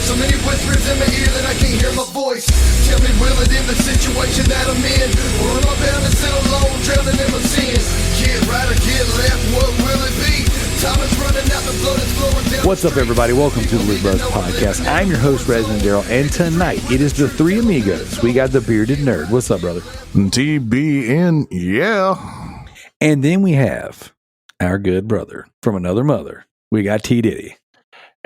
So many whispers in my ear that I can't hear my voice. Tell me, will it end the situation that I'm in? Or am I bound to sit alone, drowning in my sins? Get right or get left, what will it be? Time is running out, the blood is flowing down. What's up, everybody? Welcome to the Loot Bros Podcast. I'm your host, Residentdarrell, and tonight it is the three amigos. We got the bearded nerd. What's up, brother? TBN, yeah. And then we have our good brother from another mother. We got T. Diddy.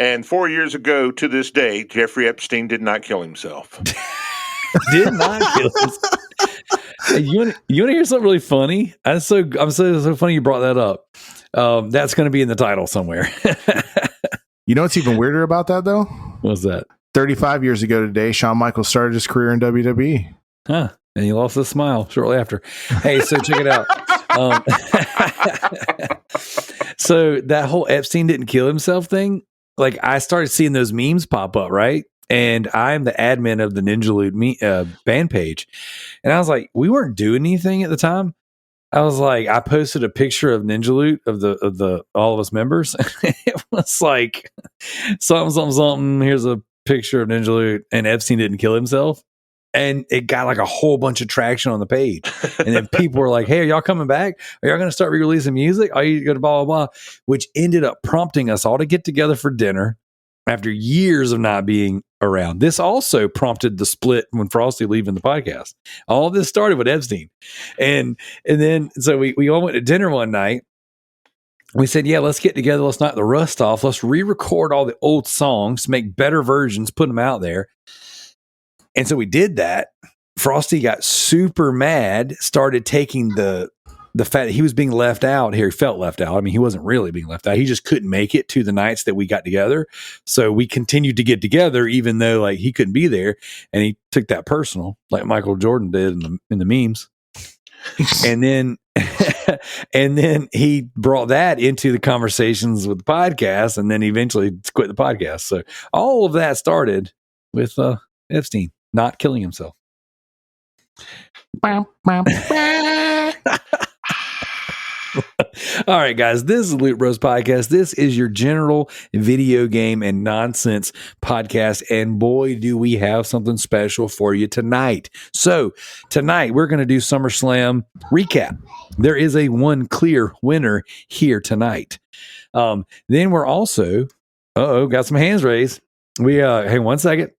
And 4 years ago to this day, Jeffrey Epstein did not kill himself. Did not kill himself. Hey, you want to hear something really funny? I'm so funny you brought that up. That's going to be in the title somewhere. You know what's even weirder about that, though? What's that? 35 years ago today, Shawn Michaels started his career in WWE. Huh. And he lost his smile shortly after. Hey, so check it out. So that whole Epstein didn't kill himself thing, like I started seeing those memes pop up, right? And I'm the admin of the Ninja Loot band page. And I was like, we weren't doing anything at the time. I was like, I posted a picture of Ninja Loot of the all of us members. It was like something. Here's a picture of Ninja Loot, and Epstein didn't kill himself. And it got like a whole bunch of traction on the page. And then people were like, hey, are y'all coming back? Are y'all going to start re-releasing music? Are you going to blah, blah, blah? Which ended up prompting us all to get together for dinner after years of not being around. This also prompted the split when Frosty leaving the podcast. All this started with Epstein. And then, so we all went to dinner one night. We said, yeah, let's get together. Let's knock the rust off. Let's re-record all the old songs, make better versions, put them out there. And so we did that. Frosty got super mad, started taking the fact that he was being left out here. He felt left out. I mean, he wasn't really being left out. He just couldn't make it to the nights that we got together. So we continued to get together, even though like he couldn't be there. And he took that personal, like Michael Jordan did in the memes. And then he brought that into the conversations with the podcast, and then eventually quit the podcast. So all of that started with Epstein not killing himself. All right, guys, this is Loot Bros Podcast. This is your general video game and nonsense podcast. And boy, do we have something special for you tonight. So tonight we're going to do Summerslam recap. There is a one clear winner here tonight. Then we're also, got some hands raised. Hey, 1 second.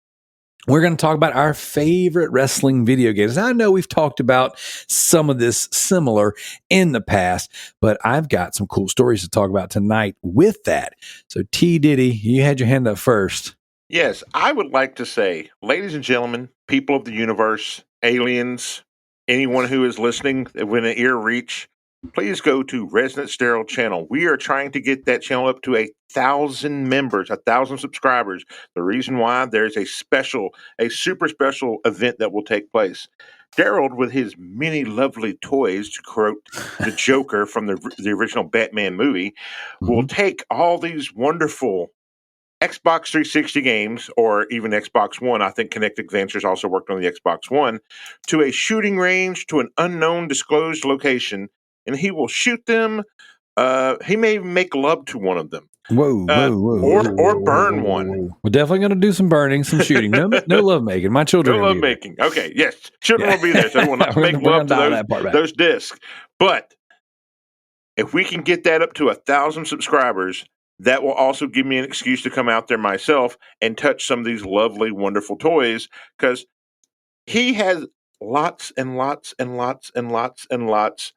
We're going to talk about our favorite wrestling video games. Now, I know we've talked about some of this similar in the past, but I've got some cool stories to talk about tonight with that. So, T. Diddy, you had your hand up first. Yes, I would like to say, ladies and gentlemen, people of the universe, aliens, anyone who is listening when an ear reach, please go to Residentdarrell channel. We are trying to get that channel up to 1,000 members, 1,000 subscribers. The reason why, there's a super special event that will take place. Darrell, with his many lovely toys, to quote the Joker from the original Batman movie, will take all these wonderful Xbox 360 games, or even Xbox One. I think Kinect Adventures also worked on the Xbox One, to a shooting range, to an unknown disclosed location, and he will shoot them. He may even make love to one of them. Whoa. Or burn one. We're definitely going to do some burning, some shooting. No love making. My children. No love making. Okay, yes. Children will be there, so we will not make love to those discs. But if we can get that up to 1,000 subscribers, that will also give me an excuse to come out there myself and touch some of these lovely, wonderful toys, because he has lots and lots and lots and lots and lots.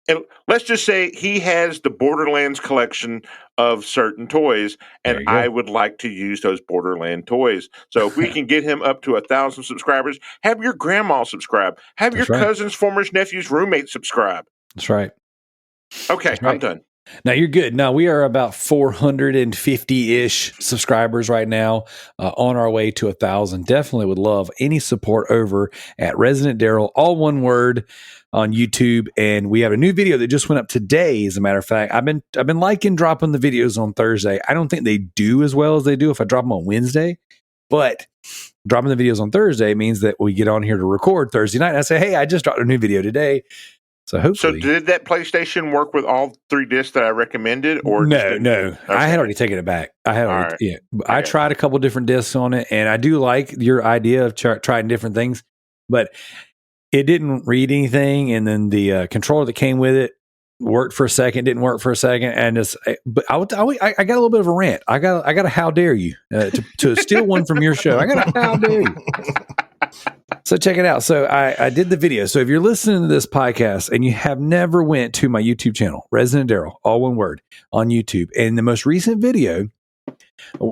And let's just say he has the Borderlands collection of certain toys, and I would like to use those Borderland toys. So if we can get him up to 1,000 subscribers, have your grandma subscribe. Have your cousin's, former nephew's roommate subscribe. That's right. Okay, I'm done. Now you're good. Now we are about 450-ish subscribers right now, on our way to 1,000. Definitely would love any support over at Residentdarrell, all one word, on YouTube. And we have a new video that just went up today. As a matter of fact, I've been liking dropping the videos on Thursday. I don't think they do as well as they do if I drop them on Wednesday, but dropping the videos on Thursday means that we get on here to record Thursday night. And I say, hey, I just dropped a new video today. So So hopefully, did that PlayStation work with all 3 discs that I recommended, or just no, didn't? no, Okay. I had already taken it back. I had already, right. yeah. I I got tried a couple different discs on it, and I do like your idea of trying different things, but it didn't read anything. And then the controller that came with it worked for a second, didn't work for a second, and but I got a little bit of a rant. I got a how dare you to steal one from your show. I got a how dare you. So check it out. So I did the video. So if you're listening to this podcast and you have never went to my YouTube channel, Residentdarrell, all one word, on YouTube, and the most recent video,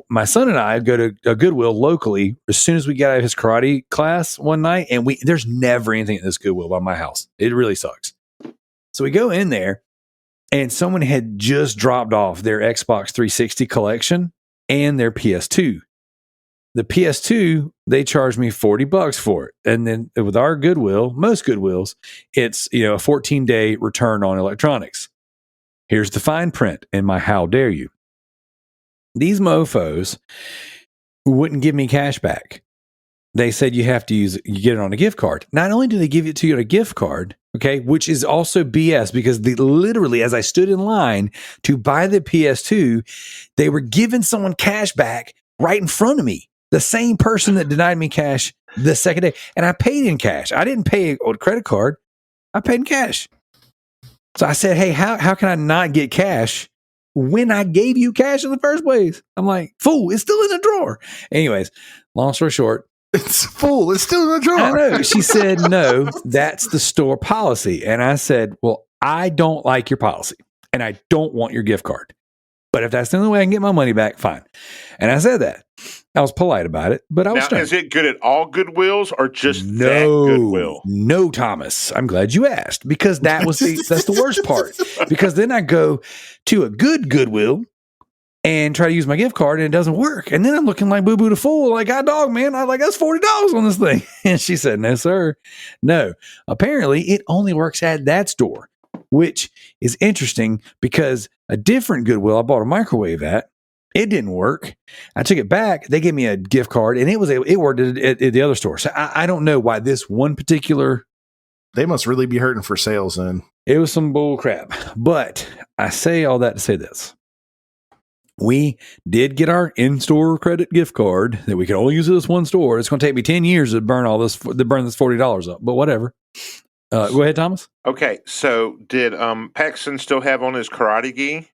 my son and I go to a Goodwill locally as soon as we get out of his karate class one night, and there's never anything at this Goodwill by my house. It really sucks. So we go in there, and someone had just dropped off their Xbox 360 collection and their PS2. The PS2, they charged me $40 for it. And then with our Goodwill, most Goodwills, it's a 14-day return on electronics. Here's the fine print in my how dare you. These mofos wouldn't give me cash back. They said you have to you get it on a gift card. Not only do they give it to you on a gift card, okay, which is also BS because literally as I stood in line to buy the PS2, they were giving someone cash back right in front of me. The same person that denied me cash the second day. And I paid in cash. I didn't pay on a credit card. I paid in cash. So I said, hey, how can I not get cash when I gave you cash in the first place? I'm like, fool, it's still in the drawer. Anyways, long story short. It's full. It's still in the drawer. I know. She said, no, that's the store policy. And I said, well, I don't like your policy and I don't want your gift card. But if that's the only way I can get my money back, fine. And I said that. I was polite about it, but I was Now, stern. is it good at all Goodwills or just that No, Goodwill? no, Thomas. I'm glad you asked because that's the worst part. Because then I go to a good Goodwill and try to use my gift card and it doesn't work. And then I'm looking like boo-boo the fool, like, God dog, man, that's $40 on this thing. And she said, no, sir. No. Apparently, it only works at that store, which is interesting because a different Goodwill I bought a microwave at, it didn't work. I took it back. They gave me a gift card and it worked at the other store. So I don't know why this one particular. They must really be hurting for sales then. It was some bull crap. But I say all that to say this. We did get our in-store credit gift card that we could only use at this one store. It's going to take me 10 years to burn this $40 up, but whatever. Go ahead, Thomas. Okay, so did Paxton still have on his karate gi?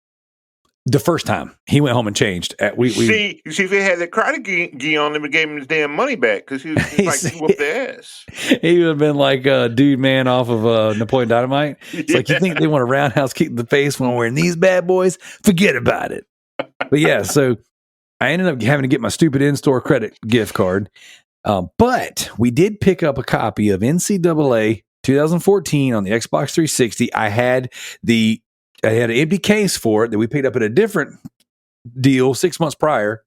The first time he went home and changed. See if he had that karate gi on him and gave him his damn money back because he was like, he whooped the ass. He would have been like Dude Man off of Napoleon Dynamite. It's like, you think they want a roundhouse kick in the face when wearing these bad boys? Forget about it. But yeah, so I ended up having to get my stupid in-store credit gift card. But we did pick up a copy of NCAA 2014 on the Xbox 360. I had an empty case for it that we picked up at a different deal 6 months prior.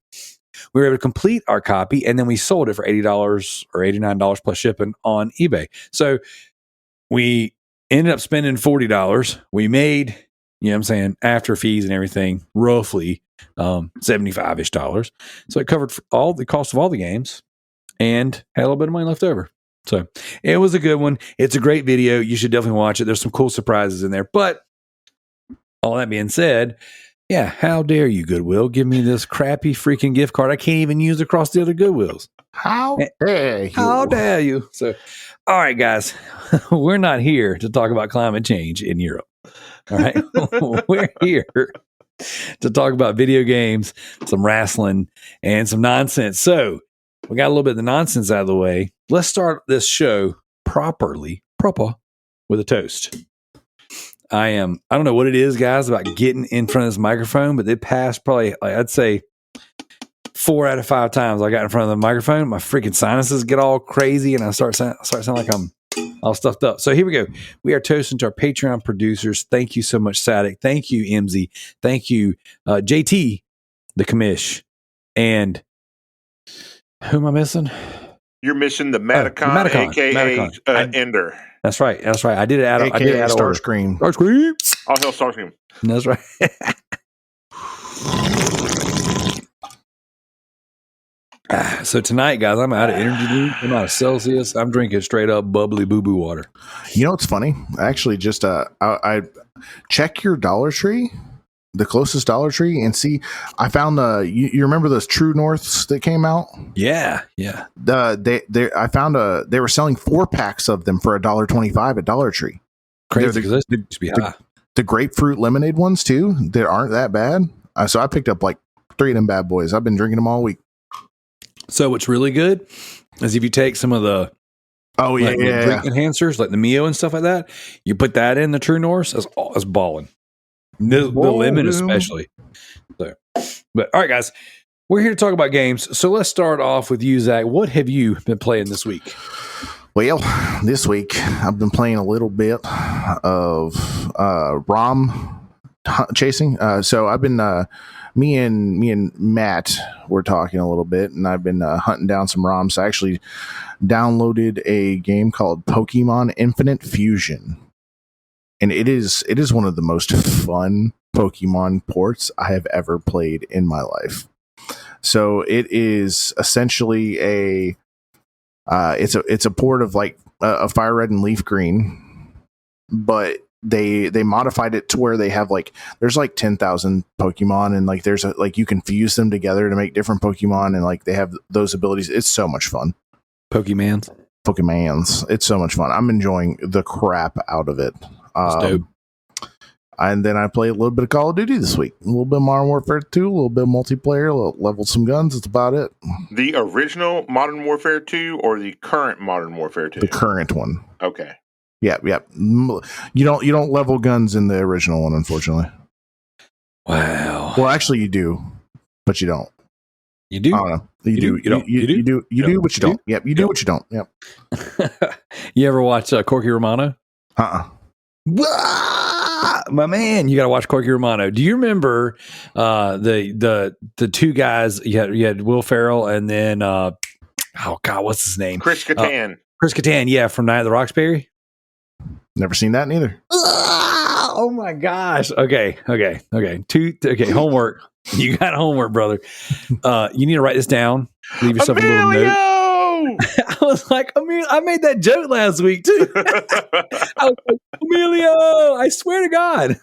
We were able to complete our copy, and then we sold it for $80 or $89 plus shipping on eBay. So we ended up spending $40. We made, you know what I'm saying, after fees and everything, roughly $75-ish. So it covered all the cost of all the games and had a little bit of money left over. So it was a good one. It's a great video. You should definitely watch it. There's some cool surprises in there. But all that being said, yeah, how dare you, Goodwill, give me this crappy freaking gift card I can't even use across the other Goodwills. How dare you? How dare you? So, all right, guys, we're not here to talk about climate change in Europe. All right. We're here to talk about video games, some wrestling, and some nonsense. So we got a little bit of the nonsense out of the way. Let's start this show proper with a toast. I don't know what it is, guys, about getting in front of this microphone, but they passed probably, I'd say 4 out of 5 times I got in front of the microphone. My freaking sinuses get all crazy and I start sounding like I'm all stuffed up. So here we go. We are toasting to our Patreon producers. Thank you so much, Sadik. Thank you, MZ. Thank you, JT, the commish. And who am I missing? You're missing the Matacon, a.k.a. Ender. That's right. I did it out of Starscream. Starscream. All hell Starscream. That's right. So tonight, guys, I'm out of energy drink. I'm out of Celsius. I'm drinking straight up bubbly boo boo water. You know what's funny? Actually, just I check your Dollar Tree, the closest Dollar Tree, and see. I found you remember those True Norths that came out? Yeah. I found they were selling 4-packs of them for $1.25 at Dollar Tree. Crazy because those used to be high. The grapefruit lemonade ones too. They aren't that bad. So I picked up like 3 of them bad boys. I've been drinking them all week. So what's really good is if you take some of the drink enhancers like the Mio and stuff like that, you put that in the True North, that's balling. The lemon especially. So, but all right, guys, we're here to talk about games. So let's start off with you, Zach. What have you been playing this week? Well, this week I've been playing a little bit of ROM chasing. So I've been me and Matt were talking a little bit, and I've been hunting down some ROMs. I actually downloaded a game called Pokemon Infinite Fusion, and it is one of the most fun Pokemon ports I have ever played in my life. So it is essentially it's a port of like a Fire Red and Leaf Green, but they modified it to where they have like there's like 10,000 Pokemon, and like there's like you can fuse them together to make different Pokemon, and like they have those abilities. It's so much fun. Pokemans. It's so much fun. I'm enjoying the crap out of it. Dope. And then I played a little bit of Call of Duty this week. A little bit of Modern Warfare 2, a little bit of multiplayer, leveled some guns. That's about it. The original Modern Warfare 2 or the current Modern Warfare 2? The current one. Okay. Yeah. You don't level guns in the original one, unfortunately. Wow. Well, actually, you do, but you don't. You do? I don't know. You do. You do, but you don't. Yep. You do what you don't. Yep. You ever watch Corky Romano? My man, you got to watch Corky Romano. Do you remember the two guys? You had Will Ferrell and then what's his name? Chris Kattan. Chris Kattan, yeah, from Night at the Roxbury. Never seen that neither. Oh my gosh. Okay. Homework. You got homework, brother. You need to write this down. Leave yourself a little note. I was like, I made that joke last week too. I was like, Emilio, I swear to God.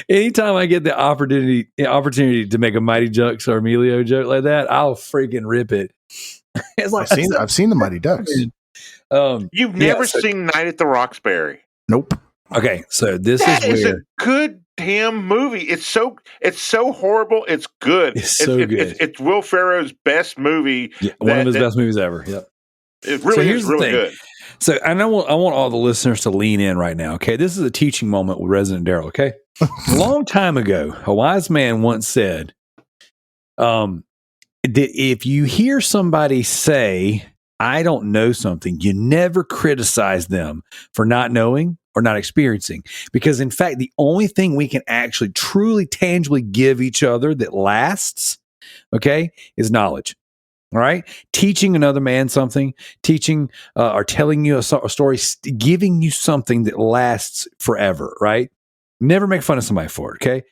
Anytime I get the opportunity to make a Mighty Ducks or Emilio joke like that, I'll freaking rip it. It's like I've seen the Mighty Ducks. You've never seen Night at the Roxbury? Nope. Okay, so this is a good damn movie. It's so horrible. It's good. It's so good. It's Will Ferrell's best movie. Yeah, one of his best movies ever. Yep. It really is really good. So I want all the listeners to lean in right now. Okay, this is a teaching moment with Residentdarrell. Okay, a long time ago, a wise man once said, that if you hear somebody say, "I don't know something," you never criticize them for not knowing or not experiencing, because in fact, the only thing we can actually truly tangibly give each other that lasts, okay, is knowledge. All right. Teaching another man something, teaching or telling you a story, giving you something that lasts forever. Right. Never make fun of somebody for it. Okay.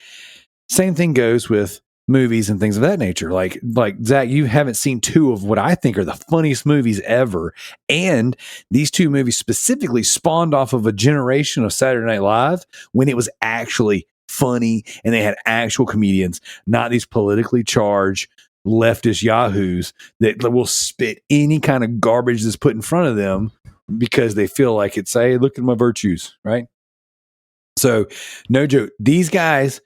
Same thing goes with movies and things of that nature. Like Zach, you haven't seen 2 of what I think are the funniest movies ever. And these 2 movies specifically spawned off of a generation of Saturday Night Live when it was actually funny and they had actual comedians, not these politically charged leftist yahoos that will spit any kind of garbage that's put in front of them because they feel like it's, hey, look at my virtues, right? So no joke. These guys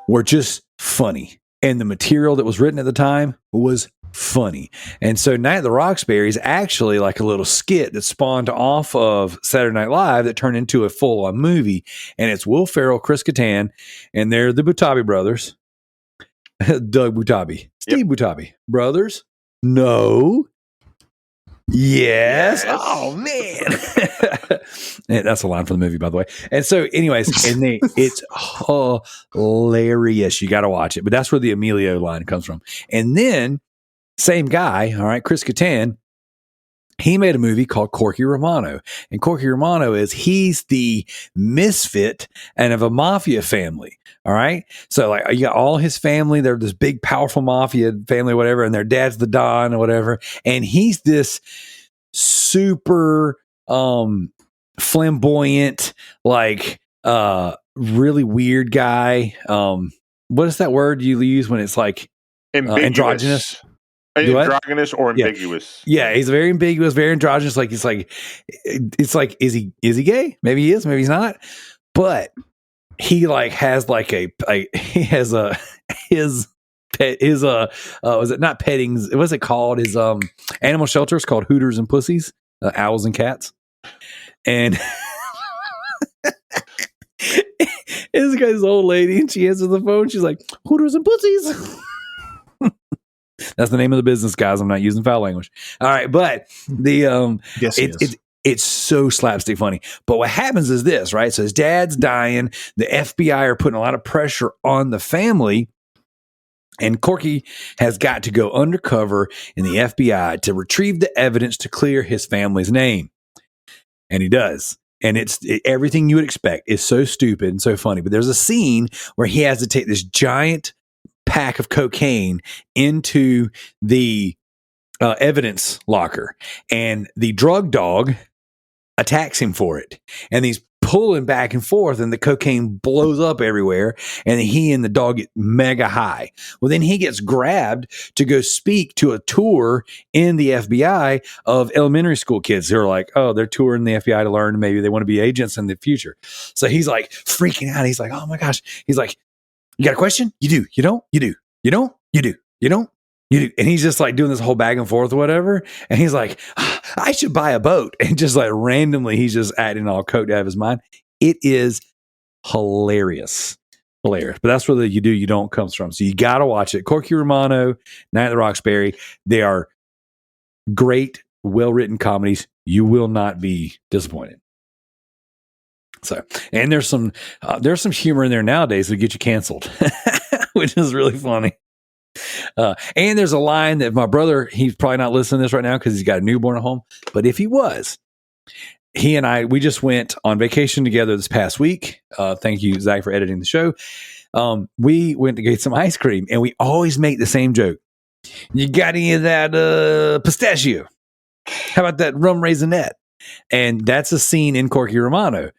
were just funny. And the material that was written at the time was funny. And so Night at the Roxbury is actually like a little skit that spawned off of Saturday Night Live that turned into a full-on movie. And it's Will Ferrell, Chris Kattan, and they're the Butabi brothers. Doug Butabi. Steve Butabi. Brothers? No. Yes. Oh, man. And that's a line from the movie, by the way. And so, anyways, it's hilarious. You got to watch it. But that's where the Emilio line comes from. And then, same guy, all right, Chris Kattan, he made a movie called Corky Romano. And Corky Romano he's the misfit and of a mafia family. All right. So like you got all his family, they're this big, powerful mafia family, whatever, and their dad's the Don or whatever. And he's this super flamboyant, like really weird guy. What is that word you use when it's like androgynous? Androgynous or ambiguous. Yeah, he's very ambiguous, very androgynous. Like it's like is he gay? Maybe he is, maybe he's not. But he like has like he has his pet was it not pettings? What's it called? His animal shelter is called Hooters and Pussies, owls and cats. And this guy's old lady, and she answers the phone. She's like, Hooters and Pussies. That's the name of the business, guys. I'm not using foul language. All right, but the Yes, it's so slapstick funny. But what happens is this, right? So his dad's dying. The FBI are putting a lot of pressure on the family. And Corky has got to go undercover in the FBI to retrieve the evidence to clear his family's name. And he does. And it's everything you would expect. It's so stupid and so funny. But there's a scene where he has to take this giant pack of cocaine into the evidence locker, and the drug dog attacks him for it, and he's pulling back and forth, and the cocaine blows up everywhere, and he and the dog get mega high. Well, then he gets grabbed to go speak to a tour in the FBI of elementary school kids who are like, oh, they're touring the FBI to learn, maybe they want to be agents in the future. So he's like freaking out. He's like, oh my gosh. He's like, you got a question? You do. You don't? You do. You don't? You do. You don't? You do. And he's just like doing this whole back and forth or whatever. And he's like, I should buy a boat. And just like randomly, he's just acting all coked out of his mind. It is hilarious. Hilarious. But that's where the you do, you don't comes from. So you got to watch it. Corky Romano, Night at the Roxbury. They are great, well-written comedies. You will not be disappointed. So, and there's some humor in there nowadays that get you canceled, which is really funny. And there's a line that my brother, he's probably not listening to this right now because he's got a newborn at home. But if he was, he and we just went on vacation together this past week. Thank you, Zach, for editing the show. We went to get some ice cream, and we always make the same joke. You got any of that pistachio? How about that rum raisinette? And that's a scene in Corky Romano.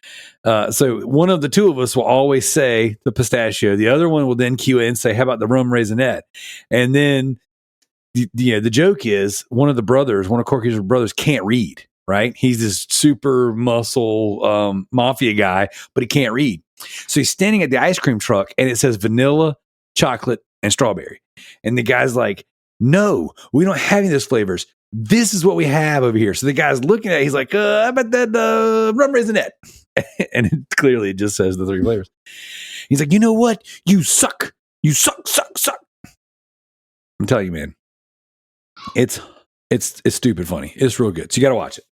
So one of the two of us will always say the pistachio. The other one will then cue in and say, how about the rum raisinette? And then the joke is one of Corky's brothers can't read, right? He's this super muscle mafia guy, but he can't read. So he's standing at the ice cream truck, and it says vanilla, chocolate, and strawberry. And the guy's like, no, we don't have any of those flavors. This is what we have over here. So the guy's looking at it. He's like, how about that rum raisinette? And it clearly just says the three flavors. He's like, you know what? You suck. You suck. I'm telling you, man. It's stupid funny. It's real good. So you got to watch it.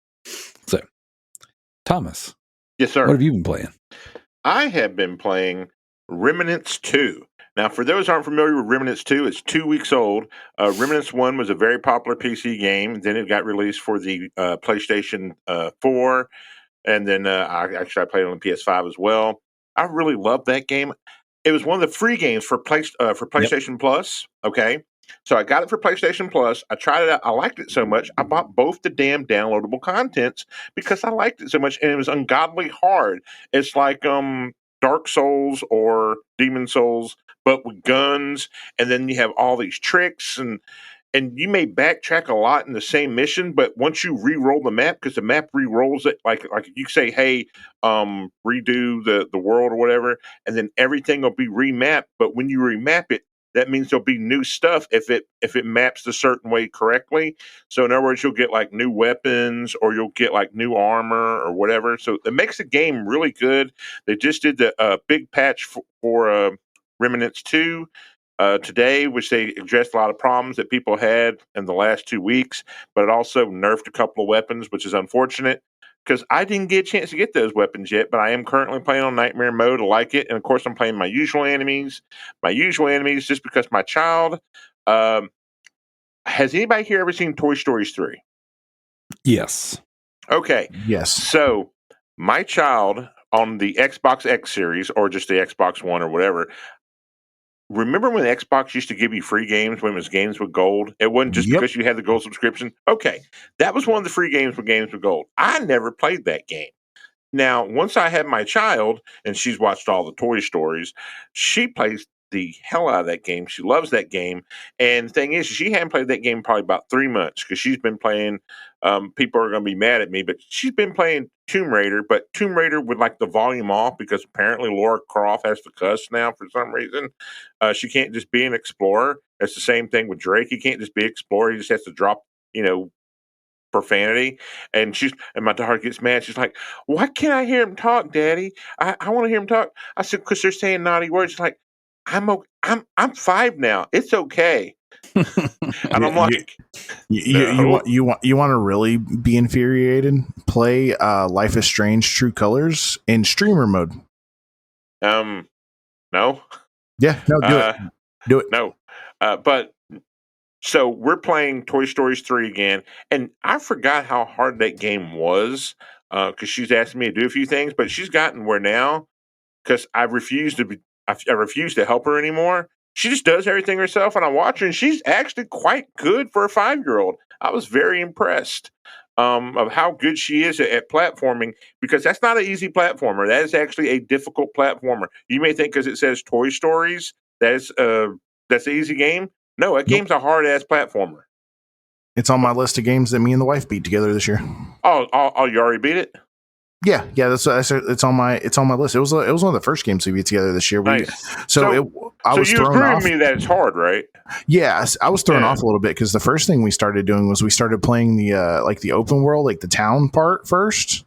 So, Thomas. Yes, sir. What have you been playing? I have been playing Remnants 2. Now, for those who aren't familiar with Remnants 2, it's 2 weeks old. Remnants 1 was a very popular PC game. Then it got released for the PlayStation 4. And then I played it on the PS5 as well. I really loved that game. It was one of the free games for PlayStation Plus. Okay. So I got it for PlayStation Plus. I tried it out. I liked it so much. I bought both the damn downloadable contents because I liked it so much. And it was ungodly hard. It's like Dark Souls or Demon Souls, but with guns, and then you have all these tricks, and you may backtrack a lot in the same mission, but once you re-roll the map, because the map re-rolls it, like you say, hey, redo the world or whatever, and then everything will be remapped. But when you remap it, that means there'll be new stuff if it maps a certain way correctly. So in other words, you'll get like new weapons, or you'll get like new armor or whatever. So it makes the game really good. They just did the big patch for Remnants 2 today, which they addressed a lot of problems that people had in the last 2 weeks, but it also nerfed a couple of weapons, which is unfortunate. Because I didn't get a chance to get those weapons yet, but I am currently playing on Nightmare mode. I like it. And, of course, I'm playing my usual enemies. Just because my child... has anybody here ever seen Toy Story 3? Yes. Okay. Yes. So my child on the Xbox X series or just the Xbox One or whatever. Remember when Xbox used to give you free games when it was games with gold? It wasn't just Yep. because you had the gold subscription. Okay. That was one of the free games with gold. I never played that game. Now, once I had my child and she's watched all the Toy Stories, she plays the hell out of that game. She loves that game. And the thing is, she hadn't played that game probably about 3 months because she's been playing. People are going to be mad at me, but she's been playing Tomb Raider, but Tomb Raider with like the volume off because apparently Laura Croft has to cuss now for some reason. She can't just be an explorer. It's the same thing with Drake. He can't just be explorer. He just has to drop, profanity. And my daughter gets mad. She's like, "Why can't I hear him talk, Daddy? I want to hear him talk." I said, "Because they're saying naughty words." She's like, I'm 5 now. It's okay. And I'm like, no. You want to really be infuriated? Play Life is Strange: True Colors in streamer mode. No. Yeah, no, do it. No. But so we're playing Toy Stories 3 again, and I forgot how hard that game was because she's asking me to do a few things, but she's gotten where now because I refuse to help her anymore. She just does everything herself, and I watch her, and she's actually quite good for a 5-year-old. I was very impressed of how good she is at platforming because that's not an easy platformer. That is actually a difficult platformer. You may think because it says Toy Stories that's an easy game. No, that game's a hard ass platformer. It's on my list of games that me and the wife beat together this year. Oh, you already beat it? Yeah. That's it's on my list. It was one of the first games we beat together this year. Nice. I was you thrown agree off. with me that it's hard, right? Yeah, I was thrown off a little bit because the first thing we started doing was we started playing the open world, like the town part first.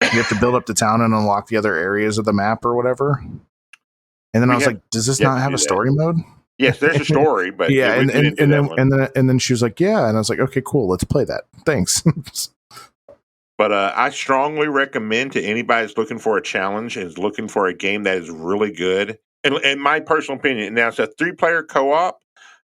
You have to build up the town and unlock the other areas of the map or whatever. And then I was like, "Does this not have a story mode?" Yes, there's a story, but yeah, and then she was like, "Yeah," and I was like, "Okay, cool, let's play that. Thanks." But I strongly recommend to anybody that's looking for a challenge and is looking for a game that is really good. And in my personal opinion, now it's a 3-player co-op.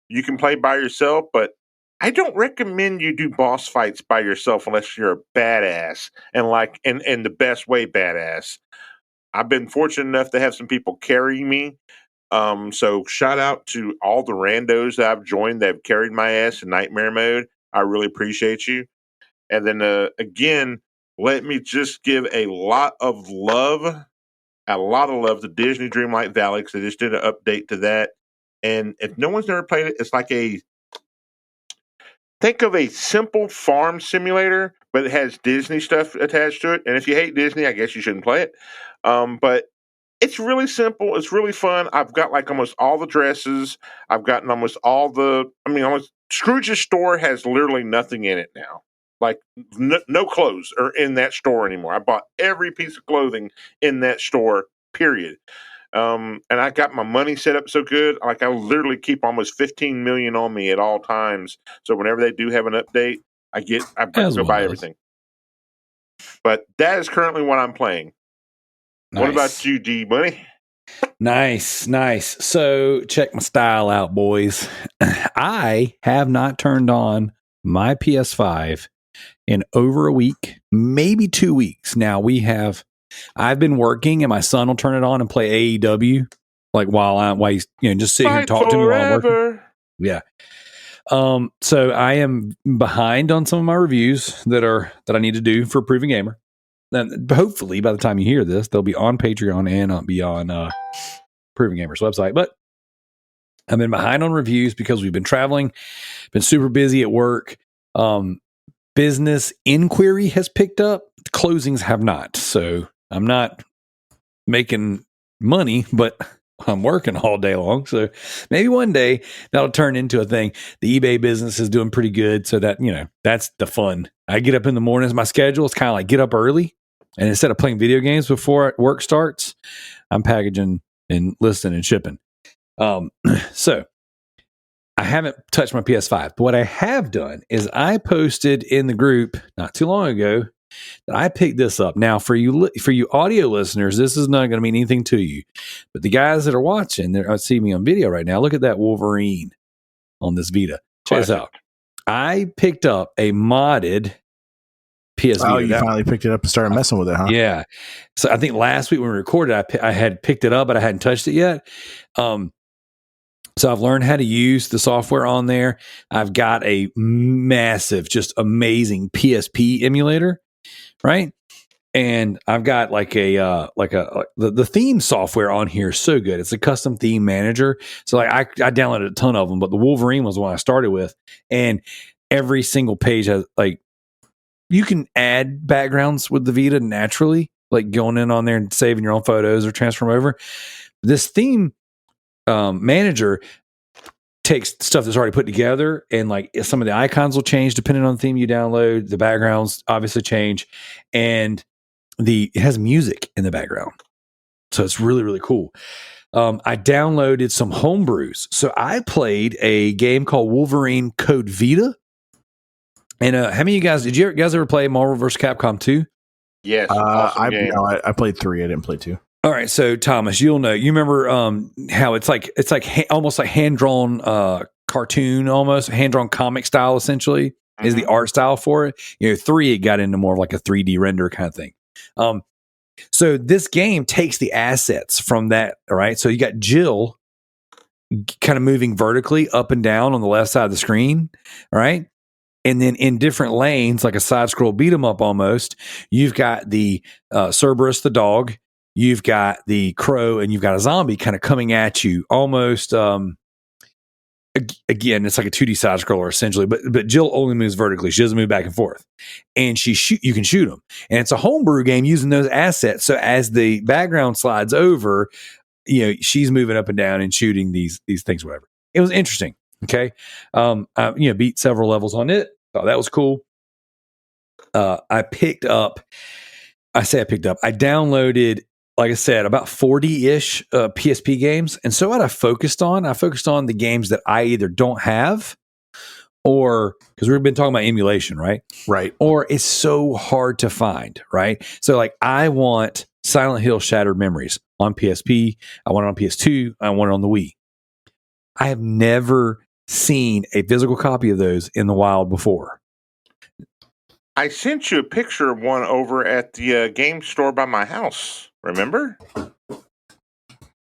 You can play by yourself, but I don't recommend you do boss fights by yourself unless you're a badass and like in the best way badass. I've been fortunate enough to have some people carry me. So shout out to all the randos that I've joined that have carried my ass in nightmare mode. I really appreciate you. And then again, let me just give a lot of love to Disney Dreamlight Valley because they just did an update to that. And if no one's never played it, it's like think of a simple farm simulator, but it has Disney stuff attached to it. And if you hate Disney, I guess you shouldn't play it. But it's really simple. It's really fun. I've got like almost all the dresses. I've gotten almost Scrooge's store has literally nothing in it now. Like no clothes are in that store anymore. I bought every piece of clothing in that store, period. And I got my money set up so good. Like I literally keep almost 15 million on me at all times. So whenever they do have an update, I go buy everything. But that is currently what I'm playing. Nice. What about you, D Money? Nice. So check my style out, boys. I have not turned on my PS5 in over a week, maybe 2 weeks. Now I've been working and my son will turn it on and play AEW like while he's just sitting here and talk to me while I'm working. Yeah. So I am behind on some of my reviews that I need to do for Proven Gamer. And hopefully by the time you hear this, they'll be on Patreon and be on Proven Gamer's website. But I've been behind on reviews because we've been traveling, been super busy at work. Business inquiry has picked up. Closings have not. So I'm not making money, but I'm working all day long. So maybe one day that'll turn into a thing. The eBay business is doing pretty good. So that, that's the fun. I get up in the mornings. My schedule is kind of like get up early. And instead of playing video games before work starts, I'm packaging and listing and shipping. So I haven't touched my PS5. But what I have done is I posted in the group not too long ago that I picked this up. Now, for you audio listeners, this is not going to mean anything to you. But the guys that are watching, they see me on video right now. Look at that Wolverine on this Vita. Check this out. I picked up a modded PS Vita. Oh, you finally picked it up and started messing with it, huh? Yeah. So I think last week when we recorded, I had picked it up, but I hadn't touched it yet. So I've learned how to use the software on there. I've got a massive, just amazing PSP emulator, right? And I've got the theme software on here is so good. It's a custom theme manager. So like I downloaded a ton of them, but the Wolverine was the one I started with. And every single page has like, you can add backgrounds with the Vita naturally, like going in on there and saving your own photos or transfer them over. This theme manager takes stuff that's already put together, and like some of the icons will change depending on the theme you download. The backgrounds obviously change, and it has music in the background. So it's really, really cool. I downloaded some homebrews. So I played a game called Wolverine Code Vita. And how many of you guys, did you guys ever play Marvel vs. Capcom 2? Yes. Awesome game. I played 3. I didn't play 2. All right. So Thomas, you'll know, you remember how it's like almost like hand-drawn cartoon, almost hand-drawn comic style, essentially, is the art style for it. 3, it got into more of like a 3D render kind of thing. So this game takes the assets from that. All right. So you got Jill kind of moving vertically up and down on the left side of the screen. All right. And then in different lanes, like a side scroll beat 'em up almost, you've got the Cerberus, the dog, you've got the crow, and you've got a zombie kind of coming at you almost. Again, it's like a 2D side scroller essentially, but Jill only moves vertically. She doesn't move back and forth, and you can shoot them. And it's a homebrew game using those assets. So as the background slides over, she's moving up and down and shooting these things, whatever. It was interesting. Okay. Beat several levels on it. Thought that was cool. I downloaded, like I said, about 40-ish PSP games. And so what I focused on the games that I either don't have, or because we've been talking about emulation, right? Right. Or it's so hard to find, right? So like I want Silent Hill Shattered Memories on PSP. I want it on PS2. I want it on the Wii. I have never seen a physical copy of those in the wild before. I sent you a picture of one over at the game store by my house. Remember?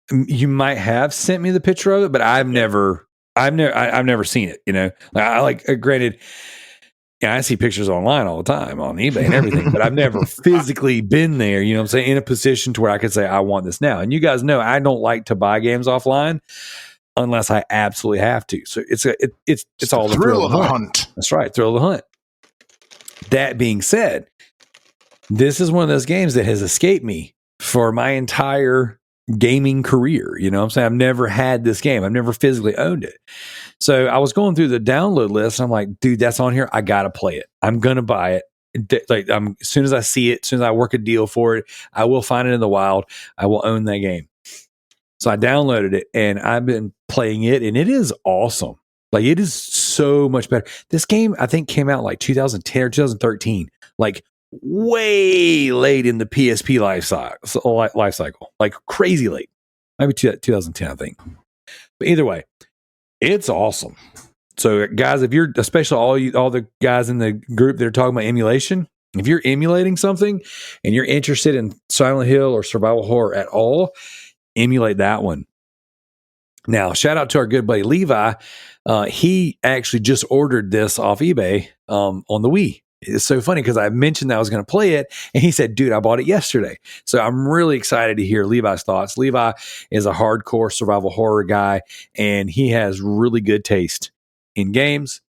You might have sent me the picture of it, but I've never seen it. Granted, I see pictures online all the time on eBay and everything, but I've never physically been there. You know what I'm saying? In a position to where I could say I want this now. And you guys know I don't like to buy games offline unless I absolutely have to. So it's all the thrill of the hunt. That's right, thrill of the hunt. That being said, this is one of those games that has escaped me for my entire gaming career. You know what I'm saying? I've never had this game. I've never physically owned it. So I was going through the download list and I'm like, dude, that's on here. I got to play it. I'm going to buy it. As soon as I see it, as soon as I work a deal for it, I will find it in the wild. I will own that game. So I downloaded it and I've been playing it, and it is awesome. Like, it is so much better. This game, I think, came out like 2010 or 2013, like way late in the PSP life cycle, like crazy late. Maybe 2010, I think. But either way, it's awesome. So, guys, if you're, especially all the guys in the group that are talking about emulation, if you're emulating something and you're interested in Silent Hill or survival horror at all, emulate that one. Now, shout out to our good buddy Levi. He actually just ordered this off eBay on the Wii. It's so funny because I mentioned that I was going to play it, and he said, dude, I bought it yesterday. So I'm really excited to hear Levi's thoughts. Levi is a hardcore survival horror guy, and he has really good taste in games.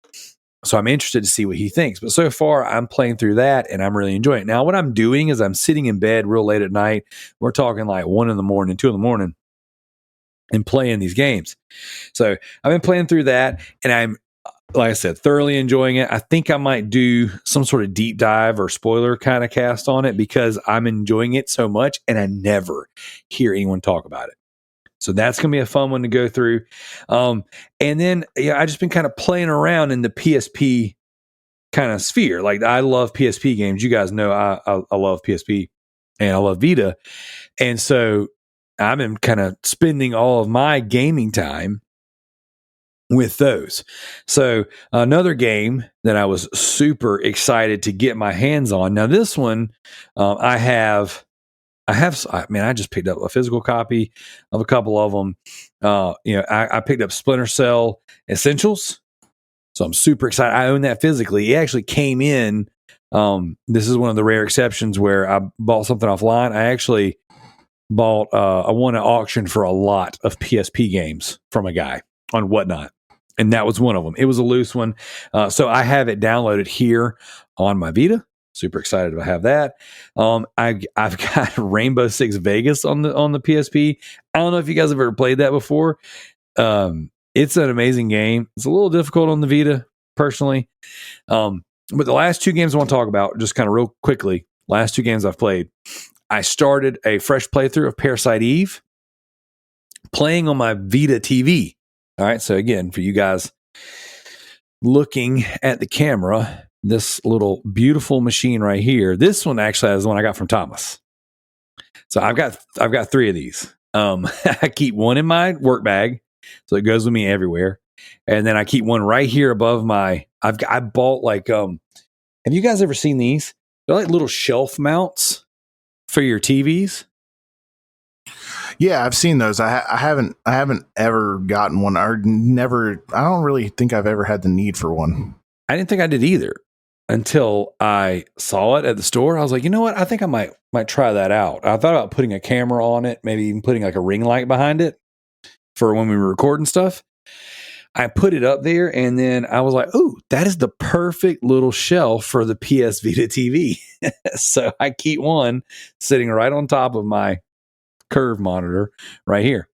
So I'm interested to see what he thinks. But so far, I'm playing through that, and I'm really enjoying it. Now, what I'm doing is I'm sitting in bed real late at night. We're talking like 1 in the morning, 2 in the morning, and playing these games. So I've been playing through that, and I'm, like I said, thoroughly enjoying it. I think I might do some sort of deep dive or spoiler kind of cast on it because I'm enjoying it so much, and I never hear anyone talk about it. So that's going to be a fun one to go through. And then I just been kind of playing around in the PSP kind of sphere. Like, I love PSP games. You guys know I love PSP and I love Vita. And so I've been kind of spending all of my gaming time with those. So another game that I was super excited to get my hands on. Now this one, I just picked up a physical copy of a couple of them. I picked up Splinter Cell Essentials. So I'm super excited. I own that physically. It actually came in. This is one of the rare exceptions where I bought something offline. I actually I won an auction for a lot of PSP games from a guy on Whatnot. And that was one of them. It was a loose one. So I have it downloaded here on my Vita. Super excited to have that. I've got Rainbow Six Vegas on the PSP. I don't know if you guys have ever played that before. It's an amazing game. It's a little difficult on the Vita, personally. But the last two games I want to talk about, just kind of real quickly, last two games I've played, I started a fresh playthrough of Parasite Eve playing on my Vita TV. All right. So again, for you guys looking at the camera, this little beautiful machine right here, this one actually is the one I got from Thomas. So I've got three of these. I keep one in my work bag, so it goes with me everywhere. And then I keep one right here above I bought have you guys ever seen these? They're like little shelf mounts for your TVs. Yeah, I've seen those. I haven't ever gotten one, or never. I don't really think I've ever had the need for one. I didn't think I did either until I saw it at the store. I was like, you know what? I think I might try that out. I thought about putting a camera on it, maybe even putting like a ring light behind it for when we were recording stuff. I put it up there, and then I was like, oh, that is the perfect little shelf for the PS Vita TV. So I keep one sitting right on top of my curve monitor right here.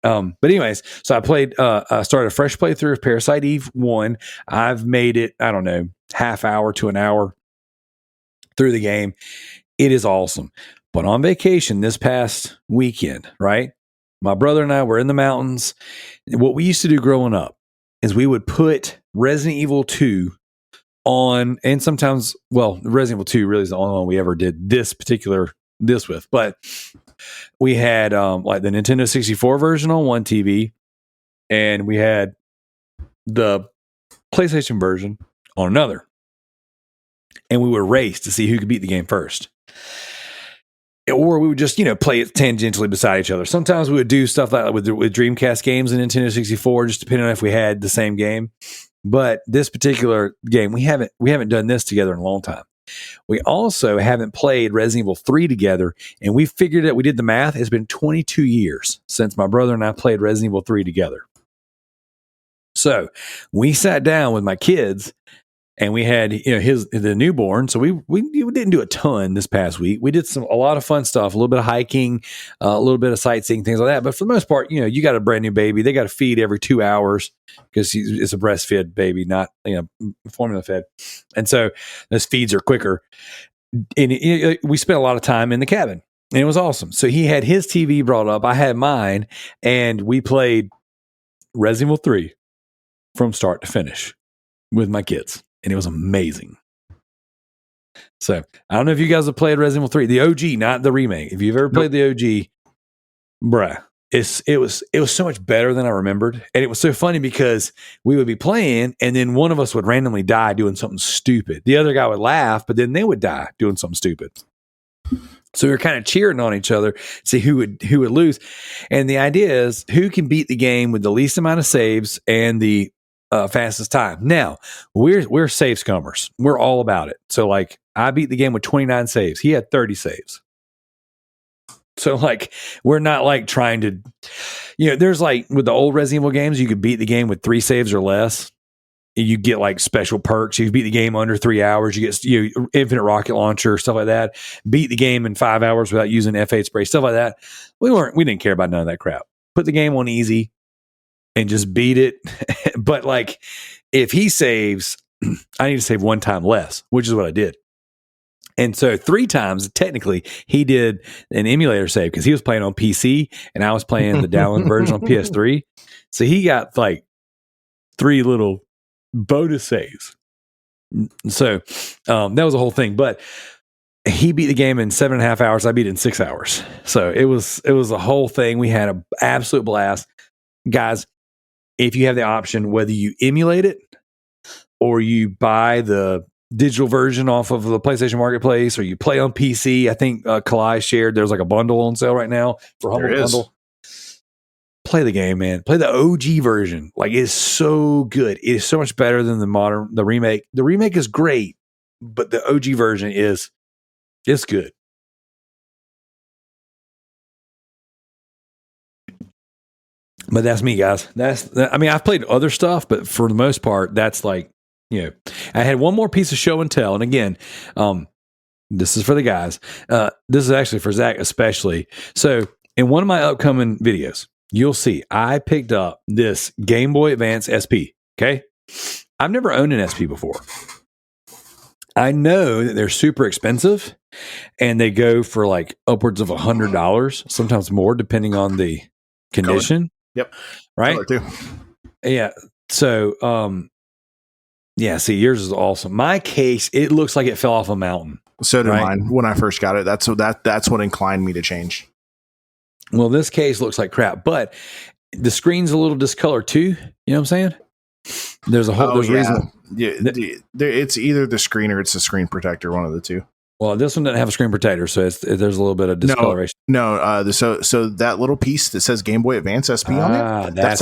But anyways, so I started a fresh playthrough of Parasite Eve 1. I've made it, I don't know, half hour to an hour through the game. It is awesome. But on vacation this past weekend, right? My brother and I were in the mountains. What we used to do growing up is we would put Resident Evil 2 on, and sometimes, Resident Evil 2 really is the only one we ever did this with, but we had like the Nintendo 64 version on one TV, and we had the PlayStation version on another. And we would race to see who could beat the game first. Or we would just, play it tangentially beside each other. Sometimes we would do stuff like with Dreamcast games and Nintendo 64, just depending on if we had the same game. But this particular game, we haven't done this together in a long time. We also haven't played Resident Evil 3 together, and we figured out, we did the math, it's been 22 years since my brother and I played Resident Evil 3 together. So we sat down with my kids, and we had the newborn. So we didn't do a ton this past week. We did a lot of fun stuff, a little bit of hiking, a little bit of sightseeing, things like that. But for the most part, you got a brand new baby. They got to feed every 2 hours because it's a breastfed baby, not formula fed. And so those feeds are quicker. And we spent a lot of time in the cabin, and it was awesome. So he had his TV brought up. I had mine, and we played Resident Evil 3 from start to finish with my kids. And it was amazing. So I don't know if you guys have played Resident Evil 3, the OG, not the remake. If you've ever played the OG, bruh, it was so much better than I remembered. And it was so funny because we would be playing, and then one of us would randomly die doing something stupid. The other guy would laugh, but then they would die doing something stupid. So we were kind of cheering on each other, see who would lose. And the idea is who can beat the game with the least amount of saves and the fastest time. Now we're save scummers. We're all about it. So like I beat the game with 29 saves. He had 30 saves. So like we're not like trying to, there's like with the old Resident Evil games, you could beat the game with 3 saves or less. You get like special perks. You beat the game under 3 hours. You get infinite rocket launcher, stuff like that. Beat the game in 5 hours without using F8 spray, stuff like that. We didn't care about none of that crap. Put the game on easy and just beat it. But like if he saves, I need to save 1 time less, which is what I did. And so 3 times, technically, he did an emulator save because he was playing on PC and I was playing the download version on PS3. So he got like 3 little bonus saves. So that was a whole thing. But he beat the game in 7.5 hours. I beat it in 6 hours. So it was a whole thing. We had an absolute blast. Guys, if you have the option, whether you emulate it or you buy the digital version off of the PlayStation Marketplace, or you play on PC. I think Kalai shared there's like a bundle on sale right now for Humble Bundle. Play the game, man. Play the OG version. Like, it's so good. It is so much better than the remake. The remake is great, but the OG version it's good. But that's me, guys. I mean, I've played other stuff, but for the most part, that's like, I had one more piece of show and tell. And again, this is for the guys. This is actually for Zach, especially. So in one of my upcoming videos, you'll see I picked up this Game Boy Advance SP. Okay. I've never owned an SP before. I know that they're super expensive and they go for like upwards of $100, sometimes more, depending on the condition. Color. Yep. Right. Color too. Yeah. So, yeah, see, yours is awesome. My case, it looks like it fell off a mountain. So did mine when I first got it. That's what inclined me to change. Well, this case looks like crap, but the screen's a little discolored too. You know what I'm saying? There's a whole reason. Yeah, it's either the screen or it's the screen protector, one of the two. Well, this one doesn't have a screen protector, so there's a little bit of discoloration. So that little piece that says Game Boy Advance SP on it, that's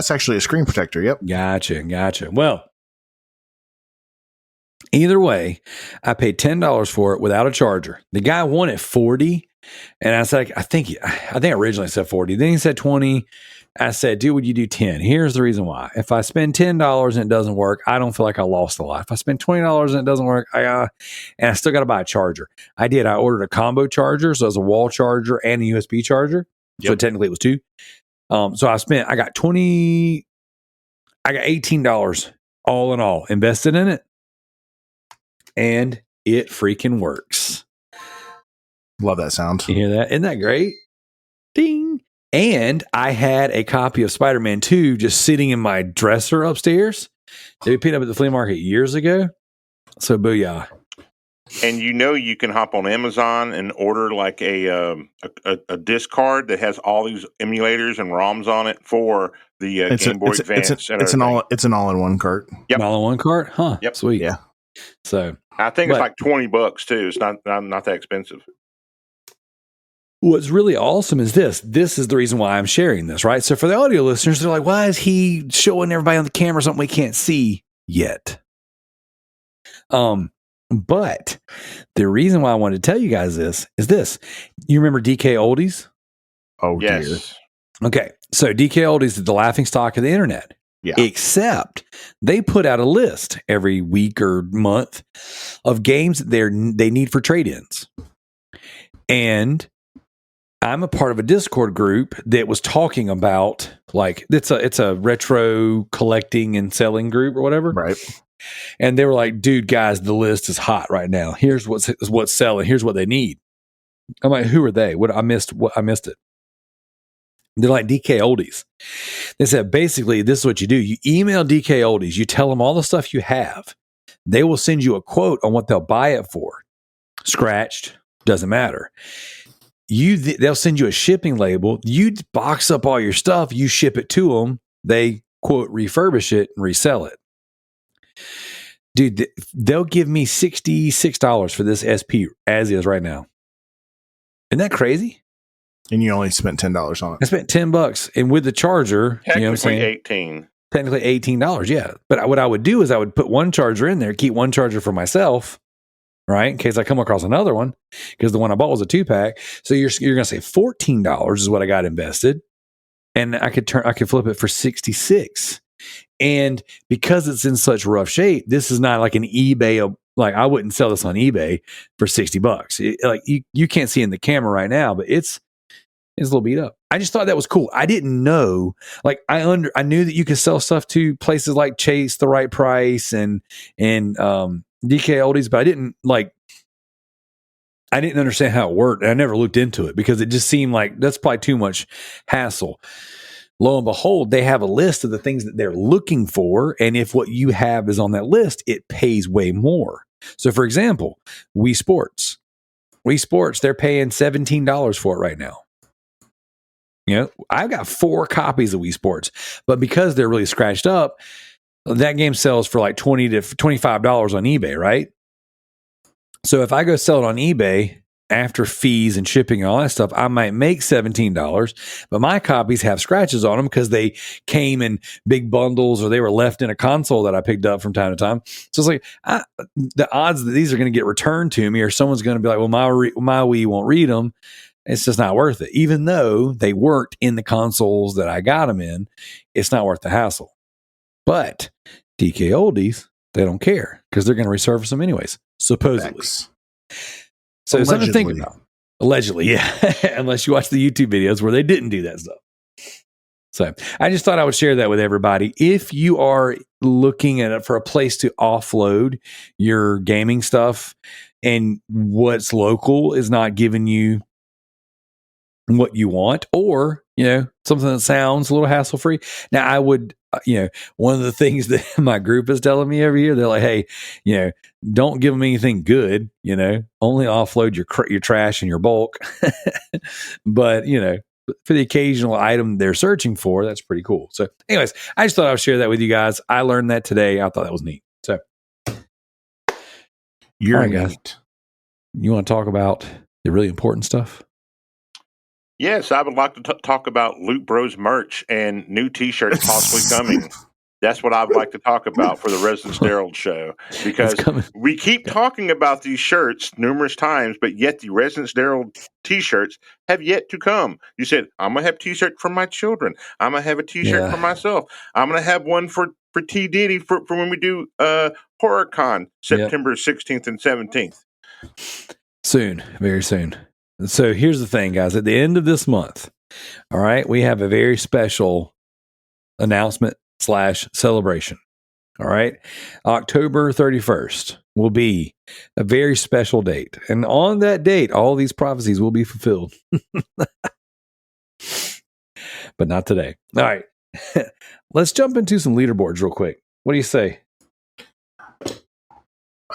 actually a screen protector. Yep. Gotcha. Well, either way, I paid $10 for it without a charger. The guy wanted $40, and I said, I think I originally said $40. Then he said $20. I said, dude, would you do $10? Here's the reason why. If I spend $10 and it doesn't work, I don't feel like I lost a lot. If I spend $20 and it doesn't work, and I still got to buy a charger. I did. I ordered a combo charger, so it was a wall charger and a USB charger. Yep. So technically it was two. So I got $18 all in all invested in it. And it freaking works. Love that sound. You hear that? Isn't that great? Ding. And I had a copy of Spider-Man 2 just sitting in my dresser upstairs. They picked up at the flea market years ago. So booyah. And you can hop on Amazon and order like a disc card that has all these emulators and ROMs on it for the Game Boy Advance. It's an all-in-one cart. Yep. An all-in-one cart? Huh. Yep. Sweet. Yeah. So I think it's like $20 too. It's not that expensive. What's really awesome is this. This is the reason why I'm sharing this, right? So for the audio listeners, they're like, why is he showing everybody on the camera something we can't see yet? But the reason why I wanted to tell you guys this is this. You remember DK Oldies? Oh, yes. Dear. Okay. So DK Oldies is the laughing stock of the internet. Yeah. Except they put out a list every week or month of games that they need for trade-ins. And I'm a part of a Discord group that was talking about, like, it's a retro collecting and selling group or whatever. Right. And they were like, dude, guys, the list is hot right now. Here's what's selling. Here's what they need. I'm like, who are they? I missed it. They're like DK Oldies. They said, basically, this is what you do. You email DK Oldies. You tell them all the stuff you have. They will send you a quote on what they'll buy it for. Scratched, doesn't matter. They'll send you a shipping label. You box up all your stuff. You ship it to them. They, quote, refurbish it and resell it. Dude, they'll give me $66 for this SP as is right now. Isn't that crazy? And you only spent $10 on it. I spent $10, and with the charger, technically, you know what I'm saying? 18. Technically $18, yeah. But what I would do is I would put one charger in there, keep one charger for myself, right? In case I come across another one, because the one I bought was a 2-pack. So you're going to say $14 is what I got invested, and I could flip it for $66. And because it's in such rough shape, this is not like an eBay. Like, I wouldn't sell this on eBay for $60. Like, you can't see in the camera right now, but it's a little beat up. I just thought that was cool. I didn't know, like, I knew that you could sell stuff to places like Chase the right price and DK Oldies, but I didn't understand how it worked. And I never looked into it because it just seemed like that's probably too much hassle. Lo and behold, they have a list of the things that they're looking for. And if what you have is on that list, it pays way more. So, for example, Wii Sports, they're paying $17 for it right now. I've got 4 copies of Wii Sports, but because they're really scratched up, that game sells for like $20 to $25 on eBay, right? So if I go sell it on eBay after fees and shipping and all that stuff, I might make $17, but my copies have scratches on them because they came in big bundles or they were left in a console that I picked up from time to time. So it's like the odds that these are going to get returned to me, or someone's going to be like, well, my Wii won't read them. It's just not worth it. Even though they worked in the consoles that I got them in, it's not worth the hassle. But TK Oldies, they don't care because they're going to resurface them anyways, supposedly. Thanks. So something to think about. Allegedly, yeah. Unless you watch the YouTube videos where they didn't do that stuff. So I just thought I would share that with everybody. If you are looking at it for a place to offload your gaming stuff and what's local is not giving you what you want, or something that sounds a little hassle free. Now I would one of the things that my group is telling me every year, they're like, hey, don't give them anything good, only offload your trash and your bulk. But for the occasional item they're searching for, that's pretty cool. So anyways, I just thought I would share that with you guys. I learned that today. I thought that was neat. So you're right, guys, you want to talk about the really important stuff? Yes, I would like to talk about Loot Bros merch and new T-shirts possibly coming. That's what I would like to talk about for the Residentdarrell show, because we keep talking about these shirts numerous times, but yet the Residentdarrell T-shirts have yet to come. You said, I'm going to have a T-shirt for my children. I'm going to have a T-shirt for myself. I'm going to have one for T. Diddy for when we do HorrorCon, September 16th and 17th. Soon, very soon. So here's the thing, guys. At the end of this month, all right, we have a very special announcement/celebration. All right. October 31st will be a very special date. And on that date, all these prophecies will be fulfilled. But not today. All right. Let's jump into some leaderboards real quick. What do you say?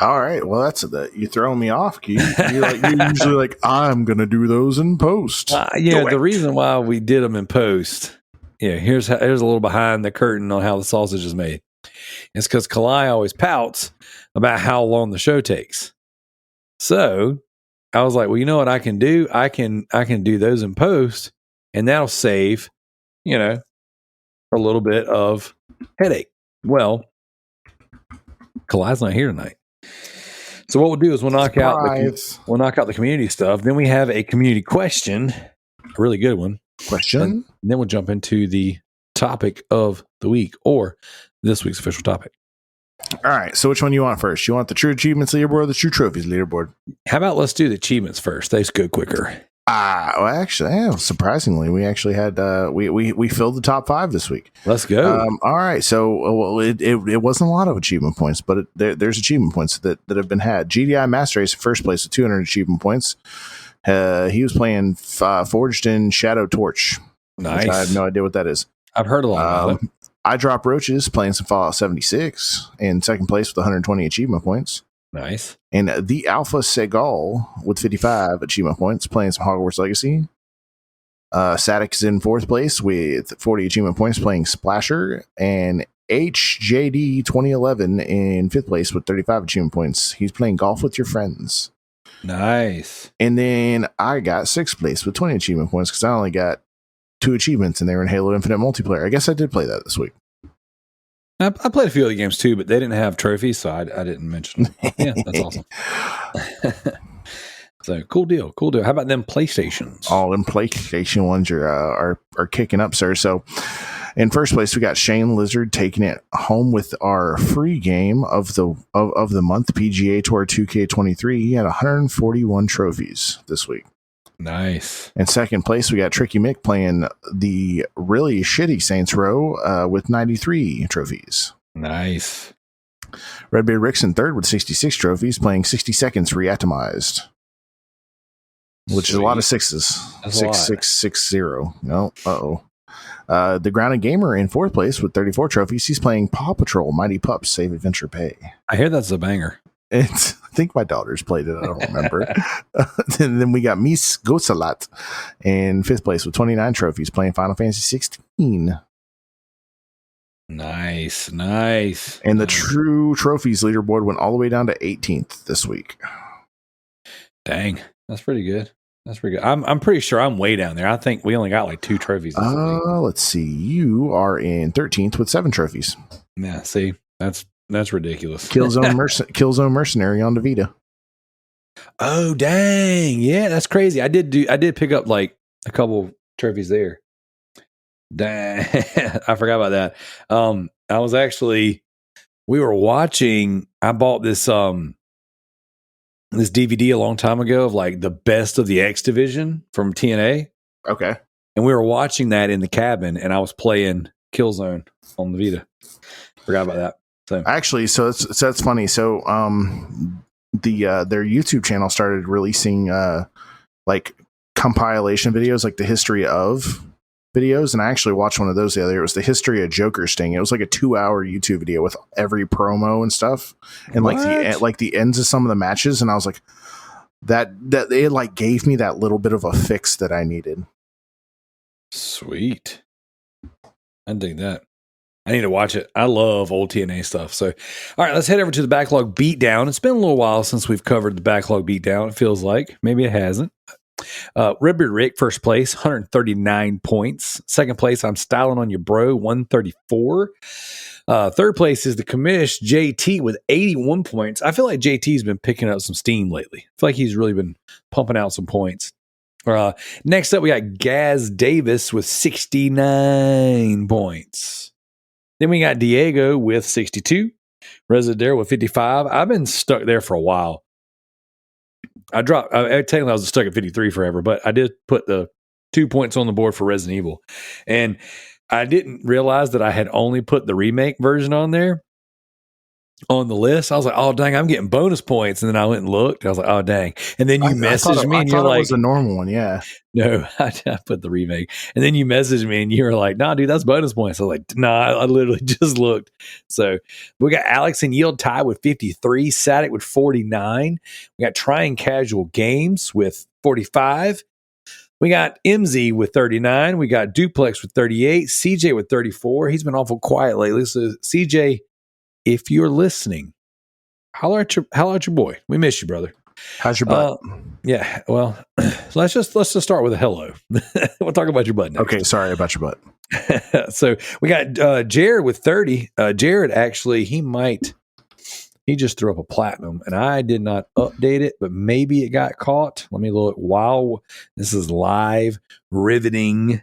All right. Well, that's you throwing me off, Keith. You're usually like, I'm going to do those in post. The reason why we did them in post, here's a little behind the curtain on how the sausage is made. It's because Kalai always pouts about how long the show takes. So I was like, well, you know what I can do? I can do those in post, and that'll save, a little bit of headache. Well, Kalai's not here tonight. So what we'll do is we'll knock out the community stuff. Then we have a community question, a really good one. And then we'll jump into the topic of the week, or this week's official topic. All right. So which one do you want first? You want the True Achievements leaderboard or the True Trophies leaderboard? How about let's do the achievements first? They go quicker. Well, actually, surprisingly, we actually had we filled the top 5 this week. Let's go. All right, so it wasn't a lot of achievement points, but there's achievement points that have been had. GDI Master Race in first place with 200 achievement points. He was playing Forged in Shadow Torch. Nice. I have no idea what that is. I've heard a lot about it. I Drop Roaches playing some Fallout 76 in second place with 120 achievement points. Nice. And the Alpha Segal with 55 achievement points playing some Hogwarts Legacy. Static is in fourth place with 40 achievement points playing Splasher. And HJD 2011 in fifth place with 35 achievement points. He's playing Golf with Your Friends. Nice. And then I got sixth place with 20 achievement points because I only got 2 achievements and they were in Halo Infinite multiplayer. I guess I did play that this week. I played a few other games too, but they didn't have trophies, so I didn't mention them. Yeah, that's awesome. So cool deal. How about them PlayStations? All them PlayStation ones are kicking up, sir. So in first place, we got Shane Lizard taking it home with our free game of the month, PGA Tour 2K23. He had 141 trophies this week. Nice. In second place, we got Tricky Mick playing the really shitty Saints Row with 93 trophies. Nice. Redbeard Rick's in third with 66 trophies, playing 60 Seconds Reatomized, which is a lot of sixes. That's 6660. No, the Grounded Gamer in fourth place with 34 trophies. He's playing Paw Patrol Mighty Pups Save Adventure Pay. I hear that's a banger. It's think my daughters played it. I don't remember. And then we got Miss Gosalat in 5th place with 29 trophies playing Final Fantasy 16. Nice. And the true trophies leaderboard went all the way down to 18th this week. Dang, that's pretty good. I'm pretty sure I'm way down there. I think we only got like 2 trophies this week. Let's see. You are in 13th with 7 trophies. Yeah, see, that's ridiculous. Killzone Mercenary on the Vita. Oh dang, yeah, that's crazy. I did pick up like a couple trophies there. Dang, I forgot about that. I was actually, we were watching. I bought this this DVD a long time ago of like the best of the X Division from TNA. Okay, and we were watching that in the cabin, and I was playing Killzone on the Vita. Forgot about that. So actually, so that's funny. So their YouTube channel started releasing like compilation videos, like the history of videos, and I actually watched one of those the other day. It was the history of Joker Sting. It was like a 2-hour YouTube video with every promo and stuff, and like the ends of some of the matches. And I was like, that it like gave me that little bit of a fix that I needed. Sweet, I dig that. I need to watch it. I love old TNA stuff. So, all right, let's head over to the backlog beatdown. It's been a little while since we've covered the backlog beatdown. It feels like maybe it hasn't. Redbeard Rick, first place, 139 points. Second place, I'm Styling on You Bro, 134. Third place is the commish, JT, with 81 points. I feel like JT's been picking up some steam lately. I feel like he's really been pumping out some points. Next up, we got Gaz Davis with 69 points. Then we got Diego with 62. Residentdarrell with 55. I've been stuck there for a while. Technically I was stuck at 53 forever, but I did put the 2 points on the board for Resident Evil. And I didn't realize that I had only put the remake version on there on the list. I was like, oh, dang, I'm getting bonus points. And then I went and looked. And I was like, oh, dang. And then you messaged me and you're like, it was a normal one. Yeah. No, I put the remake. And then you messaged me and you were like, nah, dude, that's bonus points. I was like, nah, I literally just looked. So we got Alex and Yield Tie with 53, Sadik with 49. We got Trying Casual Games with 45. We got MZ with 39. We got Duplex with 38. CJ with 34. He's been awful quiet lately. So CJ, if you're listening, holler at your boy. We miss you, brother. How's your butt? Yeah, well, let's just start with a hello. We'll talk about your butt next. Okay, sorry about your butt. So we got Jared with 30. Jared, actually, he just threw up a platinum, and I did not update it, but maybe it got caught. Let me look. Wow, this is live, riveting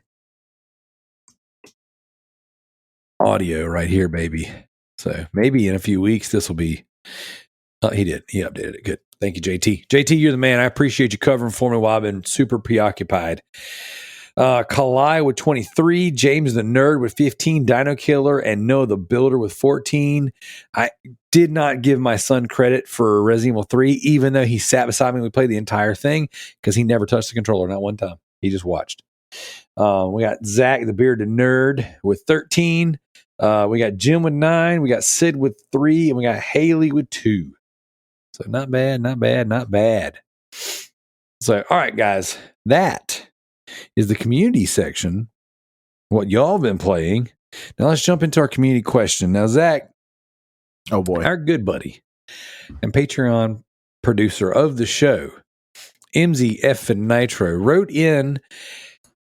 audio right here, baby. So maybe in a few weeks, this will be. He did. He updated it. Good. Thank you, JT. JT, you're the man. I appreciate you covering for me while I've been super preoccupied. Kalai with 23, James the Nerd with 15, Dino Killer and Noah the Builder with 14. I did not give my son credit for Resident Evil 3, even though he sat beside me and we played the entire thing, because he never touched the controller, not one time. He just watched. We got Zach the Bearded Nerd with 13. We got Jim with 9. We got Sid with 3, and we got Haley with 2. So not bad, not bad, not bad. So, all right, guys, that is the community section, what y'all been playing. Now let's jump into our community question. Now, Zach, oh boy, our good buddy and Patreon producer of the show, MZF and Nitro, wrote in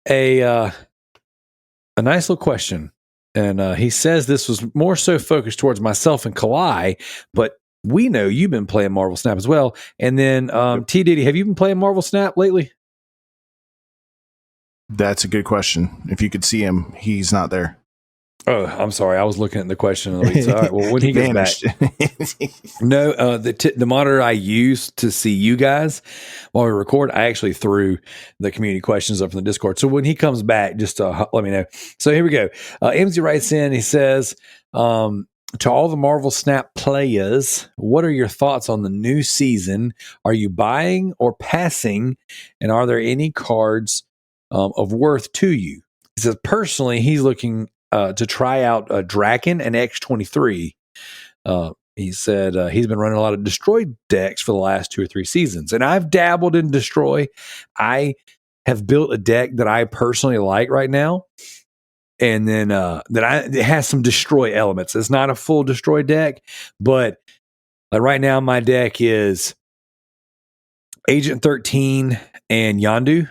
a nice little question. And he says this was more so focused towards myself and Kalai, but we know you've been playing Marvel Snap as well. And then T. Diddy, have you been playing Marvel Snap lately? That's a good question. If you could see him, he's not there. Oh, I'm sorry. I was looking at the question of the week. So, all right, well, when he gets back. No, the monitor I use to see you guys while we record, I actually threw the community questions up from the Discord. So when he comes back, just let me know. So here we go. MZ writes in, he says, to all the Marvel Snap players, what are your thoughts on the new season? Are you buying or passing? And are there any cards of worth to you? He says, personally, he's looking to try out Draken and X23. He said he's been running a lot of Destroy decks for the last 2 or 3 seasons. And I've dabbled in Destroy. I have built a deck that I personally like right now. And then it has some Destroy elements. It's not a full Destroy deck, but like right now my deck is Agent 13 and Yondu.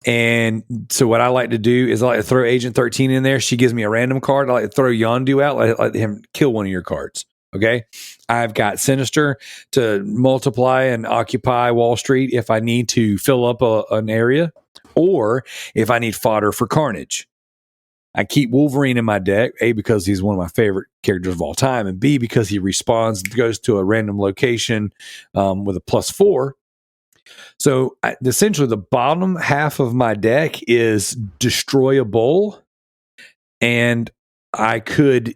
And so what I like to do is I like to throw Agent 13 in there. She gives me a random card. I like to throw Yondu out. I like him kill one of your cards. Okay. I've got Sinister to multiply and occupy Wall Street if I need to fill up an area, or if I need fodder for Carnage. I keep Wolverine in my deck, A, because he's one of my favorite characters of all time, and B, because he responds, goes to a random location with a +4. So essentially the bottom half of my deck is Destroy a Bull, and I could,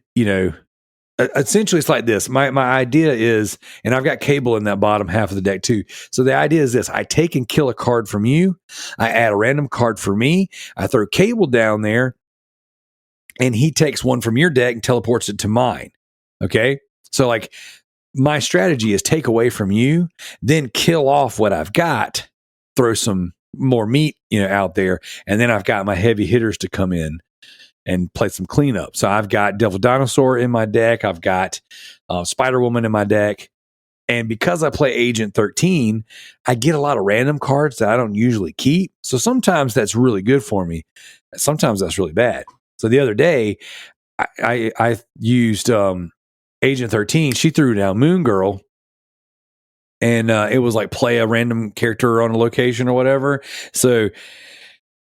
essentially it's like this. My idea is, and I've got Cable in that bottom half of the deck too. So the idea is this: I take and kill a card from you, I add a random card for me, I throw Cable down there, and he takes one from your deck and teleports it to mine. Okay? So like my strategy is take away from you, then kill off what I've got, throw some more meat, out there, and then I've got my heavy hitters to come in and play some cleanup. So I've got Devil Dinosaur in my deck. I've got Spider-Woman in my deck. And because I play Agent 13, I get a lot of random cards that I don't usually keep. So sometimes that's really good for me. Sometimes that's really bad. So the other day, I used Agent 13. She threw down Moon Girl. And it was like play a random character on a location or whatever. So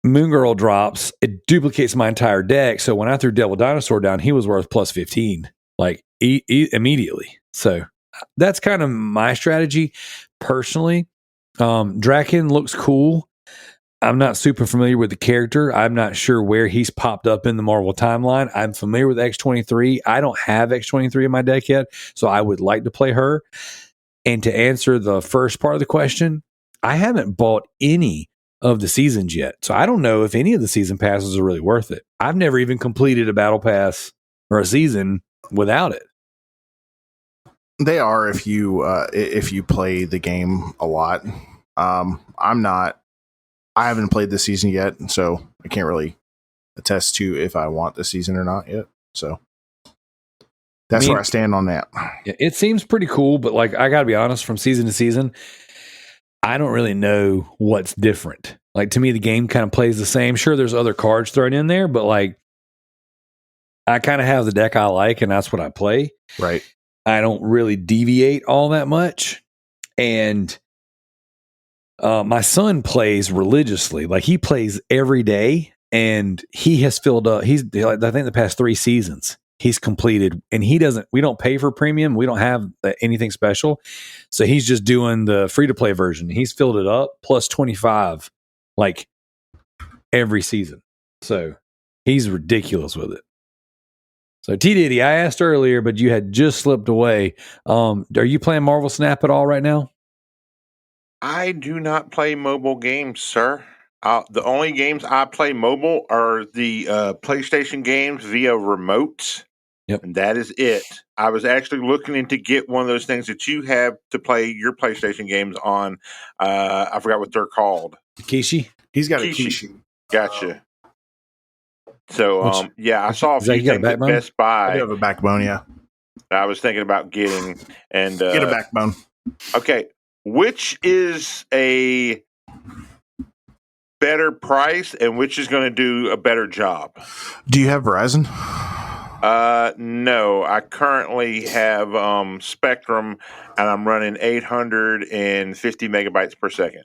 Moon Girl drops, it duplicates my entire deck. So when I threw Devil Dinosaur down, he was worth +15, like immediately. So that's kind of my strategy personally. Draken looks cool. I'm not super familiar with the character. I'm not sure where he's popped up in the Marvel timeline. I'm familiar with X-23. I don't have X-23 in my deck yet, so I would like to play her. And to answer the first part of the question, I haven't bought any of the seasons yet. So I don't know if any of the season passes are really worth it. I've never even completed a battle pass or a season without it. They are if you play the game a lot. I haven't played this season yet, so I can't really attest to if I want the season or not yet. So that's where I stand on that. It seems pretty cool, but like I gotta be honest, from season to season, I don't really know what's different. Like to me, the game kind of plays the same. Sure, there's other cards thrown in there, but like I kind of have the deck I like, and that's what I play. Right. I don't really deviate all that much. And my son plays religiously. Like he plays every day, and he has filled up. I think the past 3 seasons he's completed, and we don't pay for premium. We don't have anything special. So he's just doing the free to play version. He's filled it up plus 25 like every season. So he's ridiculous with it. So T Diddy, I asked earlier, but you had just slipped away. Are you playing Marvel Snap at all right now? I do not play mobile games, sir. The only games I play mobile are the PlayStation games via remotes. Yep. And that is it. I was actually looking into get one of those things that you have to play your PlayStation games on. I forgot what they're called. Kishi? He's got a Kishi. Gotcha. So, I saw a few things at Best Buy. I do have a Backbone, yeah. I was thinking about getting. And get a Backbone. Okay. Which is a better price and which is going to do a better job? Do you have Verizon? No. I currently have Spectrum, and I'm running 850 megabytes per second.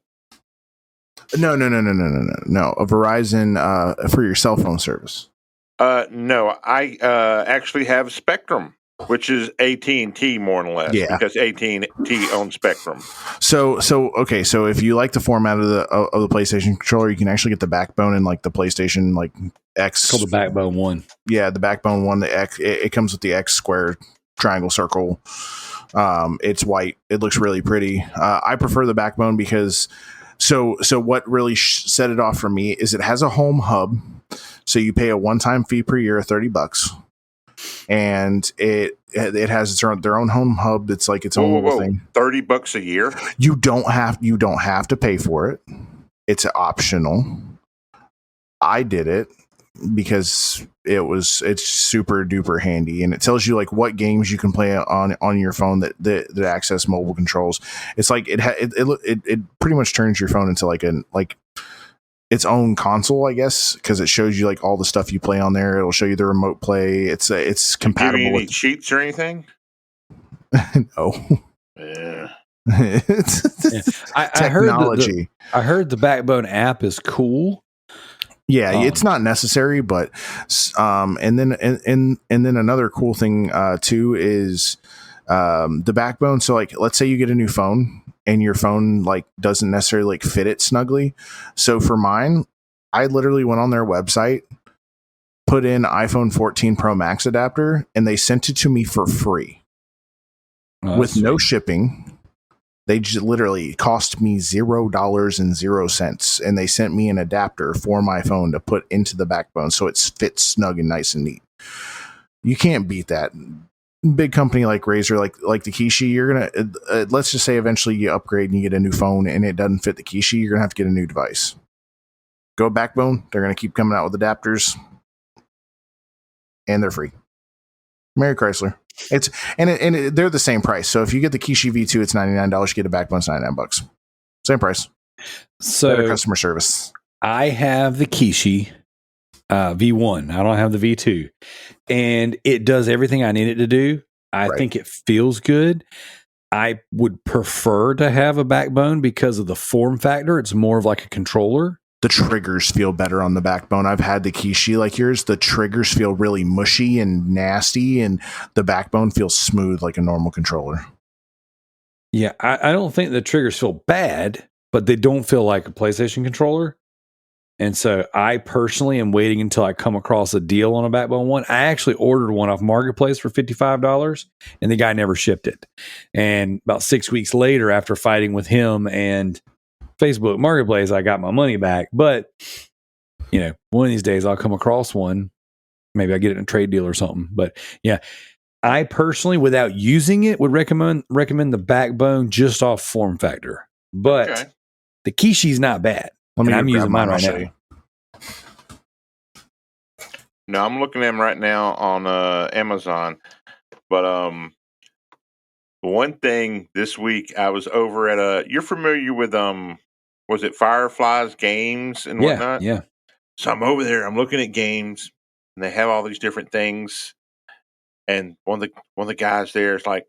No. A Verizon for your cell phone service. No. I actually have Spectrum, which is AT&T more or less, because AT&T owns Spectrum. So okay. So if you like the format of the PlayStation controller, you can actually get the Backbone in like the PlayStation like X. It's called the Backbone 1. Yeah, the Backbone 1. The X. It comes with the X square, triangle, circle. It's white. It looks really pretty. I prefer the Backbone because. So what really set it off for me is it has a home hub. So you pay a one-time fee per year of $30. and it has their own home hub. It's like its own little thing. $30 a year. You don't have to pay for it. It's optional. I did it because it's super duper handy, and it tells you like what games you can play on your phone that access mobile controls. It's like it pretty much turns your phone into like its own console, I guess, because it shows you like all the stuff you play on there. It'll show you the remote play. It's compatible. Do you need any cheats or anything? No. Yeah. I heard the Backbone app is cool. Yeah, it's not necessary, but and then another cool thing too is the Backbone. So like, let's say you get a new phone and your phone like doesn't necessarily like fit it snugly. So for mine, I literally went on their website, put in iPhone 14 Pro Max adapter, and they sent it to me for free with no shipping. They just literally cost me $0.00, and they sent me an adapter for my phone to put into the Backbone so it fits snug and nice and neat. You can't beat that. Big company like Razer, like the Kishi, you're gonna let's just say eventually you upgrade and you get a new phone and it doesn't fit the Kishi, you're gonna have to get a new device. Go Backbone, they're gonna keep coming out with adapters, and they're free. Merry Chrysler. They're the same price. So if you get the Kishi V2, it's $99. You get a Backbone, it's $99. Same price. So better customer service. I have the Kishi V1. I don't have the V2, and it does everything I need it to do. I think it feels good. I would prefer to have a Backbone because of the form factor. It's more of like a controller. The triggers feel better on the Backbone. I've had the Kishi like yours. The triggers feel really mushy and nasty, and the Backbone feels smooth like a normal controller. Yeah, I don't think the triggers feel bad, but they don't feel like a PlayStation controller. And so I personally am waiting until I come across a deal on a Backbone one. I actually ordered one off Marketplace for $55, and the guy never shipped it. And about 6 weeks later, after fighting with him and Facebook Marketplace, I got my money back. But, one of these days I'll come across one. Maybe I get it in a trade deal or something. But yeah, I personally, without using it, would recommend the Backbone just off form factor. But the Kishi's not bad. I'm using mine right now. No, I'm looking at them right now on Amazon. But one thing this week, I was over at you're familiar with was it Fireflies Games and whatnot? Yeah. So I'm over there. I'm looking at games, and they have all these different things. And one of the guys there is like,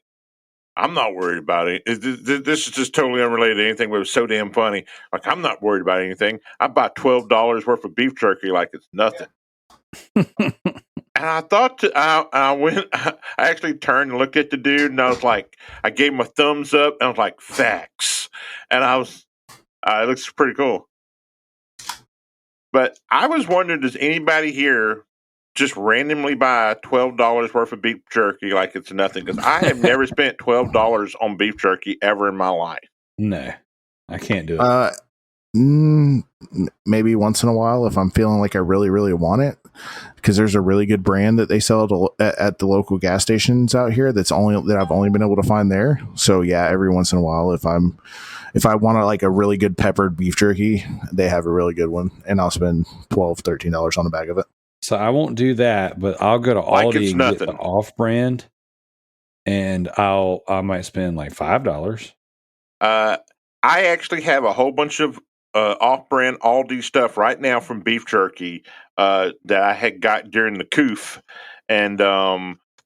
I'm not worried about it. This is just totally unrelated to anything, but it was so damn funny. Like, I'm not worried about anything. I buy $12 worth of beef jerky like it's nothing. And I thought I went. I actually turned and looked at the dude, and I was like, I gave him a thumbs up, and I was like, facts. And I was, it looks pretty cool. But I was wondering, does anybody here just randomly buy $12 worth of beef jerky like it's nothing? Because I have never spent $12 on beef jerky ever in my life. No, I can't do it. Maybe once in a while if I'm feeling like I really, really want it, because there's a really good brand that they sell at the local gas stations out here that I've only been able to find there. So yeah, every once in a while, if I want like a really good peppered beef jerky, they have a really good one, and I'll spend $12-13 on a bag of it. So I won't do that, but I'll go to Aldi and get the off-brand, and I might spend like $5. I actually have a whole bunch of off-brand Aldi stuff right now from beef jerky that I had got during the coof, and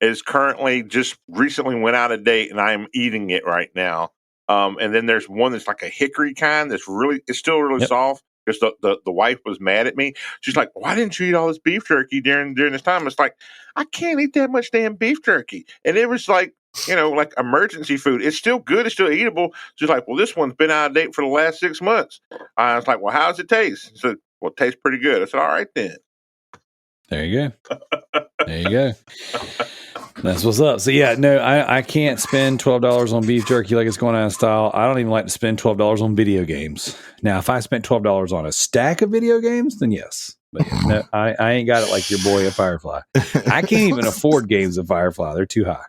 is currently just recently went out of date, and I am eating it right now. And then there's one that's like a hickory kind it's still really soft. Because the wife was mad at me. She's like, "Why didn't you eat all this beef jerky during this time?" It's like, I can't eat that much damn beef jerky. And it was like, like emergency food. It's still good. It's still eatable. She's like, "Well, this one's been out of date for the last 6 months." I was like, "Well, how does it taste?" She said, "Well, it tastes pretty good." I said, "All right then." There you go. There you go. That's what's up. So yeah, no, I can't spend $12 on beef jerky like it's going out of style. I don't even like to spend $12 on video games. Now, if I spent $12 on a stack of video games, then yes. But yeah, no, I ain't got it like your boy at Firefly. I can't even afford games at Firefly. They're too high.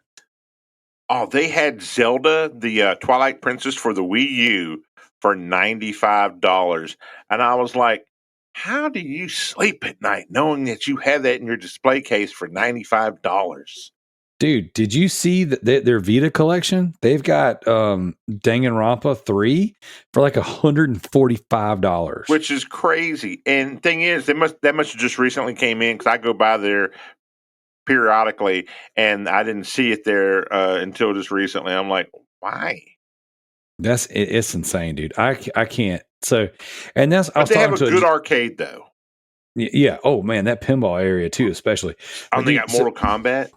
Oh, they had Zelda, the Twilight Princess for the Wii U for $95. And I was like, how do you sleep at night knowing that you have that in your display case for $95? Dude, did you see their Vita collection? They've got Danganronpa 3 for like $145. Which is crazy. And thing is, that must have just recently came in because I go by there periodically and I didn't see it there until just recently. I'm like, why? It's insane, dude. I can't. So, and that's but they have a good arcade though. Yeah. Oh man, that pinball area too, especially. Oh, they got Mortal Kombat.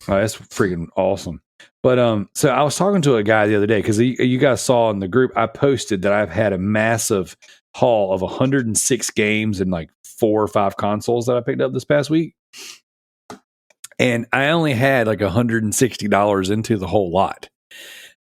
Oh, that's freaking awesome. But so I was talking to a guy the other day because you guys saw in the group I posted that I've had a massive haul of 106 games and like 4 or 5 consoles that I picked up this past week, and I only had like $160 into the whole lot.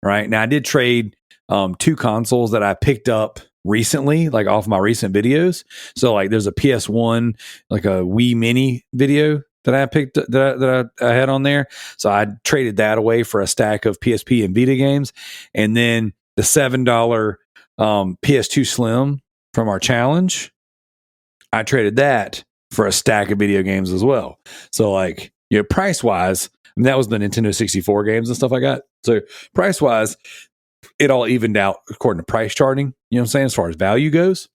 Right now, I did trade 2 consoles that I picked up recently, like off my recent videos. So like, there's a PS1, like a Wii Mini video that I picked that I had on there. So I traded that away for a stack of PSP and Vita games, and then the $7 PS2 Slim from our challenge, I traded that for a stack of video games as well. So like, you know, price wise, that was the Nintendo 64 games and stuff I got. So price wise, it all evened out according to price charting. You know what I'm saying? As far as value goes.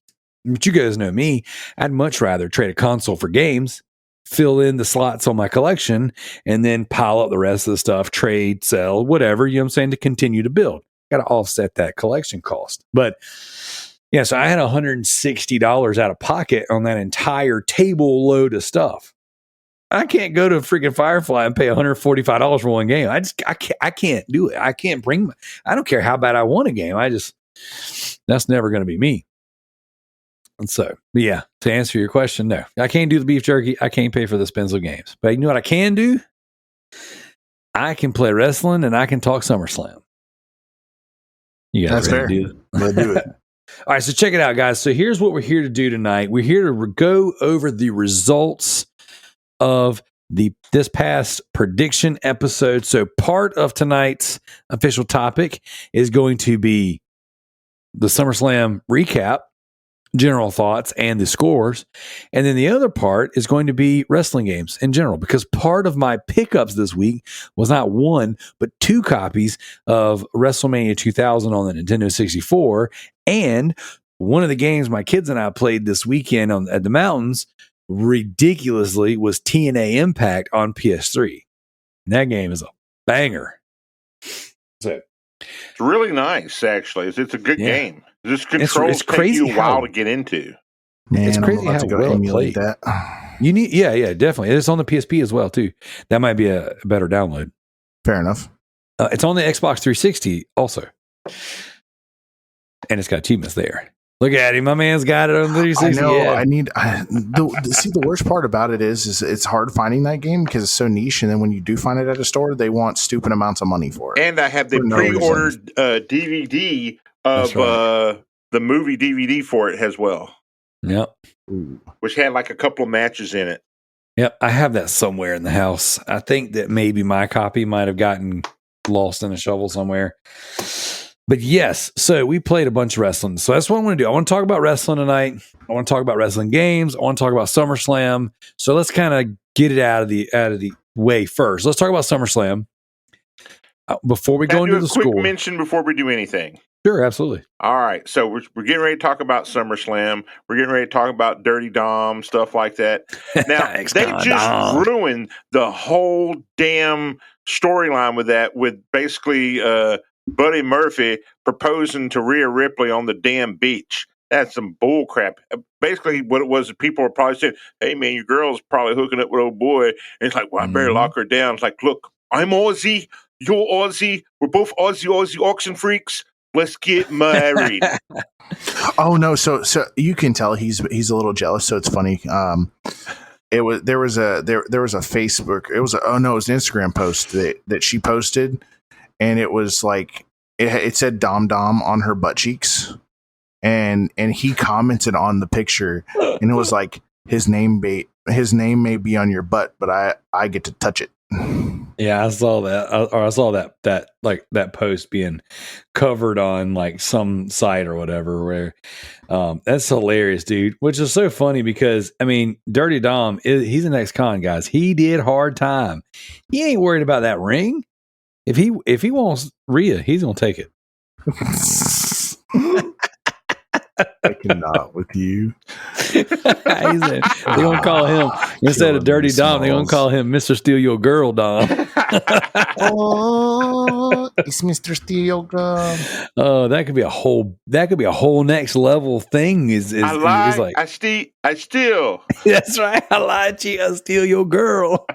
But you guys know me, I'd much rather trade a console for games, fill in the slots on my collection, and then pile up the rest of the stuff, trade, sell, whatever, you know what I'm saying, to continue to build. Got to offset that collection cost. But yeah, so I had $160 out of pocket on that entire table load of stuff. I can't go to freaking Firefly and pay $145 for one game. I can't do it. I can't I don't care how bad I want a game. That's never going to be me. And so, yeah, to answer your question, no, I can't do the beef jerky. I can't pay for the Spenzo games. But you know what I can do? I can play wrestling and I can talk SummerSlam. You guys That's fair. Let's do it. All right, so check it out, guys. So here's what we're here to do tonight. We're here to go over the results of this past prediction episode. So part of tonight's official topic is going to be the SummerSlam recap, general thoughts, and the scores. And then the other part is going to be wrestling games in general, because part of my pickups this week was not 1, but 2 copies of WrestleMania 2000 on the Nintendo 64. And one of the games my kids and I played this weekend at the mountains ridiculously was TNA Impact on PS3. And that game is a banger. So it's really nice, actually. It's a good game. This controls it's crazy take you a while to get into. Man, it's crazy how well it played. That. You need, yeah, definitely. It's on the PSP as well too. That might be a better download. Fair enough. It's on the Xbox 360 also, and it's got achievements there. Look at him, my man's got it on 360. I know. Yeah. See, the worst part about it is it's hard finding that game because it's so niche, and then when you do find it at a store, they want stupid amounts of money for it. And I have the pre-ordered DVD of the movie DVD for it as well. Yep. Which had like a couple of matches in it. Yep, I have that somewhere in the house. I think that maybe my copy might have gotten lost in a shovel somewhere. But yes, so we played a bunch of wrestling. So that's what I want to do. I want to talk about wrestling tonight. I want to talk about wrestling games. I want to talk about SummerSlam. So let's kind of get it out of the way first. Let's talk about SummerSlam before we go into the score. Quick mention before we do anything. Sure, absolutely. All right, so we're getting ready to talk about SummerSlam. We're getting ready to talk about Dirty Dom, stuff like that. Now, they just ruined the whole damn storyline with that, with basically Buddy Murphy proposing to Rhea Ripley on the damn beach. That's some bull crap. Basically, what it was, people were probably saying, hey, man, your girl's probably hooking up with old boy. And it's like, well, I better lock her down. It's like, look, I'm Aussie. You're Aussie. We're both Aussie auction freaks. Let's get married. Oh no! So you can tell he's a little jealous. So it's funny. it was there was a Facebook. It was an Instagram post that she posted, and it was like it said Dom Dom on her butt cheeks, and he commented on the picture, and it was like his name may be on your butt, but I get to touch it. Yeah, I saw that. I saw that post being covered on like some site or whatever. Where that's hilarious, dude. Which is so funny because I mean, Dirty Dom he's an ex-con, guys. He did hard time. He ain't worried about that ring. If he wants Rhea, he's gonna take it. I cannot with you. They're gonna call him instead of Dirty Dom. They're gonna call him Mr. Steal Your Girl Dom. Oh, it's Mr. Steal Your Girl. Oh, that could be a whole next level thing. I lie, I steal. That's right. I lied to you. I steal your girl.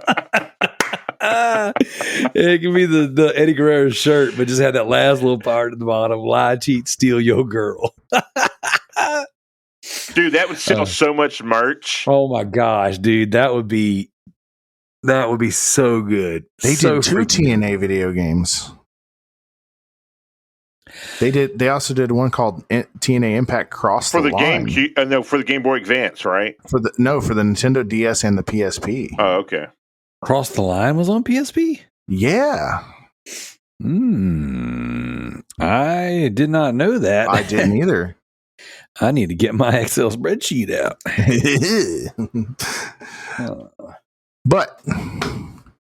It could be the Eddie Guerrero shirt, but just had that last little part at the bottom: lie, cheat, steal your girl. Dude, that would sell so much merch. Oh my gosh, dude, that would be so good. They did 2 TNA video games. They also did one called TNA Impact Cross for the Line. for the Game Boy Advance, right? For the Nintendo DS and the PSP. Oh, okay. Cross the Line was on PSP? Yeah. I did not know that. I didn't either. I need to get my Excel spreadsheet out. But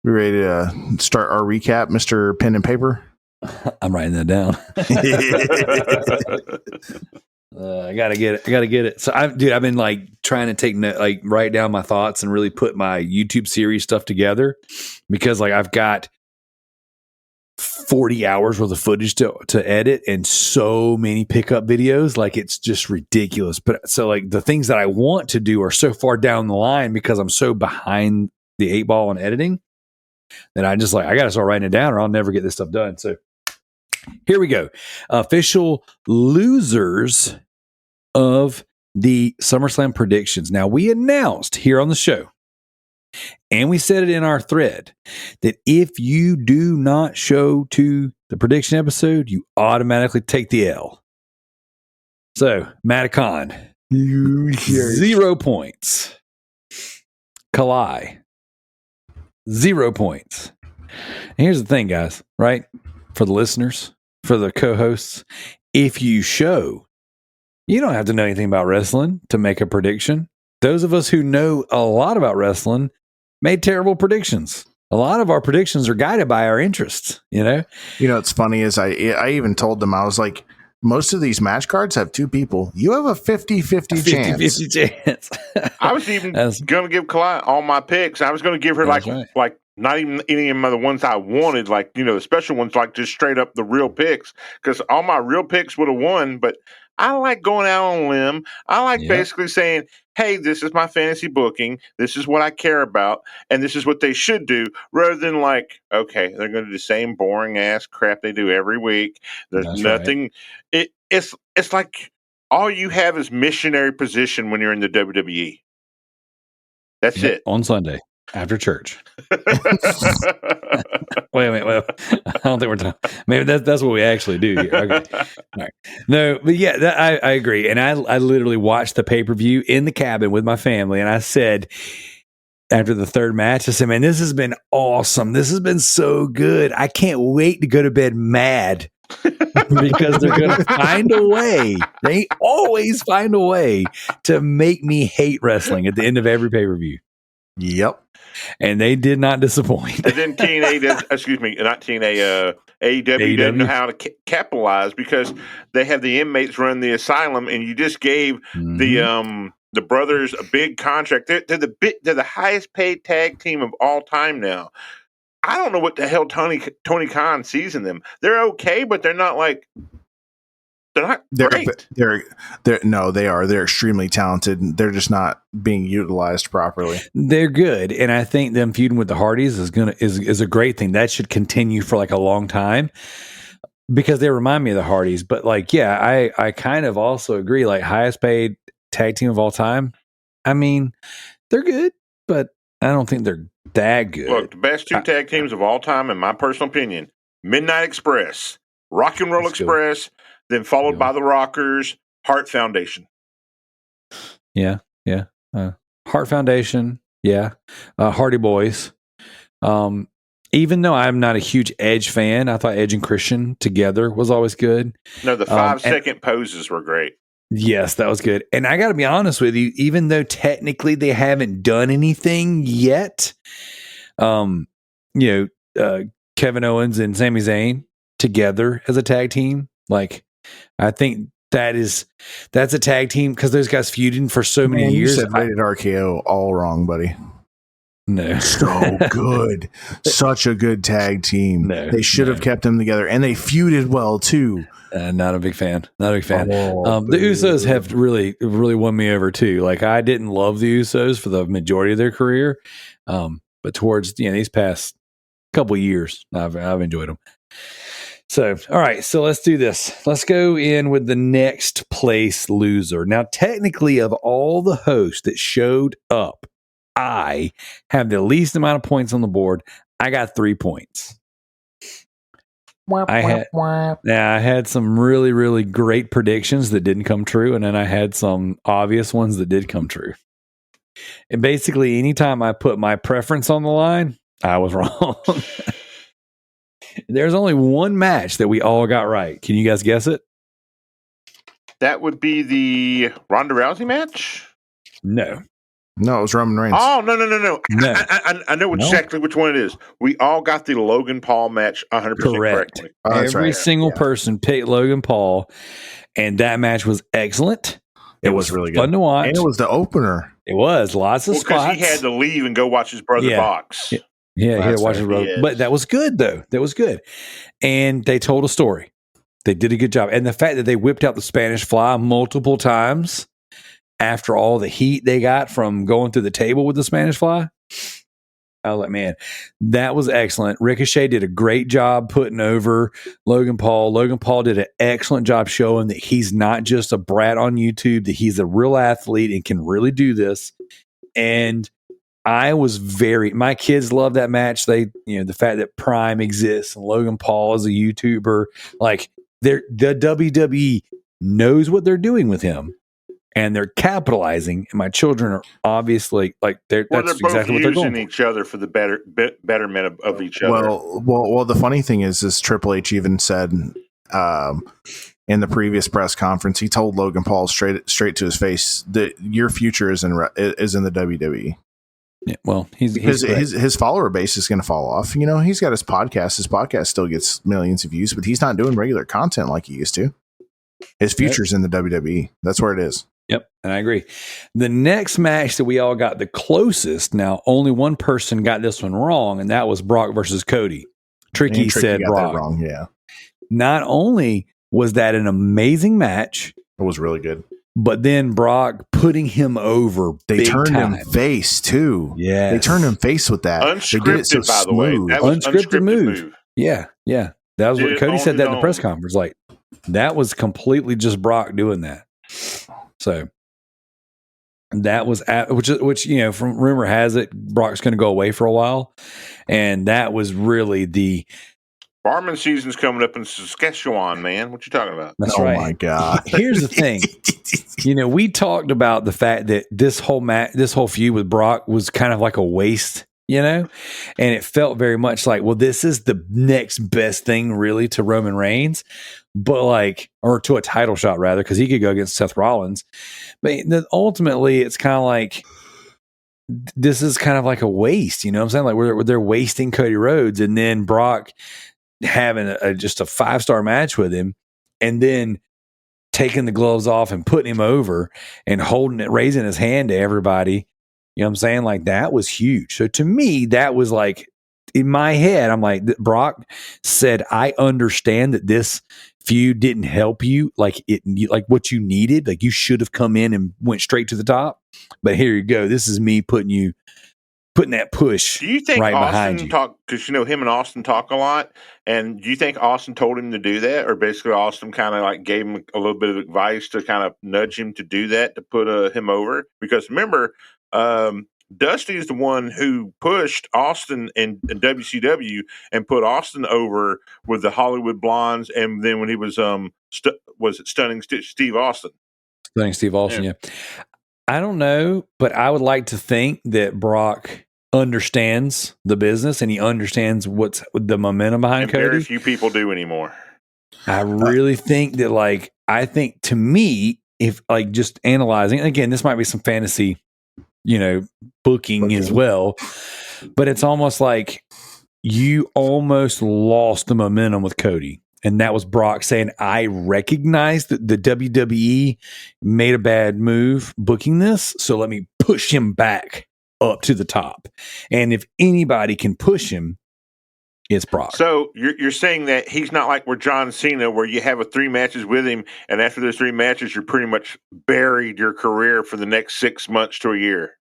we ready to start our recap, Mr. Pen and Paper? I'm writing that down. I gotta get it. So I've been like trying to take write down my thoughts and really put my YouTube series stuff together, because like I've got 40 hours worth of footage to edit and so many pickup videos. Like it's just ridiculous. But so like the things that I want to do are so far down the line because I'm so behind the 8 ball on editing that I just I gotta start writing it down or I'll never get this stuff done. So here we go. Official losers of the SummerSlam predictions. Now, we announced here on the show, and we said it in our thread, that if you do not show to the prediction episode, you automatically take the L. So, Maticon, 0 points. Kalai, 0 points. And here's the thing, guys, right? For the listeners, for the co-hosts, if you show, you don't have to know anything about wrestling to make a prediction. Those of us who know a lot about wrestling made terrible predictions. A lot of our predictions are guided by our interests, you know? You know, what's funny is I even told them, I was like, most of these match cards have 2 people. You have a 50-50 chance. 50-50 chance. I was even going to give Kalai all my picks. I was going to give her like not even any of the ones I wanted, like, you know, the special ones, like just straight up the real picks, because all my real picks would have won. But I like going out on a limb. I like basically saying, hey, this is my fantasy booking. This is what I care about. And this is what they should do, rather than like, okay, they're going to do the same boring ass crap they do every week. There's nothing. Right. It's like all you have is missionary position when you're in the WWE. That's it. On Sunday after church. Wait a minute. I don't think we're talking. Maybe that's what we actually do here. Okay. All right. No, but yeah, I agree. And I literally watched the pay-per-view in the cabin with my family. And I said, after the third match, I said, man, this has been awesome. This has been so good. I can't wait to go to bed mad because they're going to find a way. They always find a way to make me hate wrestling at the end of every pay-per-view. Yep. And they did not disappoint. And then TNA does, not TNA, AEW doesn't know how to capitalize, because they have the inmates run the asylum, and you just gave the brothers a big contract. They're the highest paid tag team of all time now. I don't know what the hell Tony Khan sees in them. They're okay, but they're not like. They're not great. They're extremely talented. They're just not being utilized properly. They're good, and I think them feuding with the Hardys is a great thing. That should continue for like a long time, because they remind me of the Hardys. But like, yeah, I kind of also agree. Like, highest paid tag team of all time. I mean, they're good. but I don't think they're that good. Look, the best two tag teams of all time, in my personal opinion, Midnight Express, Rock and Roll Let's go. Express, then followed by the Rockers, Heart Foundation. Yeah. Heart Foundation. Yeah. Hardy Boys. Even though I'm not a huge Edge fan, I thought Edge and Christian together was always good. No, the 5-second poses were great. Yes, that was good. And I got to be honest with you, even though technically they haven't done anything yet, Kevin Owens and Sami Zayn together as a tag team, like I think that's a tag team because those guys feuding for so many years. You said Rated RKO all wrong, buddy. No, so good, such a good tag team. No, they should have kept them together, and they feuded well too. Not a big fan. The Usos have really won me over too. Like I didn't love the Usos for the majority of their career, but towards these past couple of years, I've enjoyed them. So, all right, so let's do this. Let's go in with the next place loser. Now, technically, of all the hosts that showed up, I have the least amount of points on the board. I got 3 points. I had some really, really great predictions that didn't come true, and then I had some obvious ones that did come true. And basically, anytime I put my preference on the line, I was wrong. There's only one match that we all got right. Can you guys guess it? That would be the Ronda Rousey match? No, it was Roman Reigns. Oh, no. I know exactly which one it is. We all got the Logan Paul match 100% correctly. Oh, Every single person picked Logan Paul, and that match was excellent. It was really good. Fun to watch. And it was the opener. It was. Lots of spots. Because he had to leave and go watch his brother box. Yeah, he had to watch his brother. But that was good, though. That was good. And they told a story. They did a good job. And the fact that they whipped out the Spanish Fly multiple times after all the heat they got from going through the table with the Spanish Fly, I was like, man, that was excellent. Ricochet did a great job putting over Logan Paul. Logan Paul did an excellent job showing that he's not just a brat on YouTube, that he's a real athlete and can really do this. And I was my kids love that match. They, the fact that Prime exists and Logan Paul is a YouTuber, like the WWE knows what they're doing with him. And they're capitalizing, and my children are obviously like that's both exactly what they're doing. Using each other for the betterment of each other. Well, the funny thing is Triple H even said in the previous press conference, he told Logan Paul straight to his face that your future is in the WWE. Yeah, well, his follower base is going to fall off. He's got his podcast. His podcast still gets millions of views, but he's not doing regular content like he used to. His future's in the WWE. That's where it is. Yep, and I agree. The next match that we all got the closest, now only one person got this one wrong, and that was Brock versus Cody. Tricky said Brock. Wrong, yeah. Not only was that an amazing match, it was really good, but then Brock putting him over. They turned time. him face too. Yeah, they turned him face with that. Unscripted, they did it so by the way. That was unscripted move. Yeah. That was what Cody said that in the press conference. Like that was completely just Brock doing that. So that was which from rumor has it Brock's going to go away for a while, and that was really the Barman season's coming up in Saskatchewan, man. What you talking about? That's right. Oh my god! Here's the thing. We talked about the fact that this whole feud with Brock was kind of like a waste, and it felt very much like, well, this is the next best thing really to Roman Reigns. But or to a title shot rather, because he could go against Seth Rollins. But ultimately, it's kind of like this is kind of like a waste. You know what I'm saying? Like they're wasting Cody Rhodes, and then Brock having just a 5-star match with him, and then taking the gloves off and putting him over and holding it, raising his hand to everybody. You know what I'm saying? Like that was huge. So to me, that was like in my head, I'm like, Brock said, I understand that this feud didn't help you like what you needed. Like you should have come in and went straight to the top. But here you go. This is me putting that push. Do you think right Austin behind you? Because him and Austin talk a lot, and do you think Austin told him to do that, or basically Austin kind of like gave him a little bit of advice to kind of nudge him to do that to put him over? Because remember, Dusty is the one who pushed Austin in WCW and put Austin over with the Hollywood Blondes, and then when he was was it Stunning Steve Austin? Stunning Steve Austin, yeah. I don't know, but I would like to think that Brock understands the business and he understands what's the momentum behind And Cody. very few people do anymore. I really think that, like, I think to me, if like just analyzing, and again, this might be some fantasy, booking as well, but it's almost like you almost lost the momentum with Cody. And that was Brock saying, I recognize that the WWE made a bad move booking this, so let me push him back up to the top. And if anybody can push him, it's Brock. So you're saying that he's not like where John Cena, where you have 3 matches with him, and after those 3 matches, you're pretty much buried your career for the next 6 months to a year.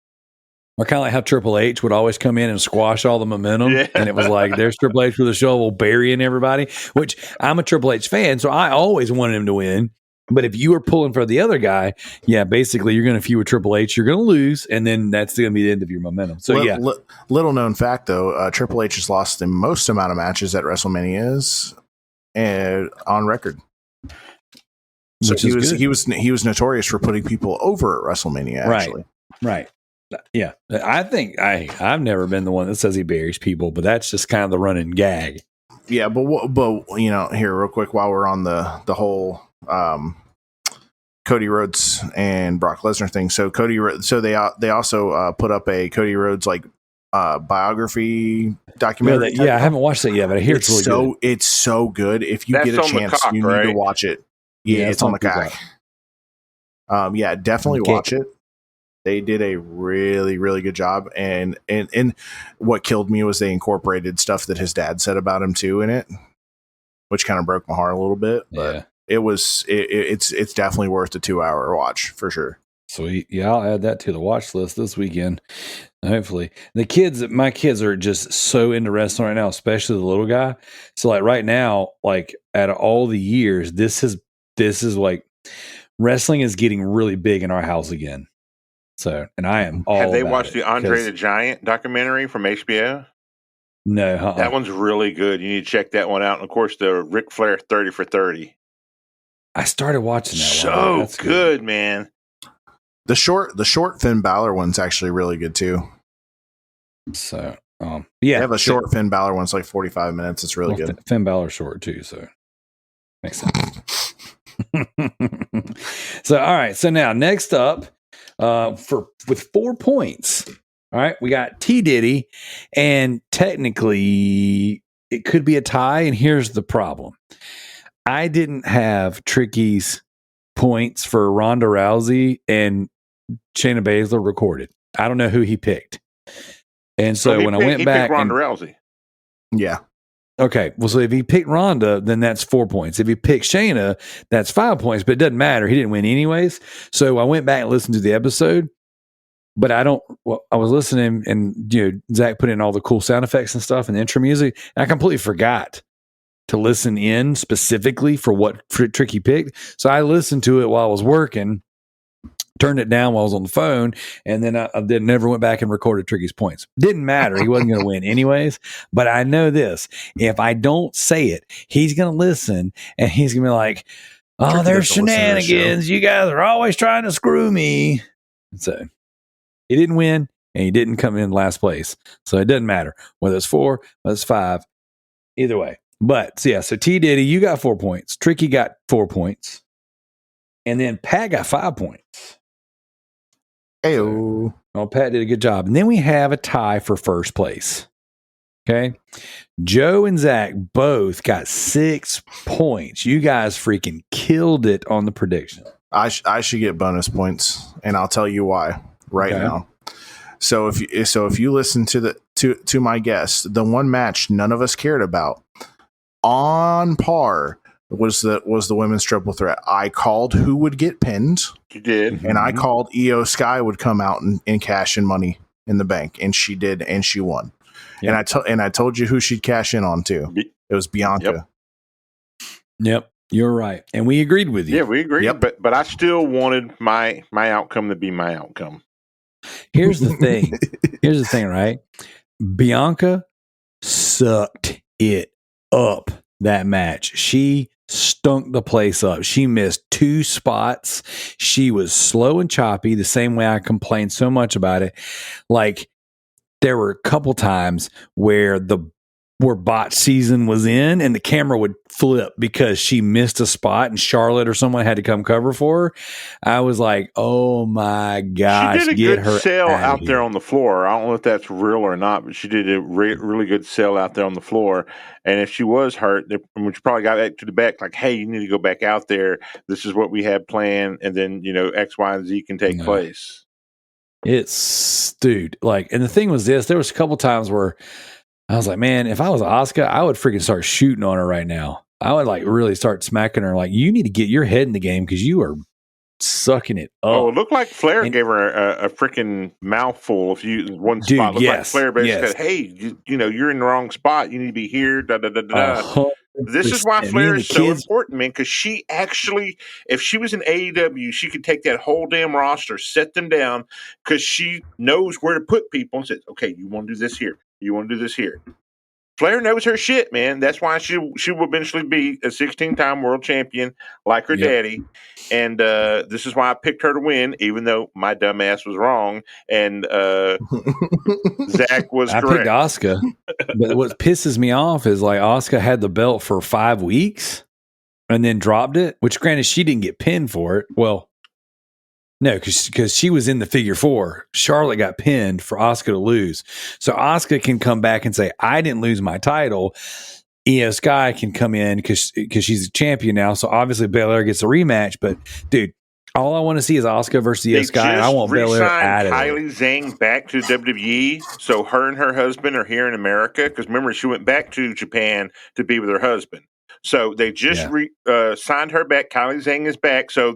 Or kind of like how Triple H would always come in and squash all the momentum. Yeah. And it was like, there's Triple H with a shovel burying everybody, which I'm a Triple H fan, so I always wanted him to win. But if you were pulling for the other guy, yeah, basically you're going to feud with Triple H, you're going to lose, and then that's going to be the end of your momentum. So, little known fact, though, Triple H has lost the most amount of matches at WrestleManias on record. So he was notorious for putting people over at WrestleMania, actually. Right. Yeah, I think I've never been the one that says he buries people, but that's just kind of the running gag. Yeah, but here real quick while we're on the whole Cody Rhodes and Brock Lesnar thing. So they also put up a Cody Rhodes biography documentary. I haven't watched that yet, but I hear it's really good. It's so good. If you get a chance, you need to watch it. Yeah, it's on the cock. Definitely watch it. They did a really, really good job, and what killed me was they incorporated stuff that his dad said about him too in it, which kind of broke my heart a little bit. But it's definitely worth a 2-hour watch for sure. Sweet, yeah, I'll add that to the watch list this weekend. Hopefully, my kids are just so into wrestling right now, especially the little guy. So like right now, like out of all the years, this is like wrestling is getting really big in our house again. So, and I am all. Have they watched the Andre the Giant documentary from HBO? No, that one's really good. You need to check that one out. And of course, the Ric Flair 30 for 30. I started watching that. So that's good, man. The short Finn Balor one's actually really good too. So, they have a short Finn Balor one's like 45 minutes. It's really good. Finn Balor's short too, so makes sense. So, all right. So now next up. With 4 points. All right, we got T Diddy, and technically it could be a tie. And here's the problem: I didn't have Tricky's points for Ronda Rousey and Shayna Baszler recorded. I don't know who he picked, and so when I went back, Ronda Rousey. Yeah. Okay, well, so if he picked Ronda, then that's 4 points. If he picked Shayna, that's 5 points, but it doesn't matter. He didn't win anyways. So I went back and listened to the episode, but I was listening and, Zach put in all the cool sound effects and stuff and the intro music. And I completely forgot to listen in specifically for what Tricky picked. So I listened to it while I was working, turned it down while I was on the phone, and then I never went back and recorded Tricky's points. Didn't matter. He wasn't going to win anyways. But I know this. If I don't say it, he's going to listen, and he's going to be like, oh, Tricky, there's shenanigans. You guys are always trying to screw me. So he didn't win, and he didn't come in last place. So it doesn't matter whether it's 4, whether it's 5, either way. But so T Diddy, you got 4 points. Tricky got 4 points. And then Pat got 5 points. Hey-o. Well, Pat did a good job. And then we have a tie for first place. Okay. Joe and Zach both got 6 points. You guys freaking killed it on the prediction. I should get bonus points, and I'll tell you why now. So if you listen to my guess, the one match none of us cared about on par was the women's triple threat. I called who would get pinned. You did. And I called Io Sky would come out and cash in money in the bank, and she did, and she won. Yep. And I told you who she'd cash in on too. It was Bianca. Yep. You're right. And we agreed with you. Yeah, we agreed. Yep. But I still wanted my outcome to be my outcome. Here's the thing. Here's the thing, right? Bianca sucked it up that match. She stunk the place up. She missed 2 spots. She was slow and choppy, the same way I complained so much about it. Like, there were a couple times where bot season was in and the camera would flip because she missed a spot and Charlotte or someone had to come cover for her. I was like, oh my gosh, She did a get good her sell out here. there on the floor. I don't know if that's real or not, but she did a really good sell out there on the floor. And if she was hurt, she probably got back to the back, like, hey, you need to go back out there. This is what we had planned. And then, X, Y, and Z can take place. It's, dude, like, and the thing was this, there was a couple times where I was like, man, if I was Asuka, I would freaking start shooting on her right now. I would like really start smacking her. Like, you need to get your head in the game because you are sucking it up. Oh, it looked like Flair gave her a freaking mouthful. One spot looked like Flair basically said, hey, you're in the wrong spot. You need to be here. Da, da, da, da. This is why Flair is so important, man, because she actually, if she was in AEW, she could take that whole damn roster, set them down, because she knows where to put people and says, okay, you want to do this here. You want to do this here. Flair knows her shit, man. That's why she will eventually be a 16-time world champion like her daddy. And this is why I picked her to win, even though my dumb ass was wrong. And Zach was correct. I picked Asuka. But what pisses me off is like Asuka had the belt for 5 weeks and then dropped it, which granted she didn't get pinned for it. Well, no, because she was in the figure 4. Charlotte got pinned for Asuka to lose. So Asuka can come back and say, I didn't lose my title. Io Sky can come in because she's a champion now. So obviously Belair gets a rematch. But dude, all I want to see is Asuka versus Io Sky. And I want Belair out of there. Kylie Zhang back to WWE. So her and her husband are here in America. Because remember, she went back to Japan to be with her husband. So they just signed her back. Kylie Zhang is back. So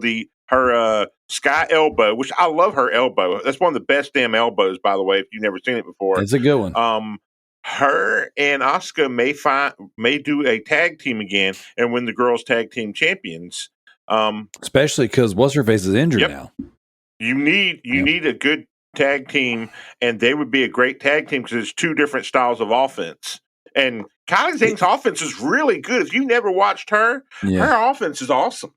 her Sky elbow, which I love her elbow. That's one of the best damn elbows, by the way, if you've never seen it before. It's a good one. Her and Asuka may do a tag team again and win the girls tag team champions. Especially because what's-her-face is injured now. You need a good tag team, and they would be a great tag team because there's 2 different styles of offense. And Kylie Zhang's offense is really good. If you never watched her, her offense is awesome.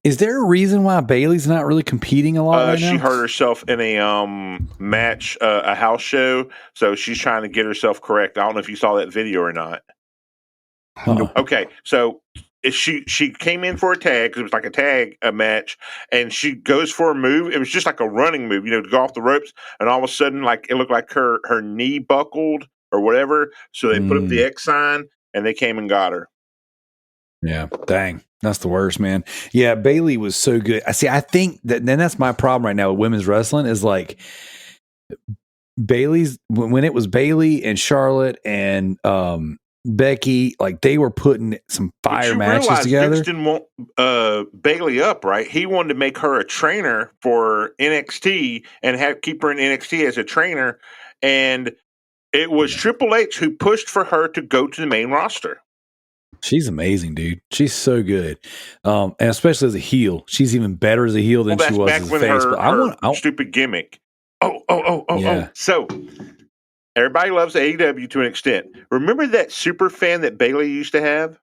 Is there a reason why Bayley's not really competing a lot right now? She hurt herself in a match, a house show, so she's trying to get herself correct. I don't know if you saw that video or not. Okay, so she came in for a tag because it was like a match, and she goes for a move. It was just like a running move, to go off the ropes, and all of a sudden, like it looked like her knee buckled or whatever. So they put up the X sign, and they came and got her. Yeah, dang. That's the worst, man. Yeah, Bayley was so good. I think that's my problem right now with women's wrestling is like Bayley's when it was Bayley and Charlotte and Becky, like they were putting some fire matches together. Vince didn't want Bayley up, right? He wanted to make her a trainer for NXT and keep her in NXT as a trainer. And it was Triple H who pushed for her to go to the main roster. She's amazing, dude. She's so good, and especially as a heel, she's even better as a heel than she was as a face. But I want stupid gimmick. Oh! So everybody loves AEW to an extent. Remember that super fan that Bayley used to have?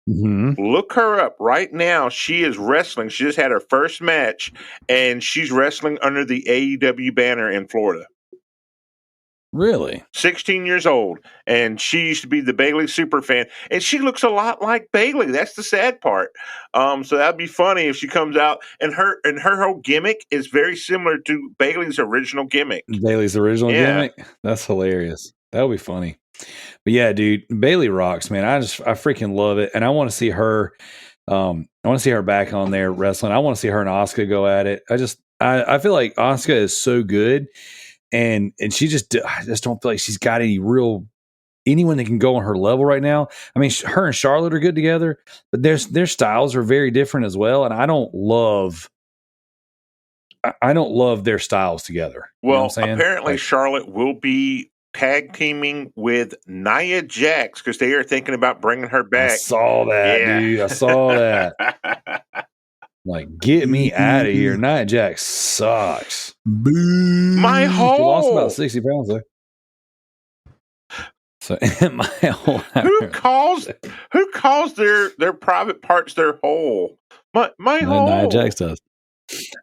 Mm-hmm. Look her up right now. She is wrestling. She just had her first match, and she's wrestling under the AEW banner in Florida. Really? 16 years old, and she used to be the Bayley super fan, and she looks a lot like Bayley. That's the sad part. So that'd be funny if she comes out, and her whole gimmick is very similar to Bayley's original gimmick. Gimmick? That's hilarious. That would be funny. But yeah, dude, Bayley rocks, man. I freaking love it, and I want to see her. I want to see her back on there wrestling. I want to see her and Asuka go at it. I feel like Asuka is so good. And I just don't feel like she's got anyone that can go on her level right now. I mean, her and Charlotte are good together, but their styles are very different as well. And I don't love their styles together. Well, apparently Charlotte will be tag teaming with Nia Jax because they are thinking about bringing her back. I saw that, dude. I saw that. Like, get me out of here. Nia Jax sucks. My She lost about hole. 60 pounds though. So my whole Who calls their private parts their hole? My hole. Nia Jax does.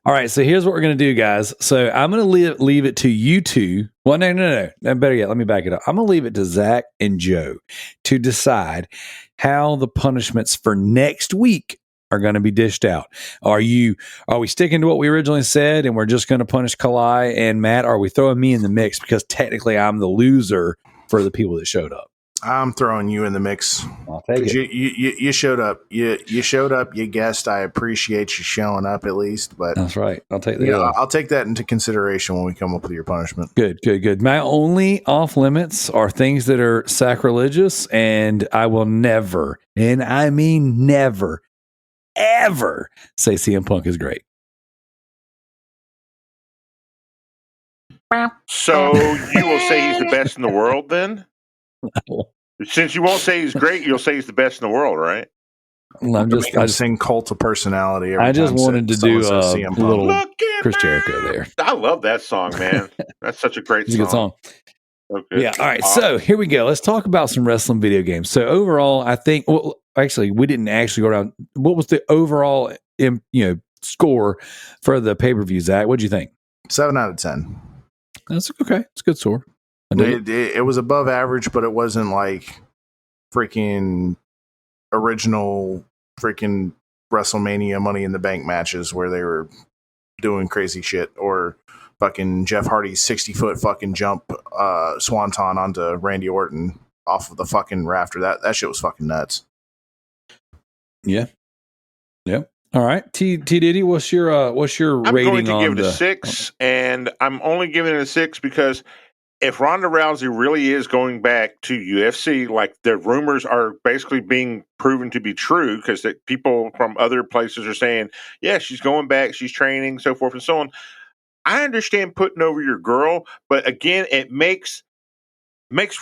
All right, so here's what we're going to do, guys. So I'm going to leave it to you two. Well, no. Better yet, let me back it up. I'm going to leave it to Zach and Joe to decide how the punishments for next week are going to be dished out. Are we sticking to what we originally said and we're just going to punish Kalai and Matt? Or are we throwing me in the mix because technically I'm the loser for the people that showed up? I'm throwing you in the mix. I'll take it. You showed up. You showed up. You guessed. I appreciate you showing up at least. But That's right. I'll take that. I'll take that into consideration when we come up with your punishment. Good. My only off limits are things that are sacrilegious, and I will never, and I mean never, ever say CM Punk is great. So you will say he's the best in the world then? Since you won't say he's great, you'll say he's the best in the world, right? I just sing Cult of Personality. I just wanted to do a little Chris Jericho there. I love that song, man. That's such a great song. It's a good song. Okay. Yeah. All right. So here we go. Let's talk about some wrestling video games. So overall, I think. Well, actually, we didn't actually go down. What was the overall, score for the pay per view? Zach, what'd you think? 7 out of 10. That's okay. It's a good score. It was above average, but it wasn't like freaking original freaking WrestleMania Money in the Bank matches where they were doing crazy shit, or fucking Jeff Hardy's 60-foot fucking jump swanton onto Randy Orton off of the fucking rafter. That shit was fucking nuts. Yeah. All right, T Diddy, what's your I'm rating going to on give it a 6, and I'm only giving it a 6 because if Ronda Rousey really is going back to UFC, like the rumors are basically being proven to be true, because people from other places are saying, yeah, she's going back, she's training, so forth and so on. I understand putting over your girl, but again, it makes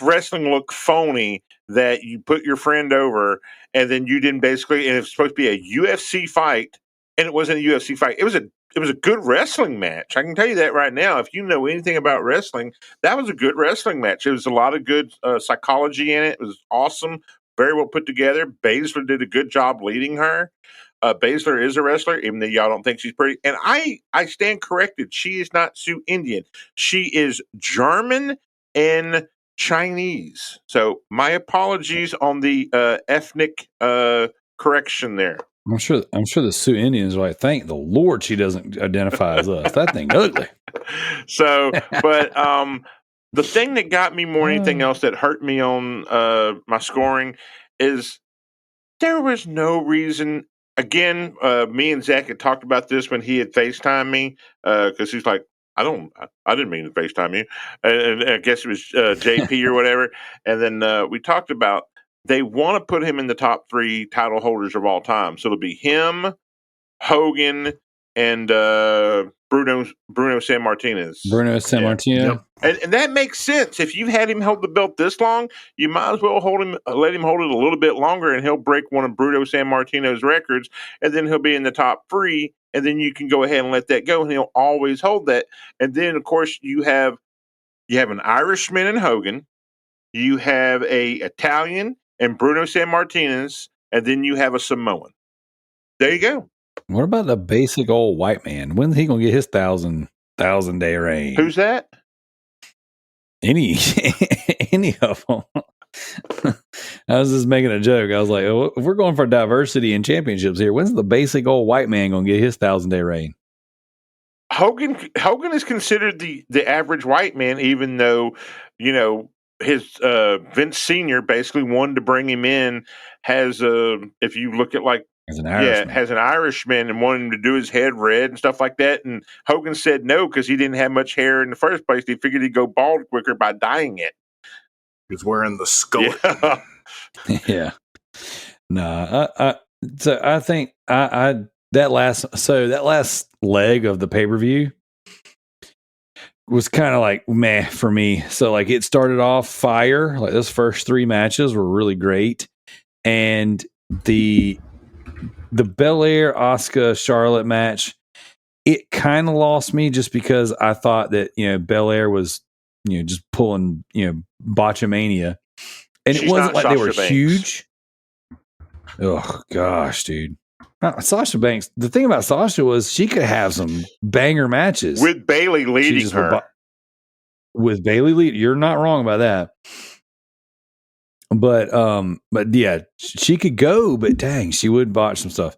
wrestling look phony that you put your friend over and then you didn't basically, and it's supposed to be a UFC fight, and it wasn't a UFC fight. It was a good wrestling match. I can tell you that right now. If you know anything about wrestling, that was a good wrestling match. There was a lot of good psychology in it. It was awesome, very well put together. Baszler did a good job leading her. Baszler is a wrestler, even though y'all don't think she's pretty. And I stand corrected. She is not Sioux Indian. She is German and Chinese. So my apologies on the ethnic correction there. I'm sure the Sioux Indians are like, thank the Lord she doesn't identify as us. That thing ugly. So, but the thing that got me more than anything else that hurt me on my scoring is there was no reason. Again, me and Zach had talked about this when he had FaceTimed me, because he's like, I didn't mean to FaceTime you. And I guess it was JP or whatever. And then we talked about they want to put him in the top 3 title holders of all time. So it'll be him, Hogan, and Bruno Sammartinez. Bruno Sammartino. Yep. And that makes sense. If you've had him hold the belt this long, you might as well let him hold it a little bit longer, and he'll break one of Bruno Sammartino's records, and then he'll be in the top 3, and then you can go ahead and let that go, and he'll always hold that. And then, of course, you have an Irishman in Hogan, you have a Italian and Bruno Sammartinez, and then you have a Samoan. There you go. What about the basic old white man? When's he gonna get his 1,000-day reign? Who's that? Any of them. I was just making a joke. I was like, if we're going for diversity in championships here, when's the basic old white man gonna get his 1,000-day reign? Hogan is considered the average white man, even though, his Vince Sr. basically wanted to bring him in as if you look at as an Irishman. As an Irishman, and wanted him to do his head red and stuff like that. And Hogan said no, because he didn't have much hair in the first place. He figured he'd go bald quicker by dyeing it. He's wearing the skull. Yeah. Yeah. No, so I think that last leg of the pay-per-view was kind of like meh for me. So like it started off fire. Like those first 3 matches were really great. And the the Belair Asuka Charlotte match, it kind of lost me just because I thought that, Belair was, just pulling, botchamania. And She's it wasn't not like they were Sasha Banks. huge. Oh gosh, dude. Sasha Banks. The thing about Sasha was she could have some banger matches with Bailey She leading just would her. with Bailey lead. You're not wrong about that. But yeah, she could go, but dang, she would botch some stuff.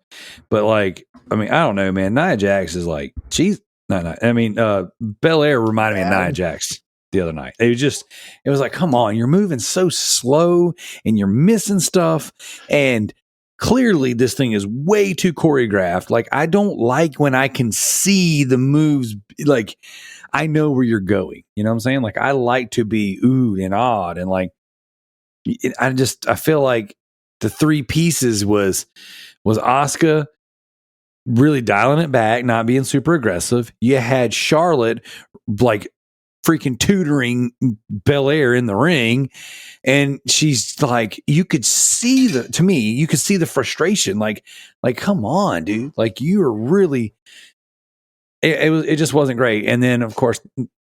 But like, I mean, I don't know, man. Nia Jax is like, she's not. I mean, Belair reminded me of Nia Jax the other night. It was like, come on, you're moving so slow and you're missing stuff, and clearly this thing is way too choreographed. Like, I don't like when I can see the moves. Like, I know where you're going. You know what I'm saying? Like, I like to be oohed and awed, and like, I feel like the three pieces was Asuka really dialing it back, not being super aggressive. You had Charlotte like freaking tutoring Belair in the ring, and she's like, you could see the frustration. Like, come on, dude. Like, you are really. It just wasn't great. And then, of course,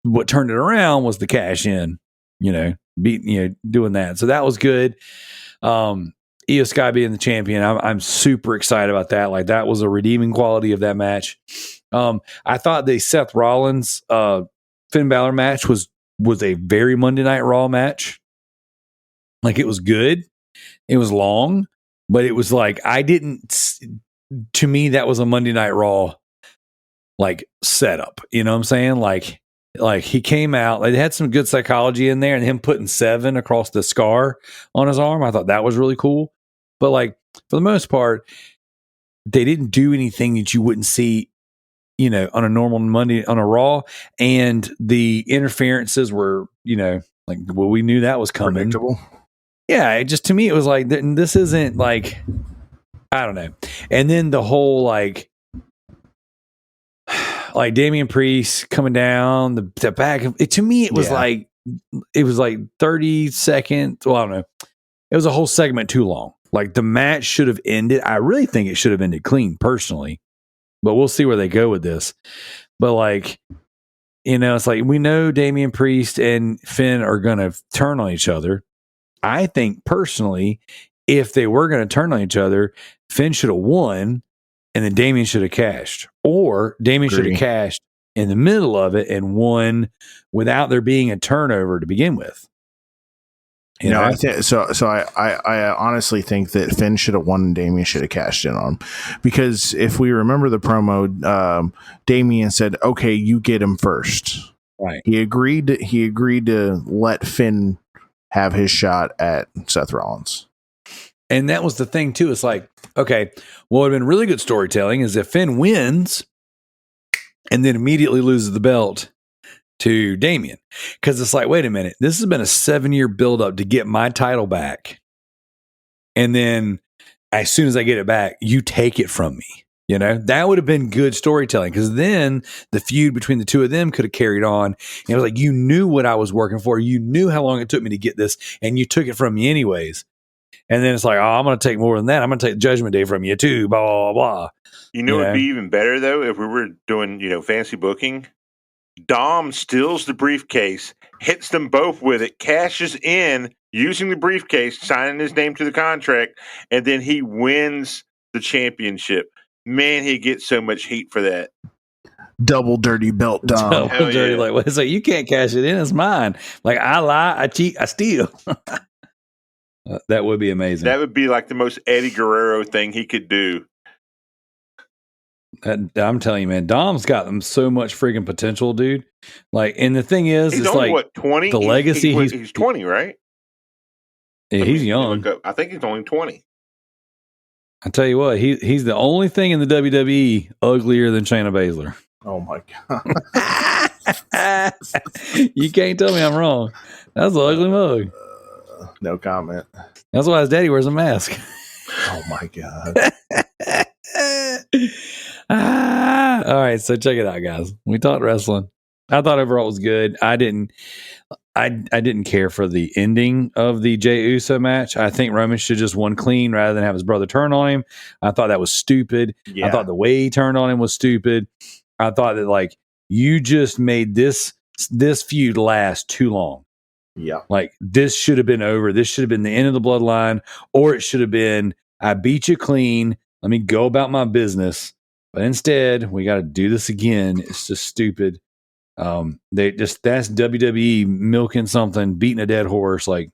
what turned it around was the cash in. Doing that. So that was good. Io Sky being the champion, I'm super excited about that. Like, that was a redeeming quality of that match. I thought the Seth Rollins Finn Balor match was a very Monday Night Raw match. Like, it was good. It was long, but it was like, to me, that was a Monday Night Raw like setup. You know what I'm saying? Like he came out, they had some good psychology in there, and him putting 7 across the scar on his arm, I thought that was really cool. But like, for the most part, they didn't do anything that you wouldn't see, on a normal Monday on a Raw, and the interferences were, like, well, we knew that was coming. Predictable. Yeah, it just, to me, it was like, this isn't like, I don't know. And then the whole like Damian Priest coming down the back of it, to me, it was like 30 seconds. Well, I don't know. It was a whole segment too long. Like, the match should have ended. I really think it should have ended clean, personally, but we'll see where they go with this. But like, it's like, we know Damian Priest and Finn are going to turn on each other. I think personally, if they were going to turn on each other, Finn should have won, and then Damian should have cashed, or Damian should have cashed in the middle of it and won without there being a turnover to begin with. I think so. I honestly think that Finn should have won and Damian should have cashed in on him, because if we remember the promo, Damian said, "Okay, you get him first." Right. He agreed to let Finn have his shot at Seth Rollins. And that was the thing too. It's like, okay, what would have been really good storytelling is if Finn wins and then immediately loses the belt to Damian. Because it's like, wait a minute, this has been a 7-year buildup to get my title back. And then as soon as I get it back, you take it from me. That would have been good storytelling, because then the feud between the two of them could have carried on. And it was like, you knew what I was working for. You knew how long it took me to get this, and you took it from me anyways. And then it's like, oh, I'm going to take more than that. I'm going to take Judgment Day from you too, blah, blah, blah. It would be even better, though, if we were doing, fancy booking. Dom steals the briefcase, hits them both with it, cashes in using the briefcase, signing his name to the contract, and then he wins the championship. Man, he gets so much heat for that. Double dirty belt, Dom. Double dirty, like, well, it's like, you can't cash it in. It's mine. Like, I lie, I cheat, I steal. That would be amazing. That would be like the most Eddie Guerrero thing he could do. I'm telling you, man, Dom's got them so much freaking potential, dude. Like, and the thing is, he's it's only, like, 20? The legacy. He's 20, right? Yeah, he's young. I think he's only 20. I tell you what, he's the only thing in the WWE uglier than Shayna Baszler. Oh my god! You can't tell me I'm wrong. That's an ugly mug. No comment. That's why his daddy wears a mask. Oh my god! All right, so check it out, guys. We talked wrestling. I thought overall it was good. I didn't care for the ending of the Jey Uso match. I think Roman should just won clean rather than have his brother turn on him. I thought that was stupid. Yeah. I thought the way he turned on him was stupid. I thought that like you just made this feud last too long. Yeah. Like this should have been over. This should have been the end of the bloodline, or it should have been I beat you clean. Let me go about my business. But instead, we got to do this again. It's just stupid. That's WWE milking something, beating a dead horse. Like,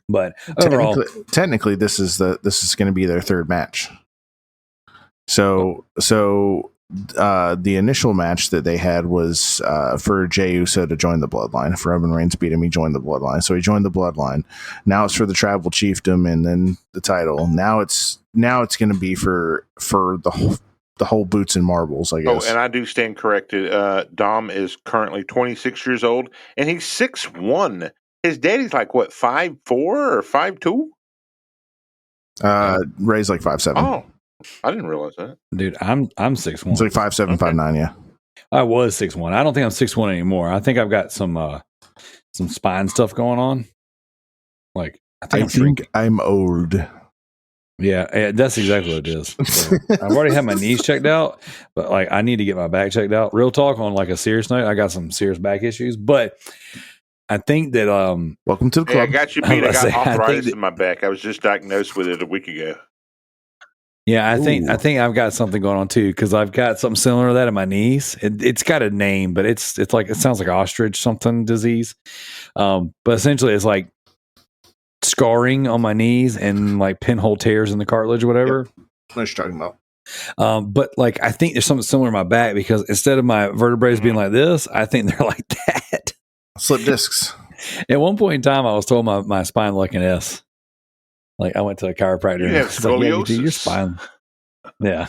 but overall, technically, this is going to be their third match. So the initial match that they had was for Jey Uso to join the Bloodline. If Roman Reigns beat him, he joined the Bloodline. So he joined the Bloodline. Now it's for the Tribal Chiefdom and then the title. Now it's going to be for the whole boots and marbles, I guess. Oh, and I do stand corrected. Dom is currently 26 years old, and he's 6'1". His daddy's like, what, 5'4" or 5'2"? Ray's like 5'7". Oh, I didn't realize that. dude, I'm 6'1". It's like 5'7", Okay. 5'9", yeah. I was 6'1". I don't think I'm 6'1" anymore. I think I've got some spine stuff going on. Like I think I'm old. Yeah, that's exactly what it is. So, I've already had my knees checked out, but like I need to get my back checked out. Real talk, on like a serious note, I got some serious back issues, but I think that welcome to the Hey, I club. got you beat. I got I think arthritis that- in my back. I was just diagnosed with it a week ago. yeah, I think Ooh. I've got something going on too because I've got something similar to that in my knees. It's got a name, but it's like it sounds like ostrich something disease. But essentially, it's like scarring on my knees and like pinhole tears in the cartilage or whatever. What are you talking about? But like I think there's something similar in my back because instead of my vertebrae being like this, I think they're like that. Slip discs. At one point in time, I was told my spine looked like an S. Like I went to a chiropractor. You and have it's like, yeah, you do, your scoliosis. spine. Yeah.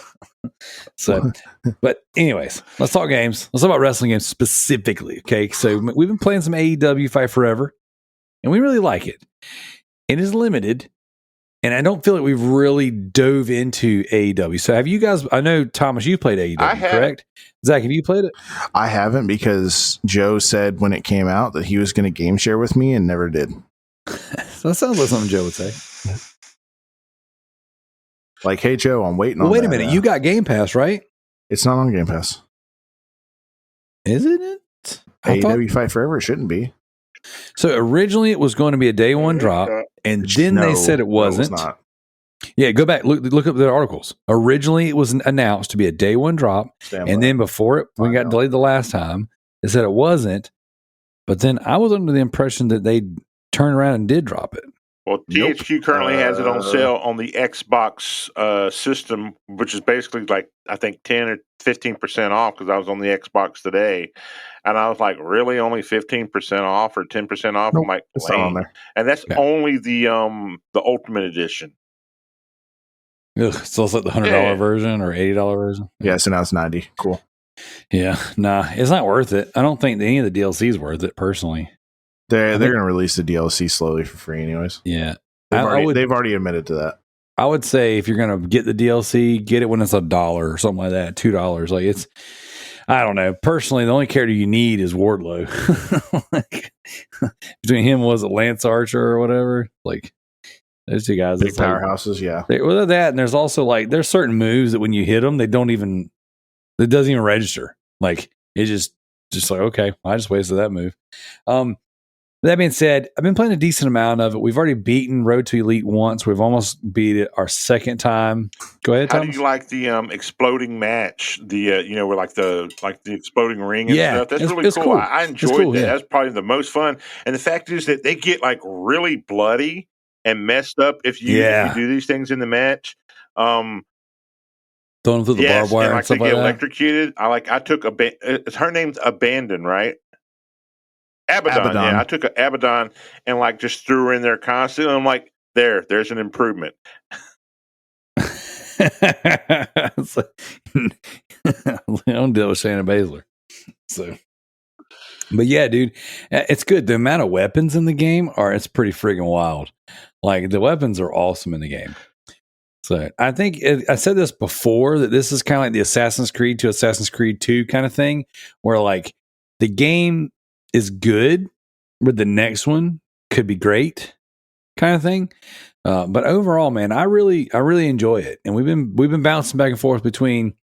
So, but anyways, let's talk games. Let's talk about wrestling games specifically. Okay. So we've been playing some AEW Fight Forever and we really like it. It is limited. And I don't feel like we've really dove into AEW. So have you guys, I know Thomas, you played AEW, I have. correct? Zach, have you played it? I haven't because Joe said when it came out that he was going to game share with me and never did. So that sounds like something Joe would say. Like, hey, Joe, I'm waiting Well, on wait a that, minute. You got Game Pass, right? It's not on Game Pass. Isn't it? I thought- AEW Fight Forever shouldn't be. so originally it was going to be a day one drop, and then they said it wasn't. No, it's not. Yeah, go back, look up the articles. Originally it was announced to be a day one drop, Stand and by. then before it, when it got delayed the last time, they said it wasn't. But then I was under the impression that they turned around and did drop it. Well, Nope. THQ currently has it on sale on the Xbox system, which is basically like, I think 10 or 15% off because I was on the Xbox today. And I was like, really only 15% off or 10% off? Nope, I'm like, it's not on lame. there. And that's Okay. only the Ultimate Edition. Ugh, so it's like the $100 Yeah. version or $80 version. Yeah, so now it's 90. Cool. Yeah, nah, it's not worth it. I don't think any of the DLC is worth it personally. They're going to release the DLC slowly for free, anyways. Yeah, They've already admitted to that. I would say if you're going to get the DLC, get it when it's $1 or something like that, $2. Like it's, I don't know. Personally, the only character you need is Wardlow. Like, between him, was it Lance Archer or whatever? Like those two guys, Big it's like- powerhouses, yeah. well, that and there's also like there's certain moves that when you hit them, it doesn't even register. Like it's just like okay, I just wasted that move. That being said, I've been playing a decent amount of it. We've already beaten Road to Elite once. We've almost beat it our second time. Go ahead, How Thomas. do you like the exploding match? The where like the exploding ring and Yeah, stuff. That's it's- really it's cool. cool. I enjoyed cool, that. yeah. That's probably the most fun. And the fact is that they get like really bloody and messed up if you do these things in the match. Throwing through the Yes, barbed wire and and like stuff they like get that. electrocuted. I took her name's Abandon, right? Abaddon. Yeah, I took an Abaddon and like just threw her in there constantly. I'm like, there's an improvement. It's like, I don't deal with Shannon Baszler. So, but yeah, dude, it's good. The amount of weapons in the game it's pretty friggin' wild. Like the weapons are awesome in the game. So I think I said this before that this is kind of like the Assassin's Creed to Assassin's Creed 2 kind of thing, where like the game is good, but the next one could be great, kind of thing. But overall, man, I really enjoy it, and we've been bouncing back and forth between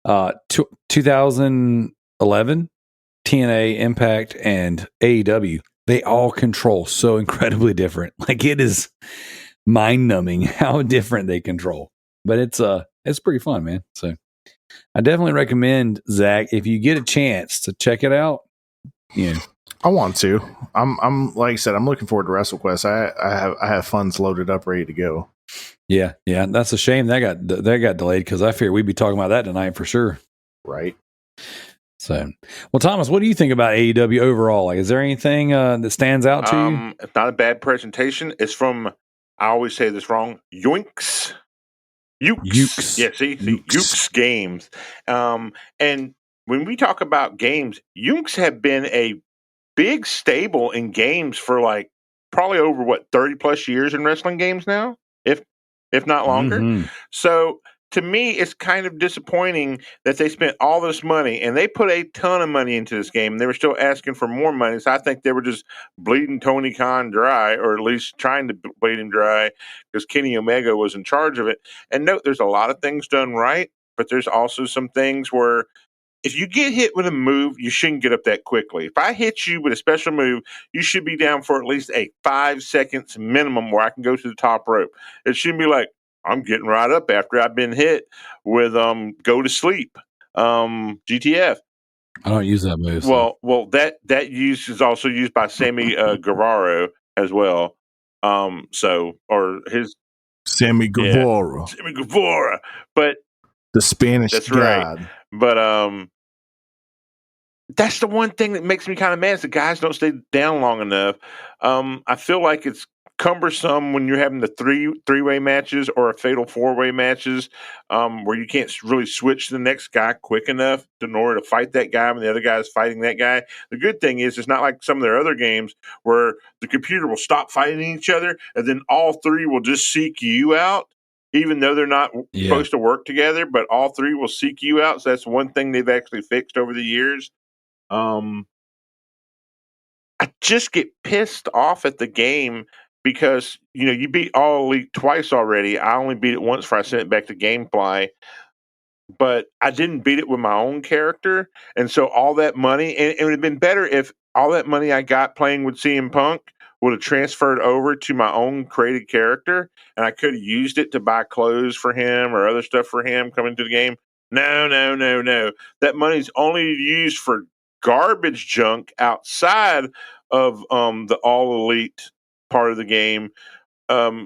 2011 TNA, Impact, and AEW. They all control so incredibly different. Like, it is mind numbing how different they control. But it's pretty fun, man. So I definitely recommend, Zach, if you get a chance to check it out. Yeah, I want to. I'm like I said, I'm looking forward to WrestleQuest. I have funds loaded up, ready to go. yeah. That's a shame that got delayed, because I figured we'd be talking about that tonight for sure. Right. So, well, Thomas, what do you think about AEW overall? Like, is there anything that stands out to you? It's not a bad presentation. It's from, I always say this wrong, Yoinks. Ukes. Yeah, see, Ukes Games. And when we talk about games, Yoinks have been a big stable in games for like probably over 30 plus years in wrestling games now, if not longer. Mm-hmm. So to me, it's kind of disappointing that they spent all this money, and they put a ton of money into this game, and they were still asking for more money. So I think they were just bleeding Tony Khan dry, or at least trying to bleed him dry, because Kenny Omega was in charge of it. And note, there's a lot of things done right, but there's also some things where if you get hit with a move, you shouldn't get up that quickly. If I hit you with a special move, you should be down for at least a 5 seconds minimum where I can go to the top rope. It shouldn't be like, I'm getting right up after I've been hit with go to sleep. GTF. I don't use that move. So. Well, that use is also used by Sammy Guevara as well. Or his Sammy Guevara. Sammy Guevara. But the Spanish that's god. right. But that's the one thing that makes me kind of mad is the guys don't stay down long enough. I feel like it's cumbersome when you're having the three-way matches or a fatal four-way matches where you can't really switch to the next guy quick enough in order to fight that guy when the other guy is fighting that guy. The good thing is it's not like some of their other games where the computer will stop fighting each other and then all three will just seek you out, even though they're not supposed to work together, but all three will seek you out. So that's one thing they've actually fixed over the years. I just get pissed off at the game because, you beat All Elite twice already. I only beat it once before I sent it back to Gamefly. But I didn't beat it with my own character. And so all that money, and it would have been better if all that money I got playing with CM Punk would have transferred over to my own created character, and I could have used it to buy clothes for him or other stuff for him coming to the game. No. That money's only used for garbage junk outside of the All Elite part of the game,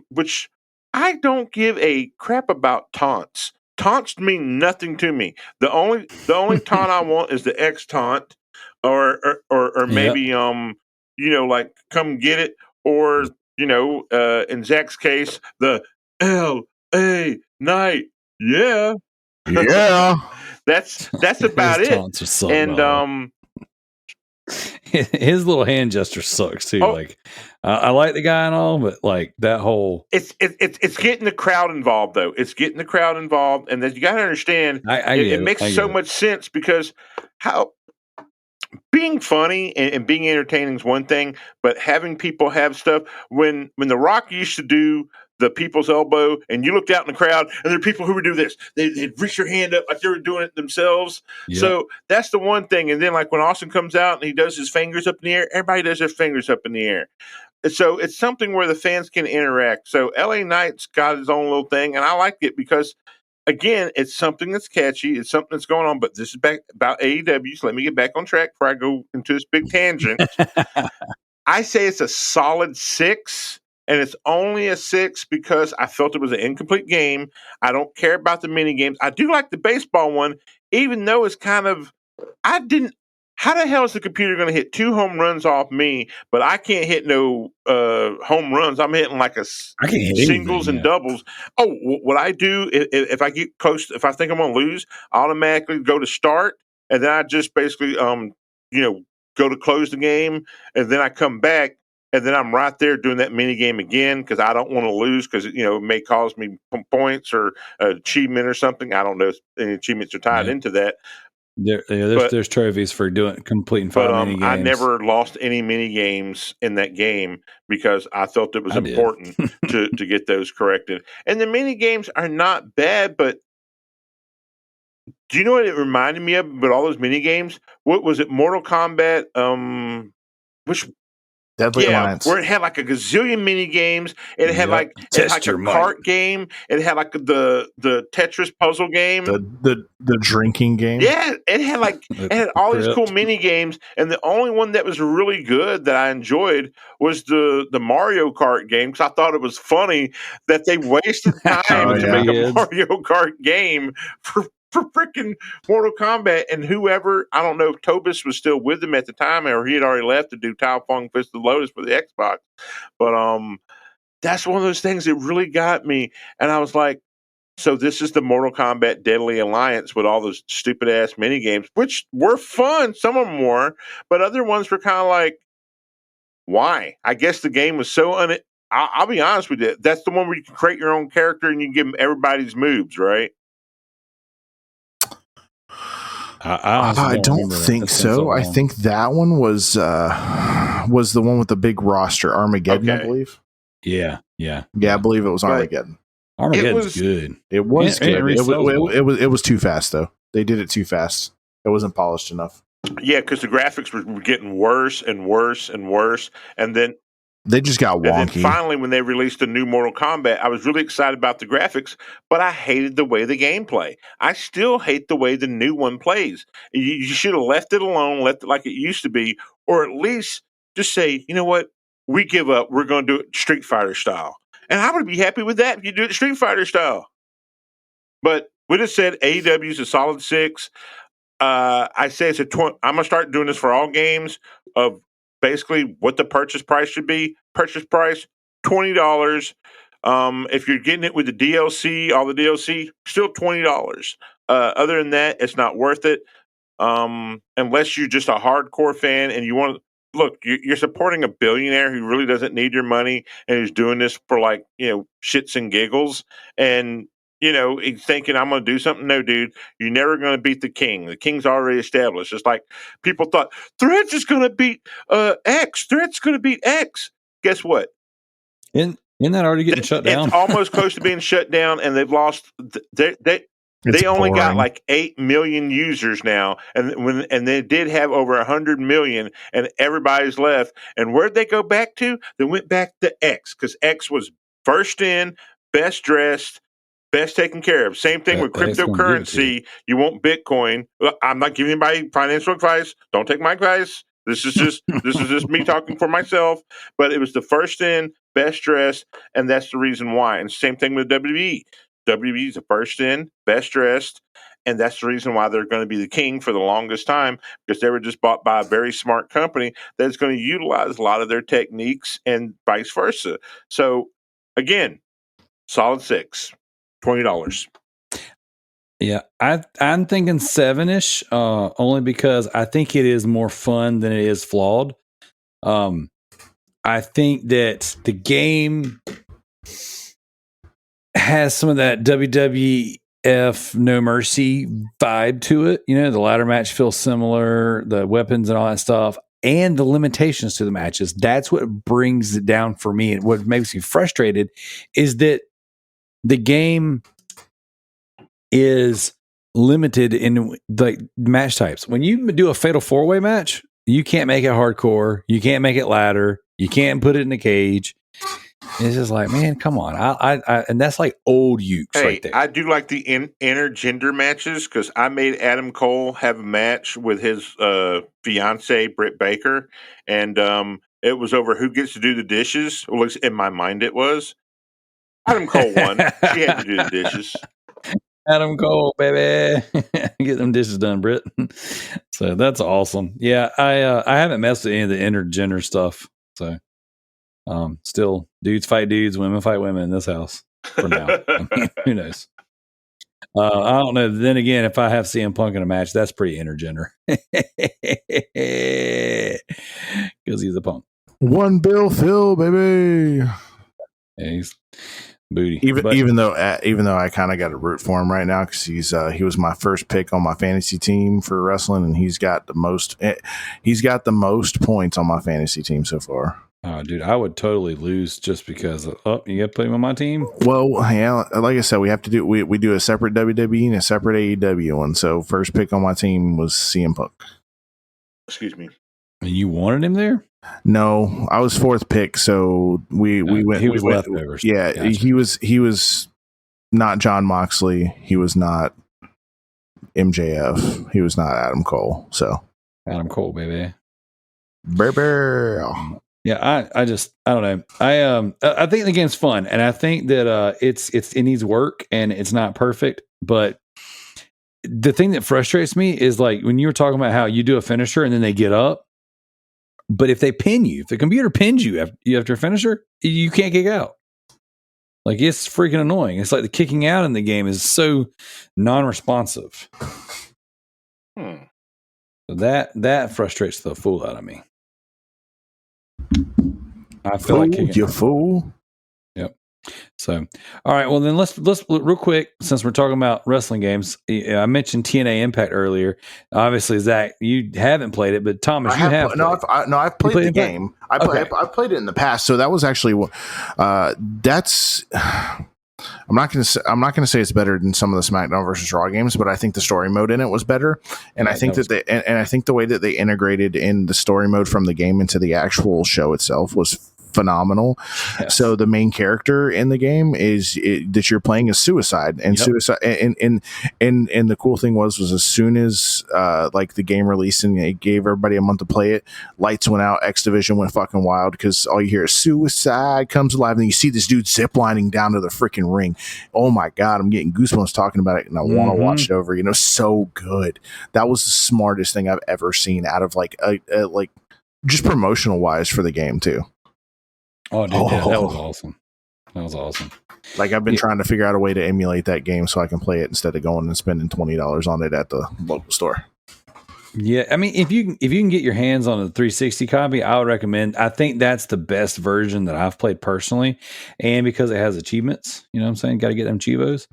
which I don't give a crap about taunts. Taunts mean nothing to me. The only taunt I want is the X taunt, or maybe like come get it, or in Zach's case the L.A. Knight. Yeah. That's about His it. taunts are so And his little hand gesture sucks too. Like I like the guy and all, but like that whole it's getting the crowd involved though. It's getting the crowd involved, and then you got to understand it makes so much sense because how being funny and being entertaining is one thing, but having people have stuff when The Rock used to do the people's elbow, and you looked out in the crowd, and there are people who would do this. They'd reach their hand up like they were doing it themselves. Yeah. So that's the one thing. And then, like when Austin comes out and he does his fingers up in the air, everybody does their fingers up in the air. So it's something where the fans can interact. So LA Knight's got his own little thing, and I like it because, again, it's something that's catchy. It's something that's going on. But this is back about AEW, so let me get back on track before I go into this big tangent. I say it's a solid 6. And it's only a 6 because I felt it was an incomplete game. I don't care about the mini games. I do like the baseball one, even though it's kind of, how the hell is the computer going to hit 2 home runs off me, but I can't hit no home runs? I'm hitting like singles and doubles. Oh, what I do, if I get close, if I think I'm going to lose, I automatically go to start, and then I just basically, go to close the game, and then I come back. And then I'm right there doing that mini game again because I don't want to lose because it may cause me points or achievement or something. I don't know if any achievements are tied into that. There's trophies for completing 5 mini games. I never lost any mini games in that game because I felt it was important to get those corrected. And the mini games are not bad, but do you know what it reminded me of? But all those mini games, what was it? Mortal Kombat. Which Deadly Alliance, where it had like a gazillion mini games. It had like a cart game. It had like the Tetris puzzle game. The drinking game. Yeah, it had all these cool mini games, and the only one that was really good that I enjoyed was the Mario Kart game because I thought it was funny that they wasted time to make a Mario Kart game for freaking Mortal Kombat. And whoever, I don't know if Tobis was still with them at the time or he had already left to do Tao Fong Fist of the Lotus for the Xbox. But that's one of those things that really got me. And I was like, so this is the Mortal Kombat Deadly Alliance with all those stupid ass mini games, which were fun. Some of them were, but other ones were kind of like, why? I guess the game was so I'll be honest with you. That's the one where you can create your own character and you give them everybody's moves, right? I don't think so. I think that one was the one with the big roster, Armageddon, I believe. Yeah. I believe it was Armageddon. Armageddon's good. It was good. It was too fast though. They did it too fast. It wasn't polished enough. Yeah, because the graphics were getting worse and worse and worse, and then they just got wonky. And then finally, when they released the new Mortal Kombat, I was really excited about the graphics, but I hated the way the gameplay. I still hate the way the new one plays. You should have left it alone, left it like it used to be, or at least just say, you know what, we give up. We're going to do it Street Fighter style. And I would be happy with that if you do it Street Fighter style. But we just said AEW is a solid 6. I say it's a 20. I'm going to start doing this for all games of basically what the purchase price should be. Purchase price, $20. If you're getting it with the DLC, all the DLC, still $20. Other than that, it's not worth it. Unless you're just a hardcore fan and you want to look, you're supporting a billionaire who really doesn't need your money and who's doing this for shits and giggles. And he's thinking, I'm going to do something. No, dude, you're never going to beat the king. The king's already established. It's like people thought Threads is going to beat X. Threads going to beat X. Guess what? Isn't that already getting shut down? It's almost close to being shut down, and they've lost. They only got like 8 million users now, and they did have over 100 million, and everybody's left. And where'd they go back to? They went back to X because X was first in, best dressed, best taken care of. Same thing with cryptocurrency. You want Bitcoin. Look, I'm not giving anybody financial advice. Don't take my advice. This is just me talking for myself. But it was the first in, best dressed, and that's the reason why. And same thing with WWE. WWE is the first in, best dressed, and that's the reason why they're going to be the king for the longest time, because they were just bought by a very smart company that's going to utilize a lot of their techniques and vice versa. So, again, solid 6, $20. Yeah, I'm thinking 7-ish, only because I think it is more fun than it is flawed. I think that the game has some of that WWF No Mercy vibe to it. The ladder match feels similar, the weapons and all that stuff, and the limitations to the matches. That's what brings it down for me. And what makes me frustrated is that the game is limited in like match types. When you do a fatal 4-way match, you can't make it hardcore. You can't make it ladder. You can't put it in a cage. It's just like, man, come on. I and that's like old Ukes right there. I do like the intergender matches because I made Adam Cole have a match with his fiance, Britt Baker. And it was over who gets to do the dishes. Well, at least in my mind it was. Adam Cole won. She had to do the dishes. Adam Cole, baby. Get them dishes done, Britt. So that's awesome. Yeah, I haven't messed with any of the intergender stuff. So still dudes fight dudes, women fight women in this house for now. I mean, who knows? I don't know. Then again, if I have CM Punk in a match, that's pretty intergender. Because he's a punk. One Bill Phil, baby. Yeah, booty. Even though I kind of got to root for him right now because he was my first pick on my fantasy team for wrestling, and he's got the most points on my fantasy team so far. Oh, dude, I would totally lose just because you got to put him on my team. Well, yeah, like I said, we have to do we do a separate WWE and a separate AEW one. So first pick on my team was CM Punk. Excuse me. And you wanted him there? No, I was fourth pick, so we went. He was we went, leftovers. Yeah, Gotcha. he was not John Moxley. He was not MJF. He was not Adam Cole. So Adam Cole, baby. Yeah, I don't know. I think the game's fun, and I think that it needs work, and it's not perfect. But the thing that frustrates me is like when you were talking about how you do a finisher and then they get up. But if they pin you, if the computer pins you after a finisher, you can't kick out. Like, it's freaking annoying. It's like the kicking out in the game is so non-responsive. So that frustrates the fool out of me. I feel like kicking you out. fool. Yep. So, all right. Well, then let's real quick, since we're talking about wrestling games. I mentioned TNA Impact earlier. Obviously, Zach, you haven't played it, but Thomas, you have. I've played the game. I've played it in the past. So that was actually that's. I'm not going to say it's better than some of the SmackDown versus Raw games, but I think the story mode in it was better, and I think I think the way that they integrated in the story mode from the game into the actual show itself was phenomenal. Yes. So the main character in the game that you're playing is Suicide, and Suicide, and the cool thing was as soon as like the game released and it gave everybody a month to play it, lights went out, X Division went fucking wild because all you hear is Suicide comes alive, and you see this dude ziplining down to the freaking ring. Oh my god, I'm getting goosebumps talking about it, and I want to watch it over. So good. That was the smartest thing I've ever seen out of like just promotional wise for the game too. Oh, dude, yeah, that was awesome. That was awesome. Like, I've been trying to figure out a way to emulate that game so I can play it instead of going and spending $20 on it at the local store. Yeah, I mean, if you can get your hands on a 360 copy, I would recommend. I think that's the best version that I've played personally, and because it has achievements, you know what I'm saying? Got to get them Chivos.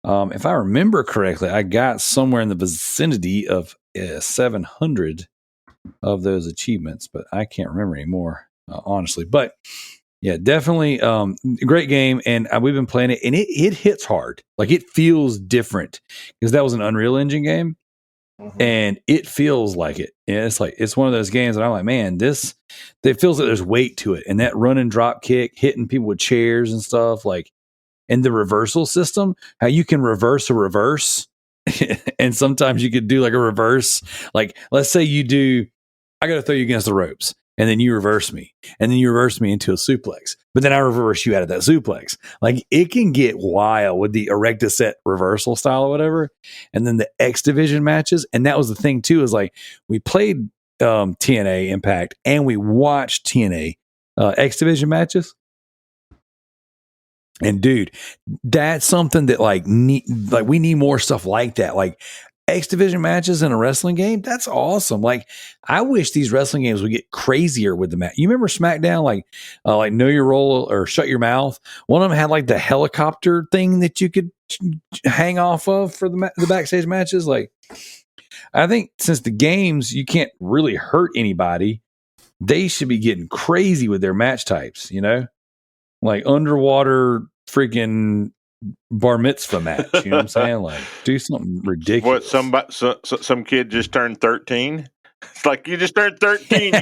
If I remember correctly, I got somewhere in the vicinity of 700 of those achievements, but I can't remember anymore, honestly. But yeah, definitely great game, and we've been playing it, and it hits hard. Like, it feels different because that was an Unreal Engine game, and it feels like it. And it's one of those games that I'm like, man, it feels like there's weight to it, and that run and drop kick, hitting people with chairs and stuff, like, and the reversal system, how you can reverse a reverse, and sometimes you could do like a reverse. Like, let's say I got to throw you against the ropes. And then you reverse me. And then you reverse me into a suplex. But then I reverse you out of that suplex. Like, it can get wild with the Erectaset reversal style or whatever. And then the X Division matches. And that was the thing, too, is like, we played TNA Impact and we watched TNA X Division matches. And, dude, that's something that, we need more stuff like that. Like, X Division matches in a wrestling game, that's awesome. Like, I wish these wrestling games would get crazier with the match. You remember SmackDown, like Know Your Role or Shut Your Mouth? One of them had like the helicopter thing that you could hang off of for the backstage matches. Like, I think since the games, you can't really hurt anybody, they should be getting crazy with their match types, like underwater freaking bar mitzvah match, you know what I'm saying? Like, do something ridiculous. What, some kid just turned 13? It's like, you just turned 13. You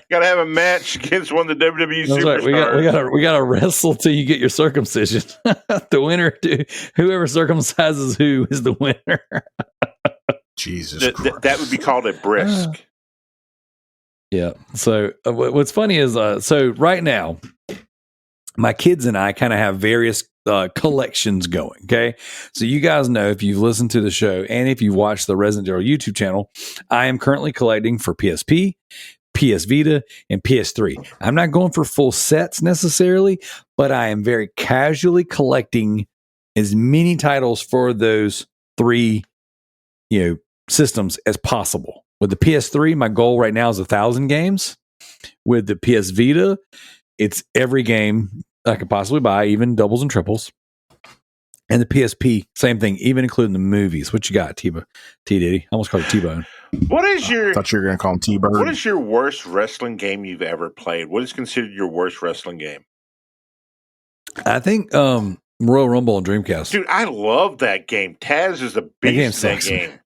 gotta have a match against one of the WWE superstars. Right. We gotta wrestle till you get your circumcision. The winner, whoever circumcises who is the winner. Jesus Christ. That would be called a brisk. Yeah. So what's funny is, so right now, my kids and I kind of have various collections going. Okay. So you guys know, if you've listened to the show and if you've watched the Residentdarrell YouTube channel, I am currently collecting for PSP, PS Vita, and PS3. I'm not going for full sets necessarily, but I am very casually collecting as many titles for those three, systems as possible. With the PS3, my goal right now is 1,000 games. With the PS Vita, it's every game I could possibly buy, even doubles and triples. And the PSP, same thing, even including the movies. What you got, T Diddy? I almost called it T-Bone. What is your I thought you were going to call him T-Bird. What is your worst wrestling game you've ever played? What is considered your worst wrestling game? I think Royal Rumble on Dreamcast. Dude, I love that game. Taz is a beast in that game.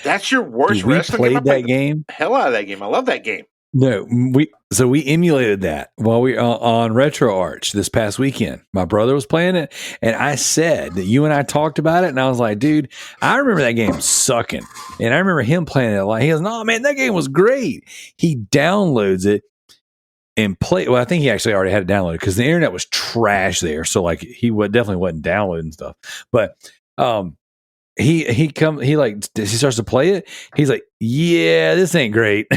That's your worst wrestling game? We played that game. Hell out of that game. I love that game. No, we emulated that while we on RetroArch this past weekend. My brother was playing it, and I said that you and I talked about it, and I was like, dude, I remember that game sucking, and I remember him playing it like he goes, no man, that game was great. He downloads it and play. Well, I think he actually already had it downloaded because the internet was trash there, so like he definitely wasn't downloading stuff, but he starts to play it. He's like, yeah, this ain't great.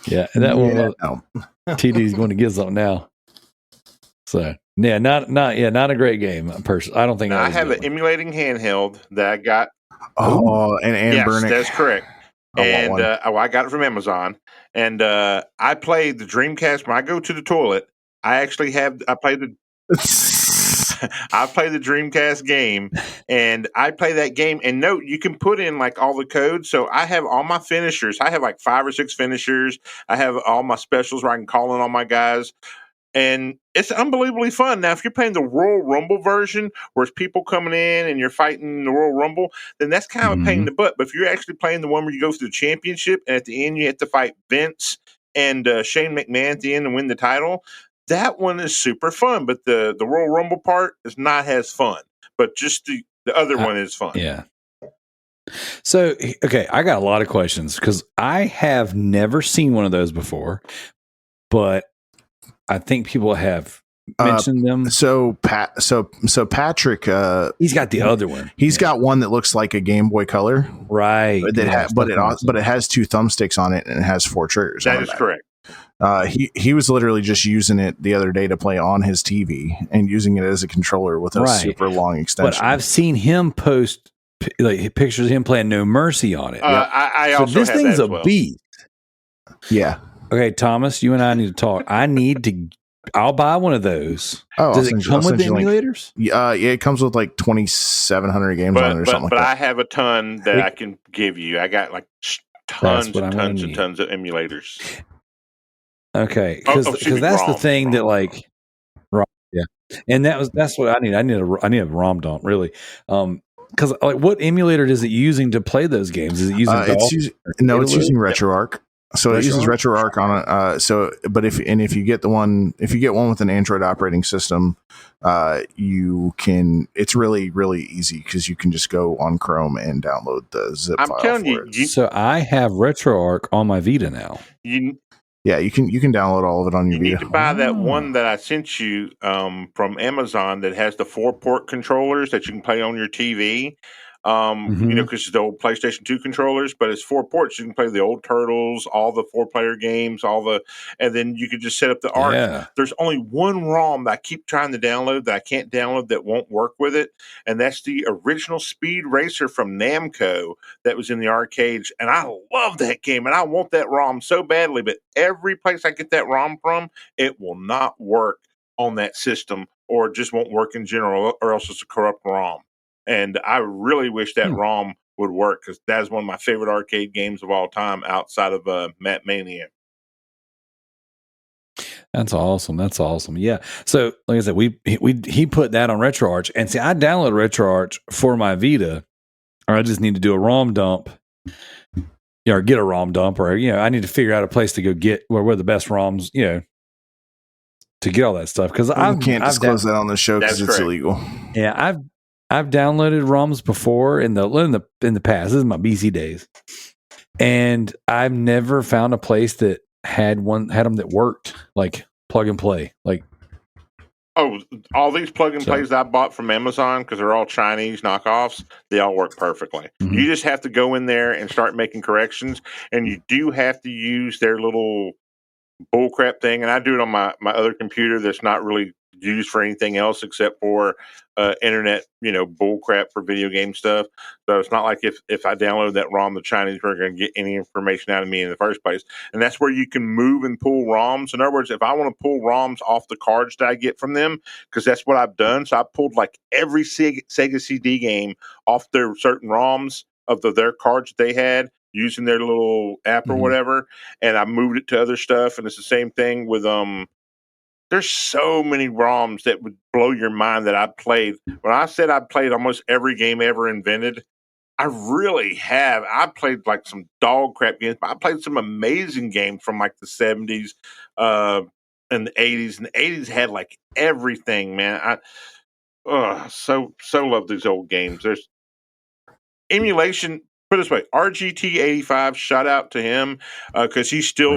Yeah, and that one TD's going to get something now. So yeah, not a great game. Personally, I don't think. I have an emulating handheld that I got. And yes, Burnick. That's correct. And I got it from Amazon, and I played the Dreamcast. When I go to the toilet, I play the Dreamcast game, and I play that game. And note, you can put in like all the codes. So I have all my finishers. I have like 5 or 6 finishers. I have all my specials where I can call in all my guys. And it's unbelievably fun. Now, if you're playing the Royal Rumble version, where it's people coming in and you're fighting the Royal Rumble, then that's kind of a pain in the butt. But if you're actually playing the one where you go through the championship, and at the end you have to fight Vince and Shane McMahon at the end and win the title, that one is super fun. But the Royal Rumble part is not as fun. But just the other one is fun. Yeah. So, okay, I got a lot of questions because I have never seen one of those before, but I think people have mentioned them. So Patrick, he's got the other one. He's got one that looks like a Game Boy Color, right? But it has 2 thumbsticks on it and it has 4 triggers. That is correct. He was literally just using it the other day to play on his TV and using it as a controller with a super long extension. But I've seen him post like pictures of him playing No Mercy on it. I also this have thing's that as a well. beast. Yeah. Okay, Thomas, you and I need to talk. I'll buy one of those. Does it come with the emulators? Yeah, it comes with like 2,700 games on it or something like that. But I have a ton that I can give you. I got like tons of emulators. Okay, because that's the thing that like, yeah, and that's what I need. I need a ROM dump really. Because like, what emulator is it using to play those games? Is it using? It's using RetroArch. So it uses RetroArch on it. But if you get one with an Android operating system, you can. It's really really easy because you can just go on Chrome and download the zip file. I'm telling you. So I have RetroArch on my Vita now. You can download all of it on your Vita. You need to buy that one that I sent you from Amazon that has the 4-port controllers that you can play on your TV. Because it's the old PlayStation 2 controllers, but it's 4 ports. You can play the old Turtles, all the 4-player games, and then you can just set up the arc. Yeah. There's only one ROM that I keep trying to download that I can't download that won't work with it, and that's the original Speed Racer from Namco that was in the arcades. And I love that game, and I want that ROM so badly, but every place I get that ROM from, it will not work on that system, or just won't work in general, or else it's a corrupt ROM. And I really wish that ROM would work because that's one of my favorite arcade games of all time outside of Matt Mania. That's awesome. Yeah. So, like I said, he put that on RetroArch, and see, I download RetroArch for my Vita, or I just need to do a ROM dump, or get a ROM dump, or I need to figure out a place to go get where the best ROMs, to get all that stuff because I can't disclose that on the show because it's illegal. Yeah, I've downloaded ROMs before in the past. This is my BC days, and I've never found a place that had them that worked like plug and play. Like, all these plug and plays that I bought from Amazon because they're all Chinese knockoffs. They all work perfectly. Mm-hmm. You just have to go in there and start making corrections, and you do have to use their little bullcrap thing. And I do it on my other computer that's not really used for anything else except for internet, bull crap for video game stuff. So it's not like if I download that ROM, the Chinese were going to get any information out of me in the first place. And that's where you can move and pull ROMs. In other words, if I want to pull ROMs off the cards that I get from them, because that's what I've done. So I pulled like every Sega CD game off their certain ROMs of their cards that they had using their little app or whatever, and I moved it to other stuff. And it's the same thing with there's so many ROMs that would blow your mind that I played. When I said I played almost every game ever invented, I really have. I played like some dog crap games, but I played some amazing games from like the 70s and the 80s. And the 80s had like everything, man. So love these old games. There's emulation. Put it this way, RGT85, shout out to him because he's still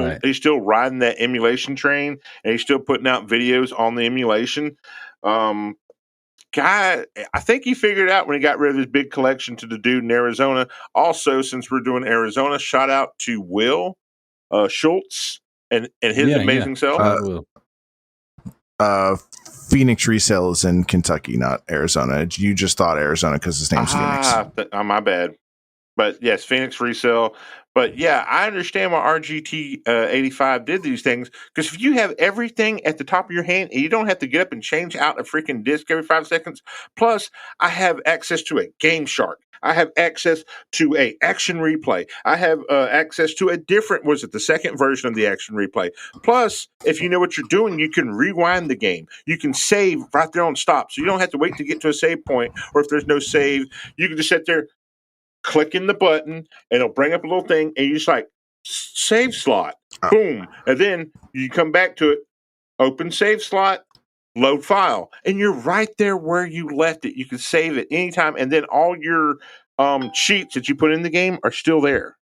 riding that emulation train, and he's still putting out videos on the emulation. Guy, I think he figured out when he got rid of his big collection to the dude in Arizona. Also, since we're doing Arizona, shout out to Will Schultz and his amazing self. Phoenix Resale is in Kentucky, not Arizona. You just thought Arizona because his name's Phoenix. My bad. But yes, Phoenix Resale. But yeah, I understand why RGT 85 did these things, because if you have everything at the top of your hand and you don't have to get up and change out a freaking disc every 5 seconds. Plus, I have access to a Game Shark. I have access to a Action Replay. I have access to a different, the second version of the Action Replay. Plus, if you know what you're doing, you can rewind the game. You can save right there on stop. So you don't have to wait to get to a save point, or if there's no save, you can just sit there, clicking the button, and it'll bring up a little thing, and you just like save slot, boom, and then you come back to it, open save slot, load file, and you're right there where you left it. You can save it anytime, and then all your cheats that you put in the game are still there.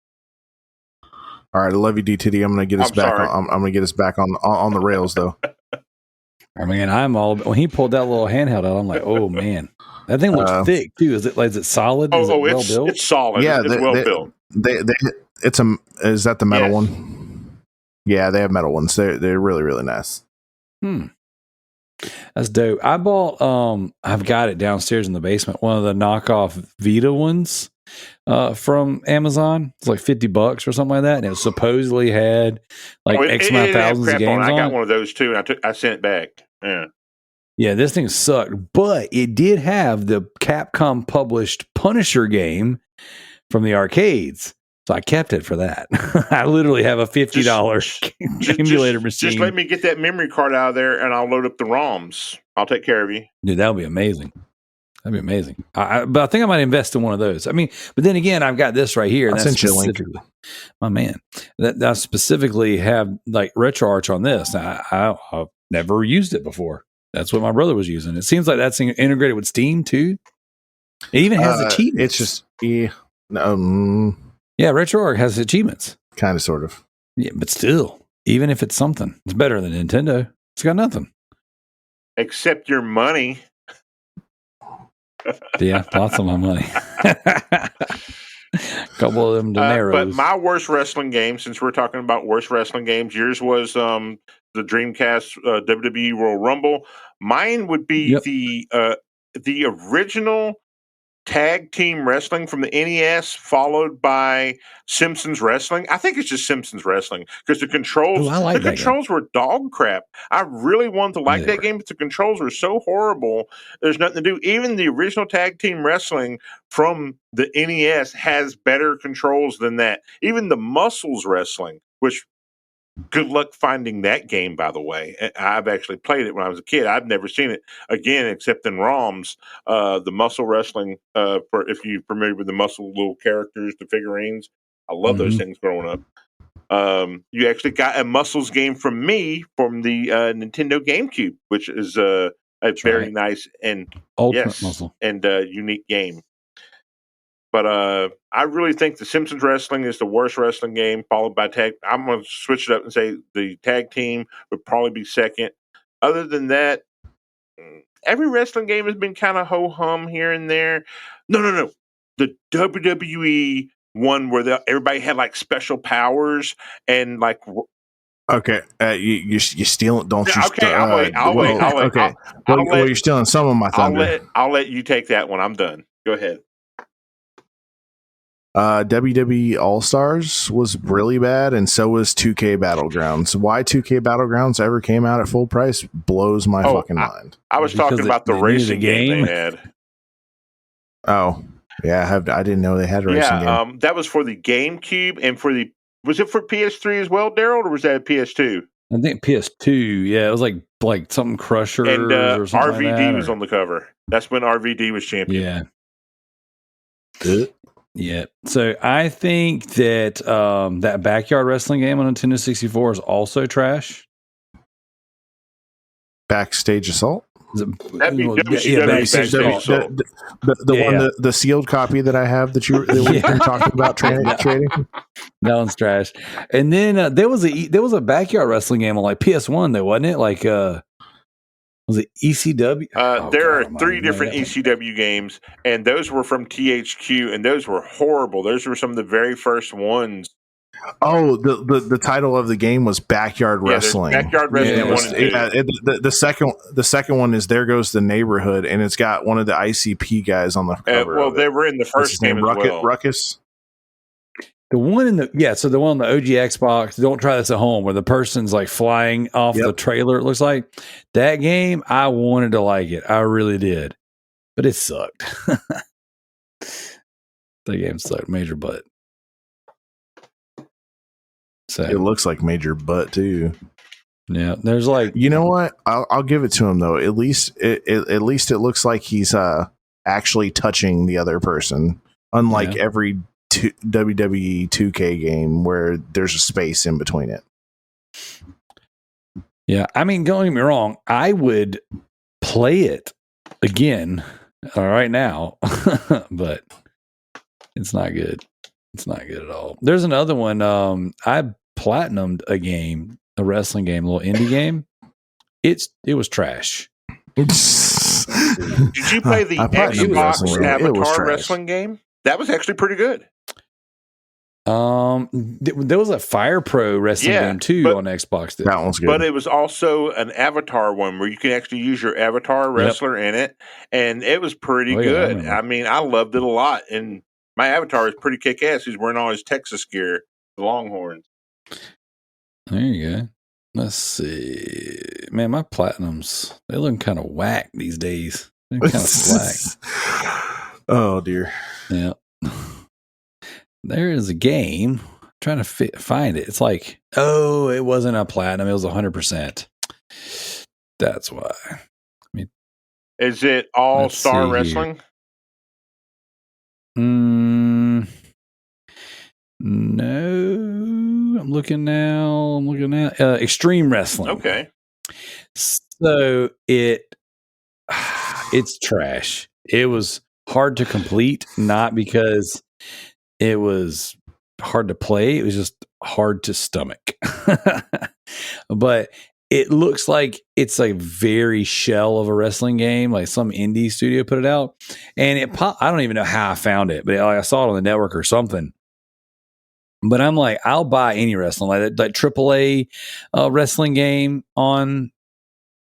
All right, I love you, DTD. I'm going to get us back. I'm going to get us back on the rails, though. I mean, when he pulled that little handheld out, I'm like, oh man. That thing looks thick too. Is it solid? Is it well built? It's solid. Yeah, it's well built. Is that the metal one? Yeah, they have metal ones. They're really, really nice. That's dope. I bought I've got it downstairs in the basement, one of the knockoff Vita ones from Amazon. It's like $50 or something like that, and it supposedly had like X amount of thousands of games on it. I got one of those too, and I sent it back. Yeah, this thing sucked, but it did have the Capcom published Punisher game from the arcades. So I kept it for that. I literally have a $50 emulator machine. Just let me get that memory card out of there, and I'll load up the ROMs. I'll take care of you. Dude, that would be amazing. That'd be amazing. But I think I might invest in one of those. I mean, but then again, I've got this right here. I'll send you a link. My man, that I specifically have like RetroArch on this. I've never used it before. That's what my brother was using. It seems like that's integrated with Steam too. It even has achievements. It's just RetroArch has achievements. Kind of, sort of. Yeah, but still, even if it's something, it's better than Nintendo. It's got nothing except your money. Yeah, lots of my money. A couple of them dineros. But my worst wrestling game, since we're talking about worst wrestling games, yours was the Dreamcast WWE Royal Rumble. Mine would be the original tag team wrestling from the NES, followed by Simpsons Wrestling. I think it's just Simpsons Wrestling because the controls were dog crap. I really wanted to like that game, but the controls were so horrible. There's nothing to do. Even the original tag team wrestling from the NES has better controls than that. Even the Muscles Wrestling, which good luck finding that game, by the way. I've actually played it when I was a kid. I've never seen it again except in ROMs. The Muscle Wrestling, for if you're familiar with the muscle little characters, the figurines. I love those things growing up. You actually got a Muscles game from me from the Nintendo GameCube, which is a very nice and Muscle and unique game. But I really think the Simpsons Wrestling is the worst wrestling game, followed by tag. I'm going to switch it up and say the tag team would probably be second. Other than that, every wrestling game has been kind of ho-hum here and there. No. The WWE one where everybody had like special powers and like Okay, you stealing? Don't Yeah, you? okay, I'll wait. I'll wait. Okay, I'll let- you're stealing some of my thunder. I'll let you take that one. I'm done. Go ahead. WWE All Stars was really bad, and so was 2K Battlegrounds. Why 2K Battlegrounds ever came out at full price blows my fucking mind. I was Because talking about the they needed racing a game they game. had. Oh, yeah, I didn't know they had a racing game. Yeah, that was for the GameCube and was it for PS3 as well, Daryl, or was that a PS2? I think PS2. Yeah, it was like something Crusher And or something RVD like that, was on the cover. That's when RVD was champion. Yeah. Yeah. So I think that that backyard wrestling game on Nintendo 64 is also trash. Backstage Assault. That'd be Yeah, WCW Backstage Backstage Assault. The the sealed copy that I have that we've been talking about trading. That one's trash. And then there was a backyard wrestling game on like PS1 though, wasn't it? Like was it ECW? There are 3 different ECW games, and those were from THQ, and those were horrible. Those were some of the very first ones. Oh, the title of the game was Backyard Wrestling. Backyard Wrestling 1 and 2. The second one is There Goes the Neighborhood, and it's got one of the ICP guys on the cover. Well, they were in the first game as well. Ruckus. The one in the one on the OG Xbox, don't try this at home, where the person's like flying off the trailer, it looks like. That game, I wanted to like it. I really did. But it sucked. The game sucked. Major butt. So It looks like major butt too. yeah, there's like, you know what? I'll give it to him though. At least it looks like he's actually touching the other person, unlike every WWE 2K game where there's a space in between it. yeah, I mean, don't get me wrong, I would play it again right now, but it's not good. It's not good at all. There's another one. I platinumed a wrestling game, a little indie game. It was trash. Did you play the Xbox Avatar wrestling game? That was actually pretty good. There was a Fire Pro wrestling game too on Xbox. That one's good. But it was also an Avatar one where you can actually use your avatar wrestler in it, and it was pretty good. I mean, I loved it a lot, and my avatar is pretty kick-ass. He's wearing all his Texas gear, the Longhorns. There you go. Let's see. Man, my platinums, they look kind of whack these days. They're kind of slack. Oh, dear. Yeah. There is a game. I'm trying to find it. It's like, oh, it wasn't a platinum. It was 100%. That's why. I mean, is it All-Star Wrestling? No. I'm looking now. Extreme Wrestling. Okay. So it's trash. It was hard to complete, not because it was hard to play. It was just hard to stomach. But it looks like it's a very shell of a wrestling game, like some indie studio put it out. And I don't even know how I found it, but I saw it on the network or something. But I'm like, I'll buy any wrestling, like that AAA wrestling game on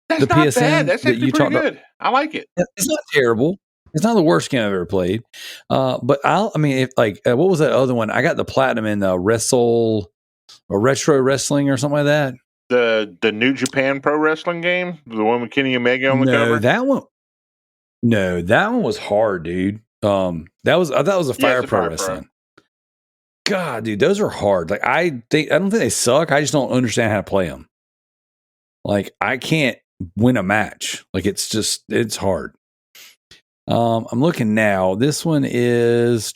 the PSN. That's not bad. That's actually pretty good. I like it. It's not terrible. It's not the worst game I've ever played. But what was that other one? I got the platinum in retro wrestling or something like that. The New Japan Pro Wrestling game, the one with Kenny Omega on the cover. That one was hard, dude. I thought that was a Fire Pro Wrestling. God, dude, those are hard. Like I don't think they suck. I just don't understand how to play them. Like I can't win a match. Like it's hard. I'm looking now. This one is,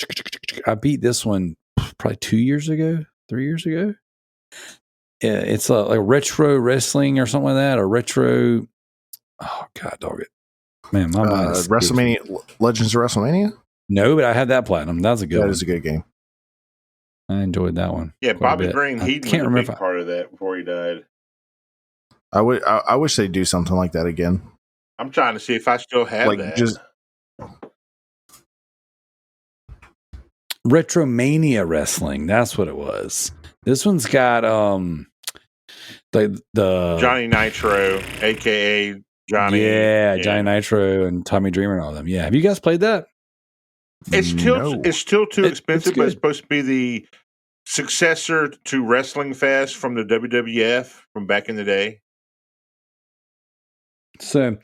I beat this one probably 3 years ago. Yeah, it's like retro wrestling or something like that, or retro. Oh God, dog it, man, my mind. WrestleMania, Legends of WrestleMania. No, but I had that platinum. That was a good. That is a good game. I enjoyed that one. Yeah, Bobby Green. He can't remember part of that before he died. I wish they'd do something like that again. I'm trying to see if I still have that. Retromania Wrestling. That's what it was. This one's got the Johnny Nitro, aka Johnny. Yeah, Johnny Nitro and Tommy Dreamer and all of them. Yeah, have you guys played that? It's still too expensive, but it's good. supposed to be the successor to Wrestling Fest from the WWF from back in the day. So,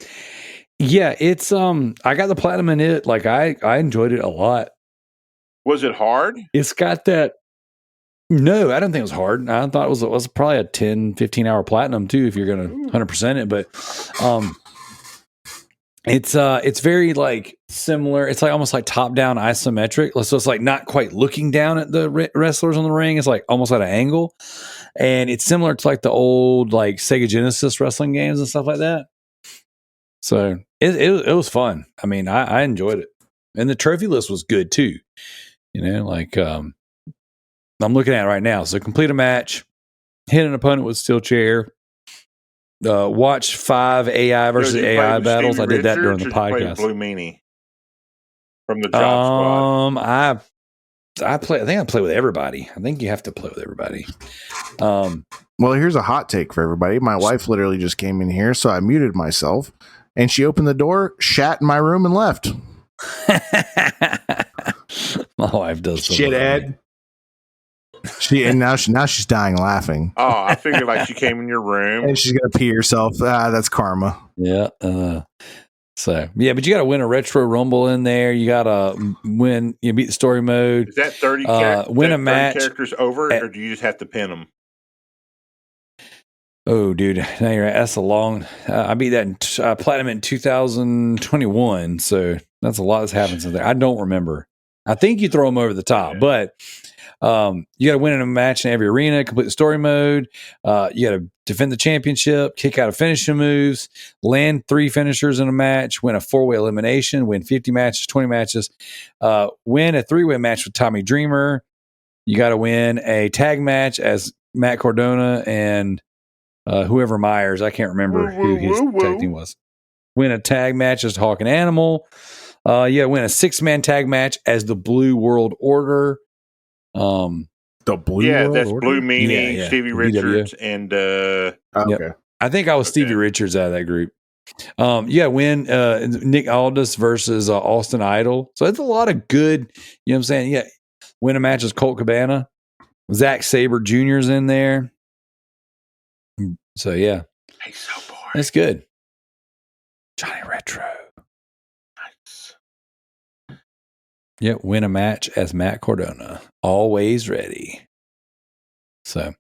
yeah, it's I got the platinum in it. Like I enjoyed it a lot. Was it hard? It's got that. No, I don't think it was hard. I thought it was probably a 10, 15 hour platinum too, if you're going to 100% it. But it's very like similar. It's like almost like top down isometric. So it's like not quite looking down at the wrestlers on the ring. It's like almost at an angle, and it's similar to like the old like Sega Genesis wrestling games and stuff like that. So it was fun. I mean, I enjoyed it, and the trophy list was good too. You know, like I'm looking at it right now. So complete a match, hit an opponent with steel chair, watch 5 AI versus AI battles. I did that during the podcast. Blue Meanie from the Job Squad. I think I play with everybody. I think you have to play with everybody. Well, here's a hot take for everybody. My wife literally just came in here, so I muted myself, and she opened the door, shat in my room, and left. My wife does shit, Ed. Now she's dying laughing. Oh, I figured like she came in your room and she's gonna pee herself. That's karma. Yeah. So yeah, but you got to win a retro rumble in there. You got to win. You beat the story mode. Is that 30? Win a match. Characters over, or do you just have to pin them? Oh, dude, now you're right. That's a long. I beat that in platinum in 2021. So that's a lot that's happened since there. I don't remember. I think you throw them over the top, but you got to win in a match in every arena, complete the story mode. You got to defend the championship, kick out of finishing moves, land 3 finishers in a match, win a 4-way elimination, win 50 matches, 20 matches, win a 3-way match with Tommy Dreamer. You got to win a tag match as Matt Cardona and whoever Myers. I can't remember who his tag team was. Win a tag match as Hawk and Animal. You got to win a 6-man tag match as the Blue World Order. The Blue World that's Order? Blue Meanie, Yeah, Stevie Richards, and okay. Yep. I think I was Stevie Richards out of that group. Win Nick Aldis versus Austin Idol. So it's a lot of good, you know what I'm saying? Yeah. Win a match as Colt Cabana. Zack Sabre Jr.'s in there. So yeah. He's so boring. That's good. Johnny Retro. Nice. Yeah, win a match as Matt Cardona. Always ready. So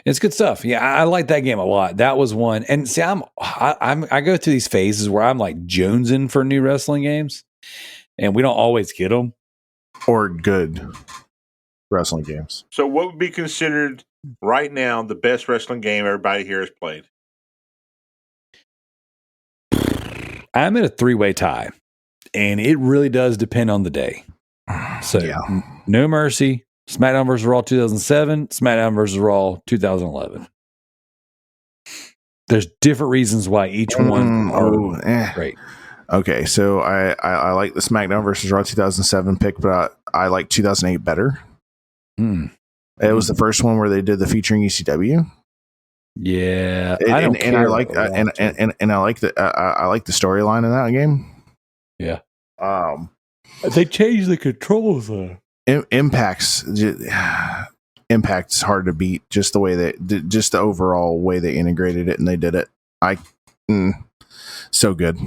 it's good stuff. Yeah, I like that game a lot. That was one. And see, I go through these phases where I'm like jonesing for new wrestling games, and we don't always get them. Or good wrestling games. So what would be considered right now the best wrestling game everybody here has played? I'm in a 3-way tie, and it really does depend on the day. So No Mercy, SmackDown vs. Raw 2007, SmackDown vs. Raw 2011. There's different reasons why each one are great. Okay, so I like the SmackDown vs. Raw 2007 pick, but I like 2008 better. It was the first one where they did the featuring ECW. Yeah, I like the storyline in that game. Yeah. They changed the controls though. Impact's hard to beat. Just the way just the overall way they integrated it and they did it. So good.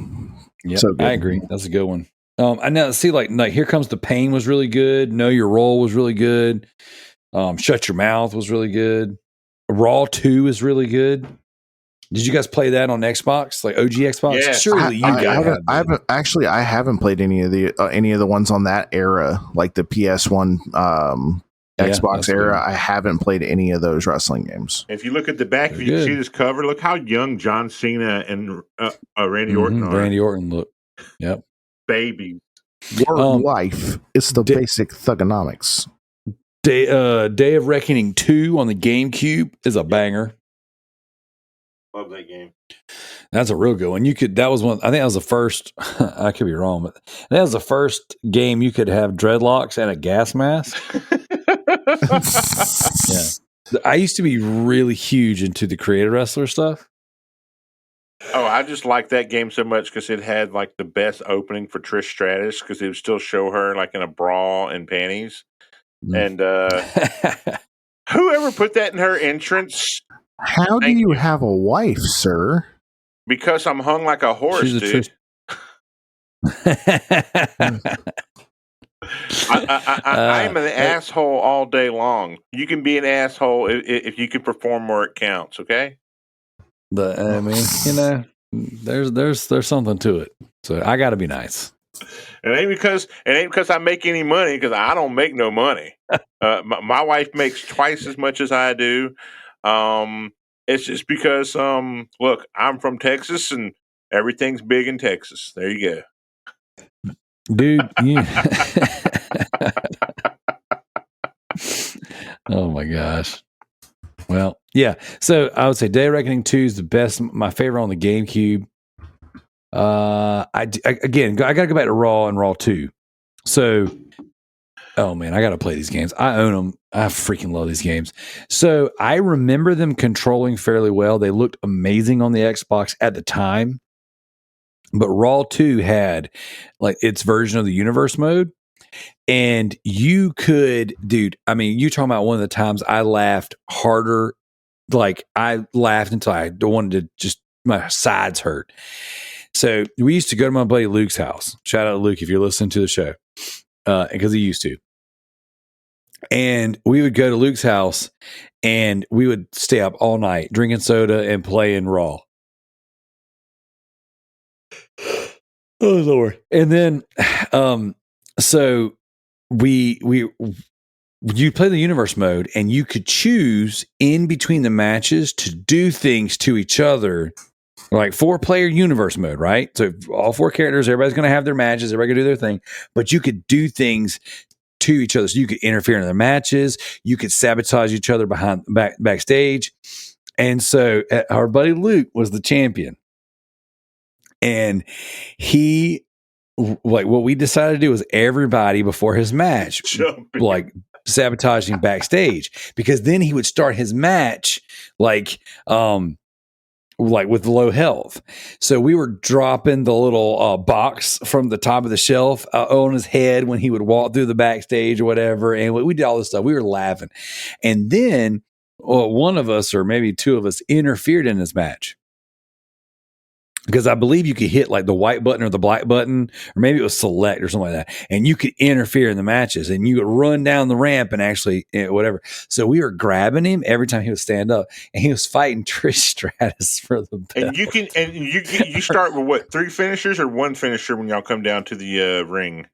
Yeah, so good. I agree. That's a good one. I know. See, like Here Comes the Pain was really good. Know Your Role was really good. Shut Your Mouth was really good. Raw 2 is really good. Did you guys play that on Xbox, like OG Xbox? Yeah, surely I haven't played any of the ones on that era, like the PS1 Xbox era. I haven't played any of those wrestling games. If you look at the back, if you can see this cover, look how young John Cena and Randy Orton are. Randy Orton, look. Yep. Baby. Your life is the basic thugonomics. Day of Reckoning 2 on the GameCube is a banger. Love that game. That's a real good one. That was one. I think that was the first. I could be wrong, but that was the first game you could have dreadlocks and a gas mask. Yeah. I used to be really huge into the creative wrestler stuff. Oh, I just like that game so much because it had like the best opening for Trish Stratus because it would still show her like in a bra and panties. And whoever put that in her entrance, How do thank you you. have a wife, sir? Because I'm hung like a horse, She's a dude. I'm an asshole all day long. You can be an asshole if you can perform where it counts. Okay. I mean, there's something to it. So I got to be nice. It ain't because I make any money because I don't make no money. My wife makes twice as much as I do. It's just because look, I'm from Texas and everything's big in Texas. There you go. Dude, oh my gosh. Well, yeah. So I would say Day of Reckoning 2 is the best, my favorite on the GameCube. I got to go back to Raw and Raw 2. So, oh man, I got to play these games. I own them. I freaking love these games. So I remember them controlling fairly well. They looked amazing on the Xbox at the time. But Raw 2 had like its version of the universe mode. And you could, dude, I mean, you talking about one of the times I laughed harder. Like I laughed until I wanted to just, my sides hurt. So we used to go to my buddy Luke's house. Shout out to Luke if you're listening to the show, because he used to. And we would go to Luke's house and we would stay up all night drinking soda and playing Raw. Oh Lord! And then, so you play the universe mode, and you could choose in between the matches to do things to each other, like 4-player universe mode, right? So all 4 characters, everybody's going to have their matches, everybody going to do their thing, but you could do things to each other. So you could interfere in their matches, you could sabotage each other backstage, and so our buddy Luke was the champion. And he, like, what we decided to do was everybody before his match, like sabotaging backstage, because then he would start his match like with low health. So we were dropping the little box from the top of the shelf on his head when he would walk through the backstage or whatever. And we did all this stuff. We were laughing. And then one of us, or maybe 2 of us, interfered in his match. Because I believe you could hit like the white button or the black button, or maybe it was select or something like that. And you could interfere in the matches and you could run down the ramp and actually whatever. So we were grabbing him every time he would stand up, and he was fighting Trish Stratus for the belt. And you start with what, 3 finishers or 1 finisher when y'all come down to the ring?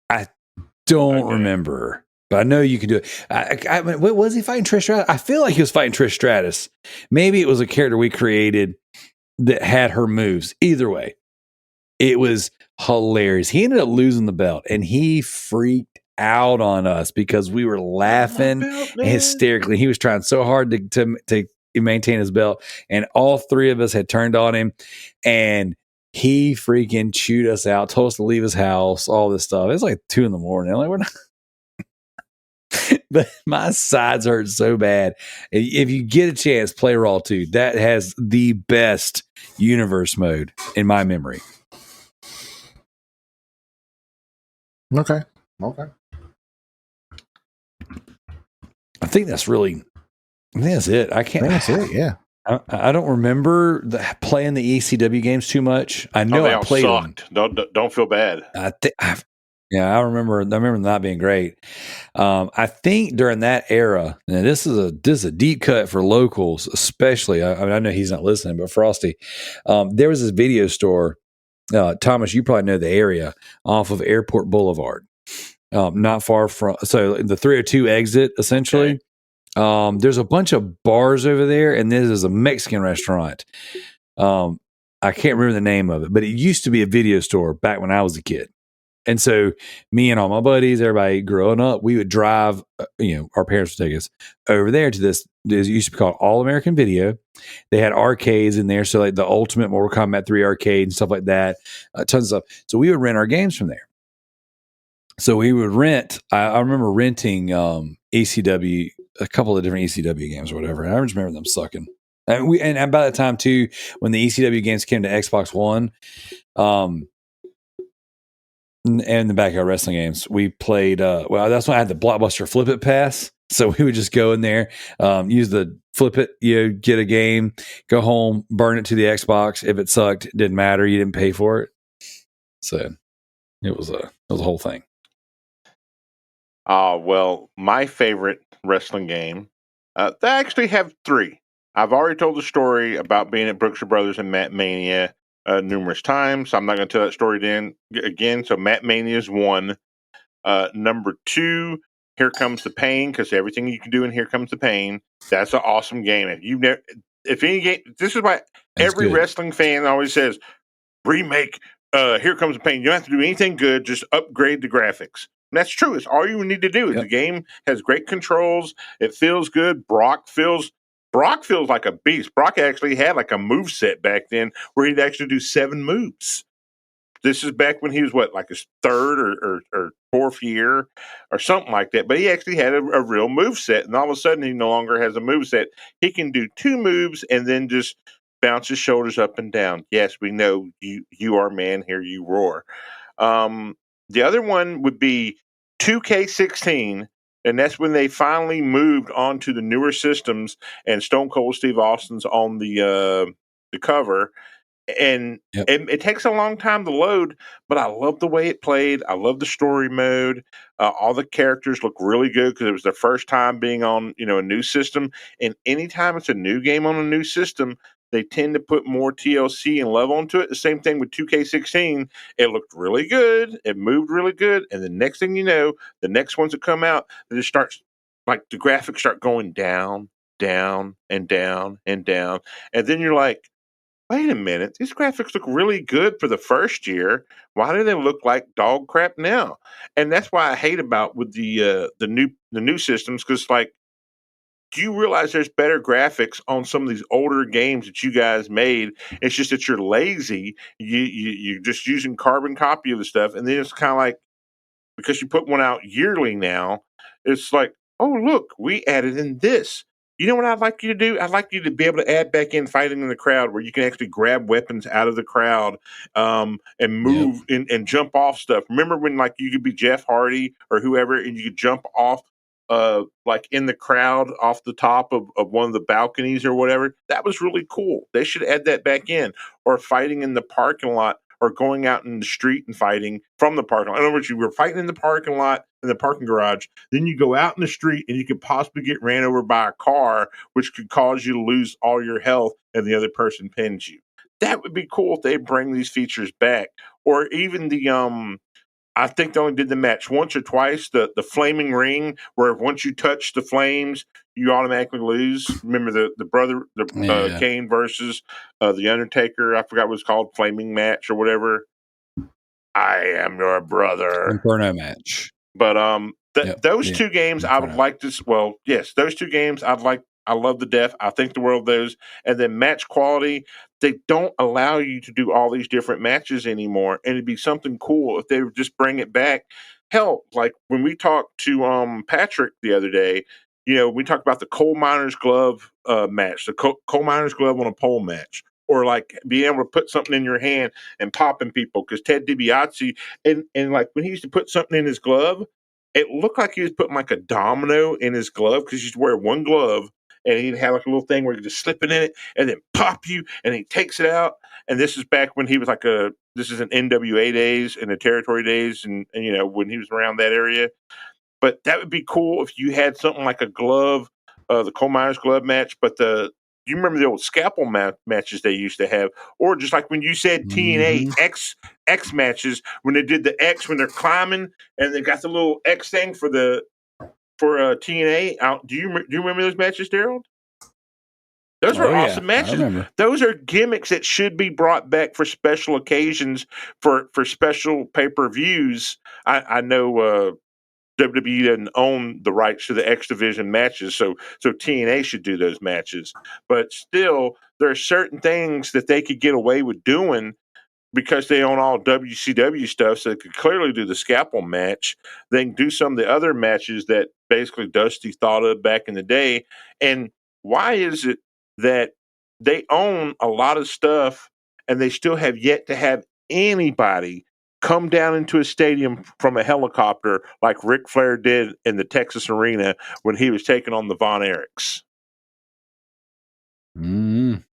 I don't remember. But I know you can do it. I mean, what was he fighting Trish Stratus? I feel like he was fighting Trish Stratus. Maybe it was a character we created that had her moves. Either way, it was hilarious. He ended up losing the belt, and he freaked out on us because we were laughing hysterically. He was trying so hard to maintain his belt, and all 3 of us had turned on him, and he freaking chewed us out, told us to leave his house, all this stuff. It's like 2 a.m. I'm like, we're not. But my sides hurt so bad. If you get a chance, play Raw 2. That has the best universe mode in my memory. Okay. I think that's it. That's it. Yeah. I don't remember playing the ECW games too much. I know I played sucked. them. Don't feel bad. I remember them not being great. I think during that era, and this is a deep cut for locals, especially. I know he's not listening, but Frosty, there was this video store. Thomas, you probably know the area off of Airport Boulevard, not far from. So the 302 exit, essentially. Okay. There's a bunch of bars over there, and this is a Mexican restaurant. I can't remember the name of it, but it used to be a video store back when I was a kid. And so me and all my buddies, everybody growing up, we would drive, our parents would take us over there to this used to be called All American Video. They had arcades in there. So like the Ultimate Mortal Kombat 3 arcade and stuff like that, tons of stuff. So we would rent our games from there. So we would rent, I remember renting ECW a couple of different ECW games or whatever. And I just remember them sucking. And by the time too, when the ECW games came to Xbox One, and the backyard wrestling games, we played. Well, that's when I had the Blockbuster Flip It Pass. So we would just go in there, use the Flip It, get a game, go home, burn it to the Xbox. If it sucked, it didn't matter. You didn't pay for it. So it was a whole thing. Well, my favorite wrestling game, they actually have three. I've already told the story about being at Brookshire Brothers and Matt Mania numerous times. So I'm not going to tell that story again. So Matt Mania is one. Number two, Here Comes the Pain, because everything you can do in Here Comes the Pain. That's an awesome game. If any game, this is why every wrestling fan always says, remake Here Comes the Pain. You don't have to do anything good, just upgrade the graphics. And that's true. It's all you need to do. The game has great controls. It feels good. Brock feels like a beast. Brock actually had like a move set back then where he'd actually do 7 moves. This is back when he was like his third or fourth year or something like that. But he actually had a real move set, and all of a sudden he no longer has a move set. He can do 2 moves and then just bounce his shoulders up and down. Yes, we know you are man, here you roar. The other one would be 2K16, and that's when they finally moved on to the newer systems, and Stone Cold Steve Austin's on the cover. And it takes a long time to load, but I love the way it played. I love the story mode. All the characters look really good because it was their first time being on a new system. And anytime it's a new game on a new system, they tend to put more TLC and love onto it. The same thing with 2K16. It looked really good. It moved really good. And the next thing you know, the next ones that come out, it just starts, like, the graphics start going down, down, and down, and down. And then you're like, wait a minute, these graphics look really good for the first year. Why do they look like dog crap now? And that's why I hate about with the new systems, because, like, do you realize there's better graphics on some of these older games that you guys made? It's just that you're lazy. You're just using carbon copy of the stuff, and then it's kind of like, because you put one out yearly now, it's like, oh, look, we added in this. You know what I'd like you to do? I'd like you to be able to add back in fighting in the crowd, where you can actually grab weapons out of the crowd and move and jump off stuff. Remember when, like, you could be Jeff Hardy or whoever, and you could jump off like in the crowd off the top of one of the balconies or whatever? That was really cool. They should add that back in. Or fighting in the parking lot, or going out in the street and fighting from the parking lot. In other words, you were fighting in the parking lot, in the parking garage, then you go out in the street and you could possibly get ran over by a car, which could cause you to lose all your health and the other person pins you. That would be cool if they bring these features back. Or even I think they only did the match once or twice, the flaming ring, where once you touch the flames, you automatically lose. Remember the Kane versus the Undertaker? I forgot what it's called, flaming match or whatever. I am your brother. Inferno match. But those two games I would like to. Well, yes, those two games I'd like. I love the death. I think the world of those. And then match quality, they don't allow you to do all these different matches anymore. And it'd be something cool if they would just bring it back. Hell, like when we talked to Patrick the other day, we talked about the coal miner's glove match, the coal miner's glove on a pole match, or like being able to put something in your hand and popping people. Because Ted DiBiase, and like when he used to put something in his glove, it looked like he was putting like a domino in his glove, because he used to wear one glove. And he'd have like a little thing where you just slip it in it and then pop you, and he takes it out. And this is back when he was like this is in NWA days and the territory days, and when he was around that area. But that would be cool if you had something like a glove, the coal miner's glove match. But you remember the old scalpel matches they used to have, or just like when you said TNA X matches, when they did the X when they're climbing and they got the little X thing for TNA out. Do you remember those matches, Darrell? Those were awesome matches. Those are gimmicks that should be brought back for special occasions, for special pay-per-views. I know WWE doesn't own the rights to the X Division matches, so TNA should do those matches. But still, there are certain things that they could get away with doing, because they own all WCW stuff, so they could clearly do the scalpel match. They can do some of the other matches that basically Dusty thought of back in the day. And why is it that they own a lot of stuff and they still have yet to have anybody come down into a stadium from a helicopter like Ric Flair did in the Texas arena when he was taking on the Von Erichs? Mm.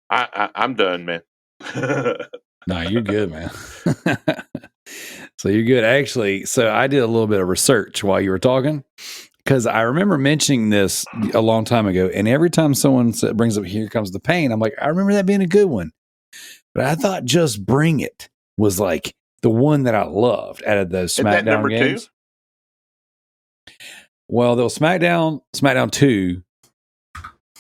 I'm done, man. No, you're good, man. So you're good. Actually, so I did a little bit of research while you were talking because I remember mentioning this a long time ago. And every time someone brings up Here Comes the Pain, I'm like, I remember that being a good one. But I thought Just Bring It was like the one that I loved out of those SmackDown number games. 2? Well, there was SmackDown 2,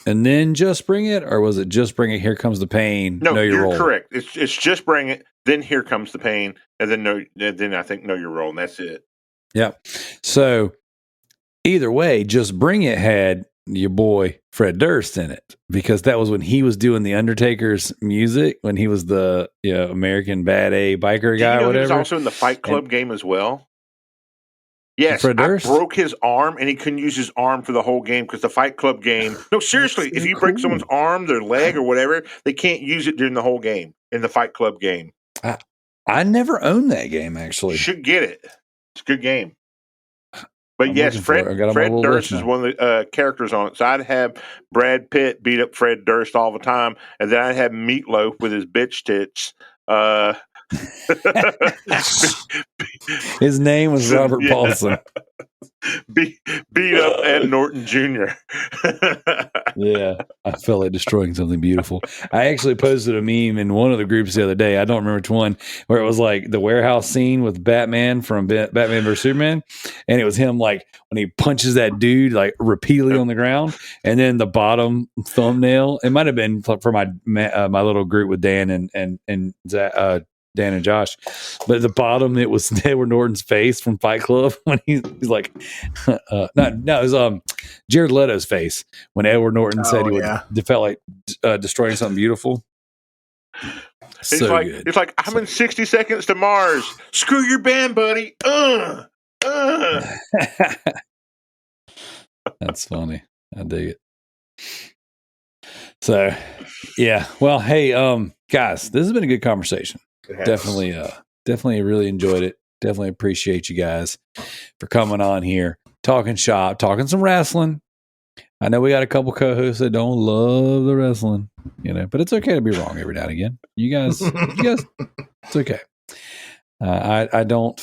and then Just Bring It, or was it Just Bring It, Here Comes the Pain? No, you're rolling? correct. It's Just Bring It, then Here Comes the Pain, and then I think Know Your Role, and that's it. Yeah. So either way, Just Bring It had your boy Fred Durst in it because that was when he was doing the Undertaker's music when he was the American Bad A biker guy or whatever. He was also in the Fight Club game as well. Yes, Fred Durst? I broke his arm, and he couldn't use his arm for the whole game because the Fight Club game. No, seriously, if you break someone's arm, their leg, or whatever, they can't use it during the whole game in the Fight Club game. I never owned that game, actually. You should get it. It's a good game. But yes, Fred Durst is one of the characters on it. So I'd have Brad Pitt beat up Fred Durst all the time, and then I'd have Meatloaf with his bitch tits. His name was Robert Paulson. Beat up Ed Norton Jr. Yeah, I felt like destroying something beautiful. I actually posted a meme in one of the groups the other day. I don't remember which one, where it was like the warehouse scene with Batman from Batman vs Superman, and it was him like when he punches that dude like repeatedly on the ground, and then the bottom thumbnail. It might have been for my little group with Dan and Dan and Josh, but at the bottom it was Edward Norton's face from Fight Club when he's like, it was Jared Leto's face when Edward Norton said he would felt like destroying something beautiful. It's like I'm in 60 Seconds to Mars. Screw your band, buddy. That's funny. I dig it. So, yeah. Well, hey, guys, this has been a good conversation. Definitely really enjoyed it. Definitely appreciate you guys for coming on here, talking shop, talking some wrestling. I know we got a couple co-hosts that don't love the wrestling, but it's okay to be wrong every now and again. You guys, it's okay. I don't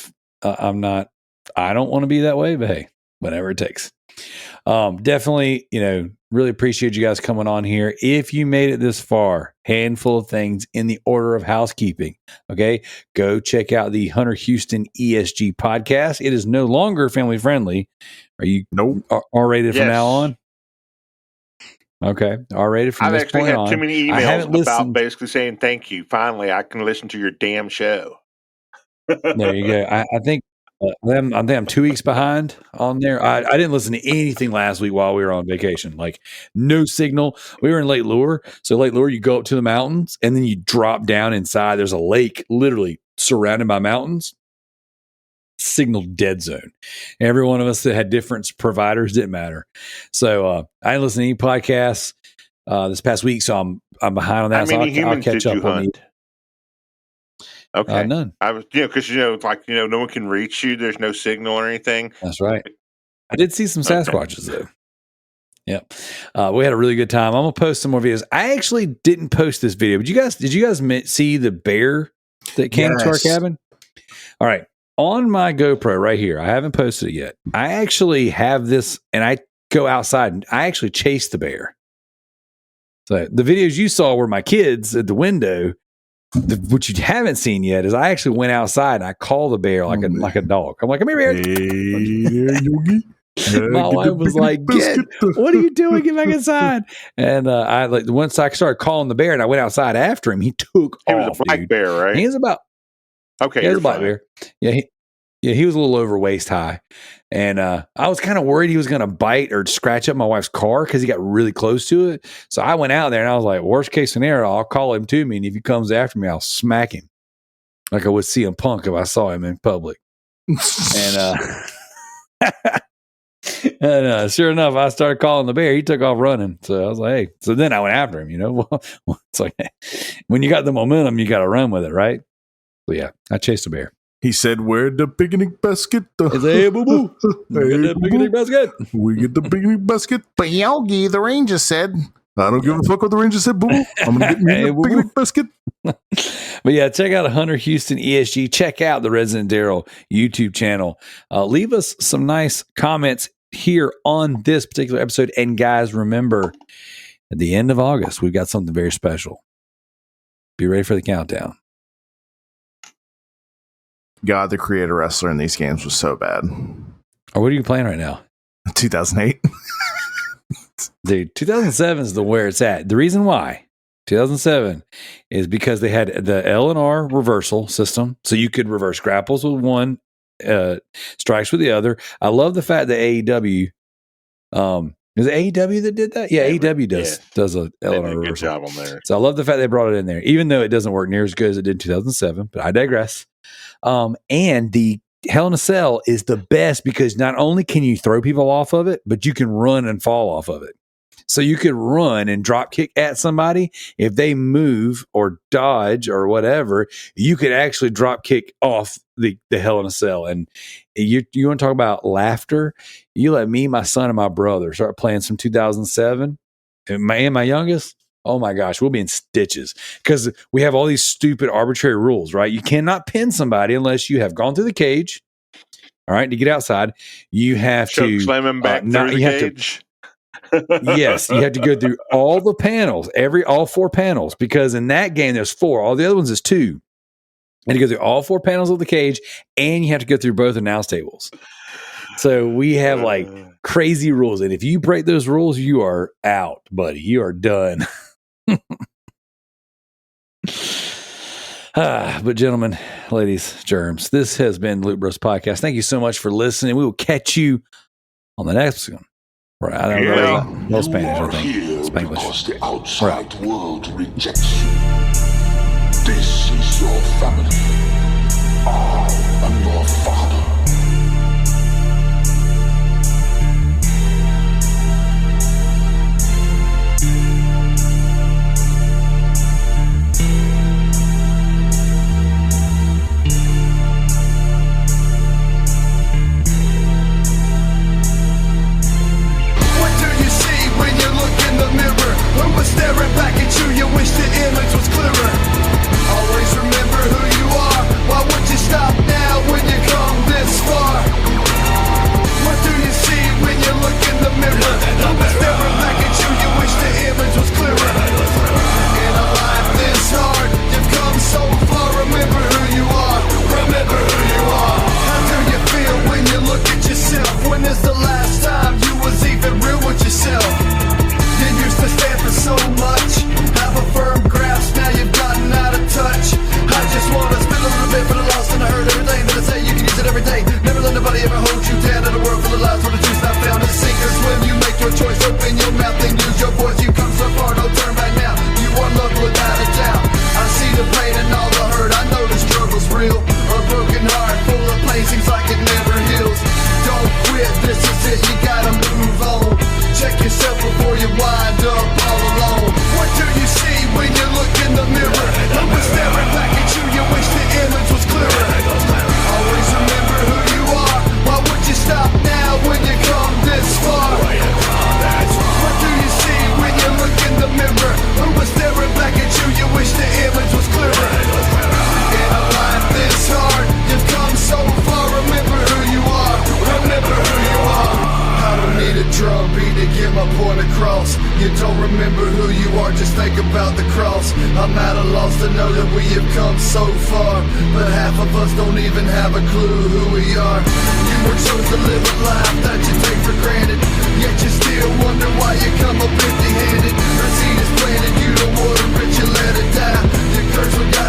want to be that way, but hey, whatever it takes. Definitely, really appreciate you guys coming on here. If you made it this far, handful of things in the order of housekeeping. Okay. Go check out the Hunter Houston ESG podcast. It is no longer family friendly. Are you R-rated from now on? Okay. R-rated from this point on. I've actually had too many emails about basically saying, thank you. Finally, I can listen to your damn show. There you go. I think I'm 2 weeks behind on there. I didn't listen to anything last week while we were on vacation. Like no signal. We were in Lake Lure. So Lake Lure, you go up to the mountains and then you drop down inside. There's a lake literally surrounded by mountains. Signal dead zone. Every one of us that had different providers didn't matter. So I didn't listen to any podcasts this past week. So I'm behind on that. How many humans I'll catch did up you hunt? Okay. None. I was, because no one can reach you. There's no signal or anything. That's right. I did see some Sasquatches though. Yep. We had a really good time. I'm gonna post some more videos. I actually didn't post this video, but did you guys see the bear that came to our cabin? All right. On my GoPro right here, I haven't posted it yet. I actually have this, and I go outside and I actually chase the bear. So the videos you saw were my kids at the window. What you haven't seen yet is I actually went outside and I called the bear like a dog. I'm like, come here, bear. Hey there, Yogi. My wife was like, what are you doing? Get back inside. And once I started calling the bear and I went outside after him, he took off. He was a black bear, right? He was about he was a black bear. Yeah, he was a little over waist high. And I was kind of worried he was going to bite or scratch up my wife's car because he got really close to it. So I went out there and I was like, worst case scenario, I'll call him to me. And if he comes after me, I'll smack him like I would CM Punk if I saw him in public. And And sure enough, I started calling the bear. He took off running. So I was like, hey. So then I went after him, Well, it's like when you got the momentum, you got to run with it, right? So yeah, I chased a bear. He said, "Where the picnic basket?" It's a hey, boo-boo. Hey, Get that picnic basket. We get the picnic basket. But Yogi, the ranger said, I don't give a fuck what the ranger said, boo. I'm going to get me Hey, a picnic basket. But yeah, check out Hunter Houston ESG. Check out the Residentdarrell YouTube channel. Leave us some nice comments here on this particular episode. And guys, remember, at the end of August, we've got something very special. Be ready for the countdown. God, the creator wrestler in these games was so bad. Or what are you playing right now? 2008. Dude, 2007 is the where it's at. The reason why 2007 is because they had the L and R reversal system. So you could reverse grapples with one, strikes with the other. I love the fact that AEW, is it AEW that did that? Yeah, AEW does a L and R reversal. Good job on there. So I love the fact they brought it in there, even though it doesn't work near as good as it did in 2007, but I digress. And the Hell in a Cell is the best because not only can you throw people off of it, but you can run and fall off of it. So you could run and drop kick at somebody. If they move or dodge or whatever, you could actually drop kick off the Hell in a Cell. And you want to talk about laughter? You let me, my son, and my brother start playing some 2007. And my youngest, oh my gosh, we'll be in stitches because we have all these stupid arbitrary rules, right? You cannot pin somebody unless you have gone through the cage. All right, to get outside, you have to slam him back through the cage. Yes, you have to go through all the panels, all 4 panels, because in that game there's 4. All the other ones is 2. And you go through all 4 panels of the cage, and you have to go through both announce tables. So we have like crazy rules, and if you break those rules, you are out, buddy. You are done. But gentlemen, ladies, germs, this has been Loot Bros Podcast. Thank you so much for listening. We will catch you on the next one. Right, I don't know. No Spanish, I think. Spanglish. Because the outside world rejects you. This is your family. I am your father. Who was staring back at you? You wish the image was clearer. Always remember who you are. Why would you stop now when you come this far? What do you see when you look in the mirror? Who was staring back at you? You wish the image was clearer. In a life this hard, you've come so far. Remember who you are. Remember who you are. How do you feel when you look at yourself? When is the last time you was even real with yourself? You used to stand for so much, have a firm grasp, now you've gotten out of touch. I just wanna spend a little bit for the lost and I heard everything that I say, you can use it every day. Never let nobody ever hold you down in a world full of lies where the truth's not found. And sinkers when you make your choice, open your mouth and use your voice. You come so far, no turn back now. You are loved without a doubt. I see the pain and all the hurt, I know the struggle's real. A broken heart full of pain seems like it never heals. Don't quit, this is it, you gotta move on. Check yourself before you wind up all alone. What do you see when you look in the mirror? Who was staring back at you? You wish the image was clearer. Always remember who you are. Why would you stop now when you come this far? What do you see when you look in the mirror? Who was staring back at you? You wish the image was clearer. In a life this hard, you've come so far. Remember who you are. Remember who you are. I don't need a drum beat to get my point across. You don't remember who you are, just think about the cross. I'm at a loss to know that we have come so far, but half of us don't even have a clue who we are. You were chosen to live a life that you take for granted, yet you still wonder why you come up empty-handed. A seed is planted, you don't water it, you let it die. Your curse will guide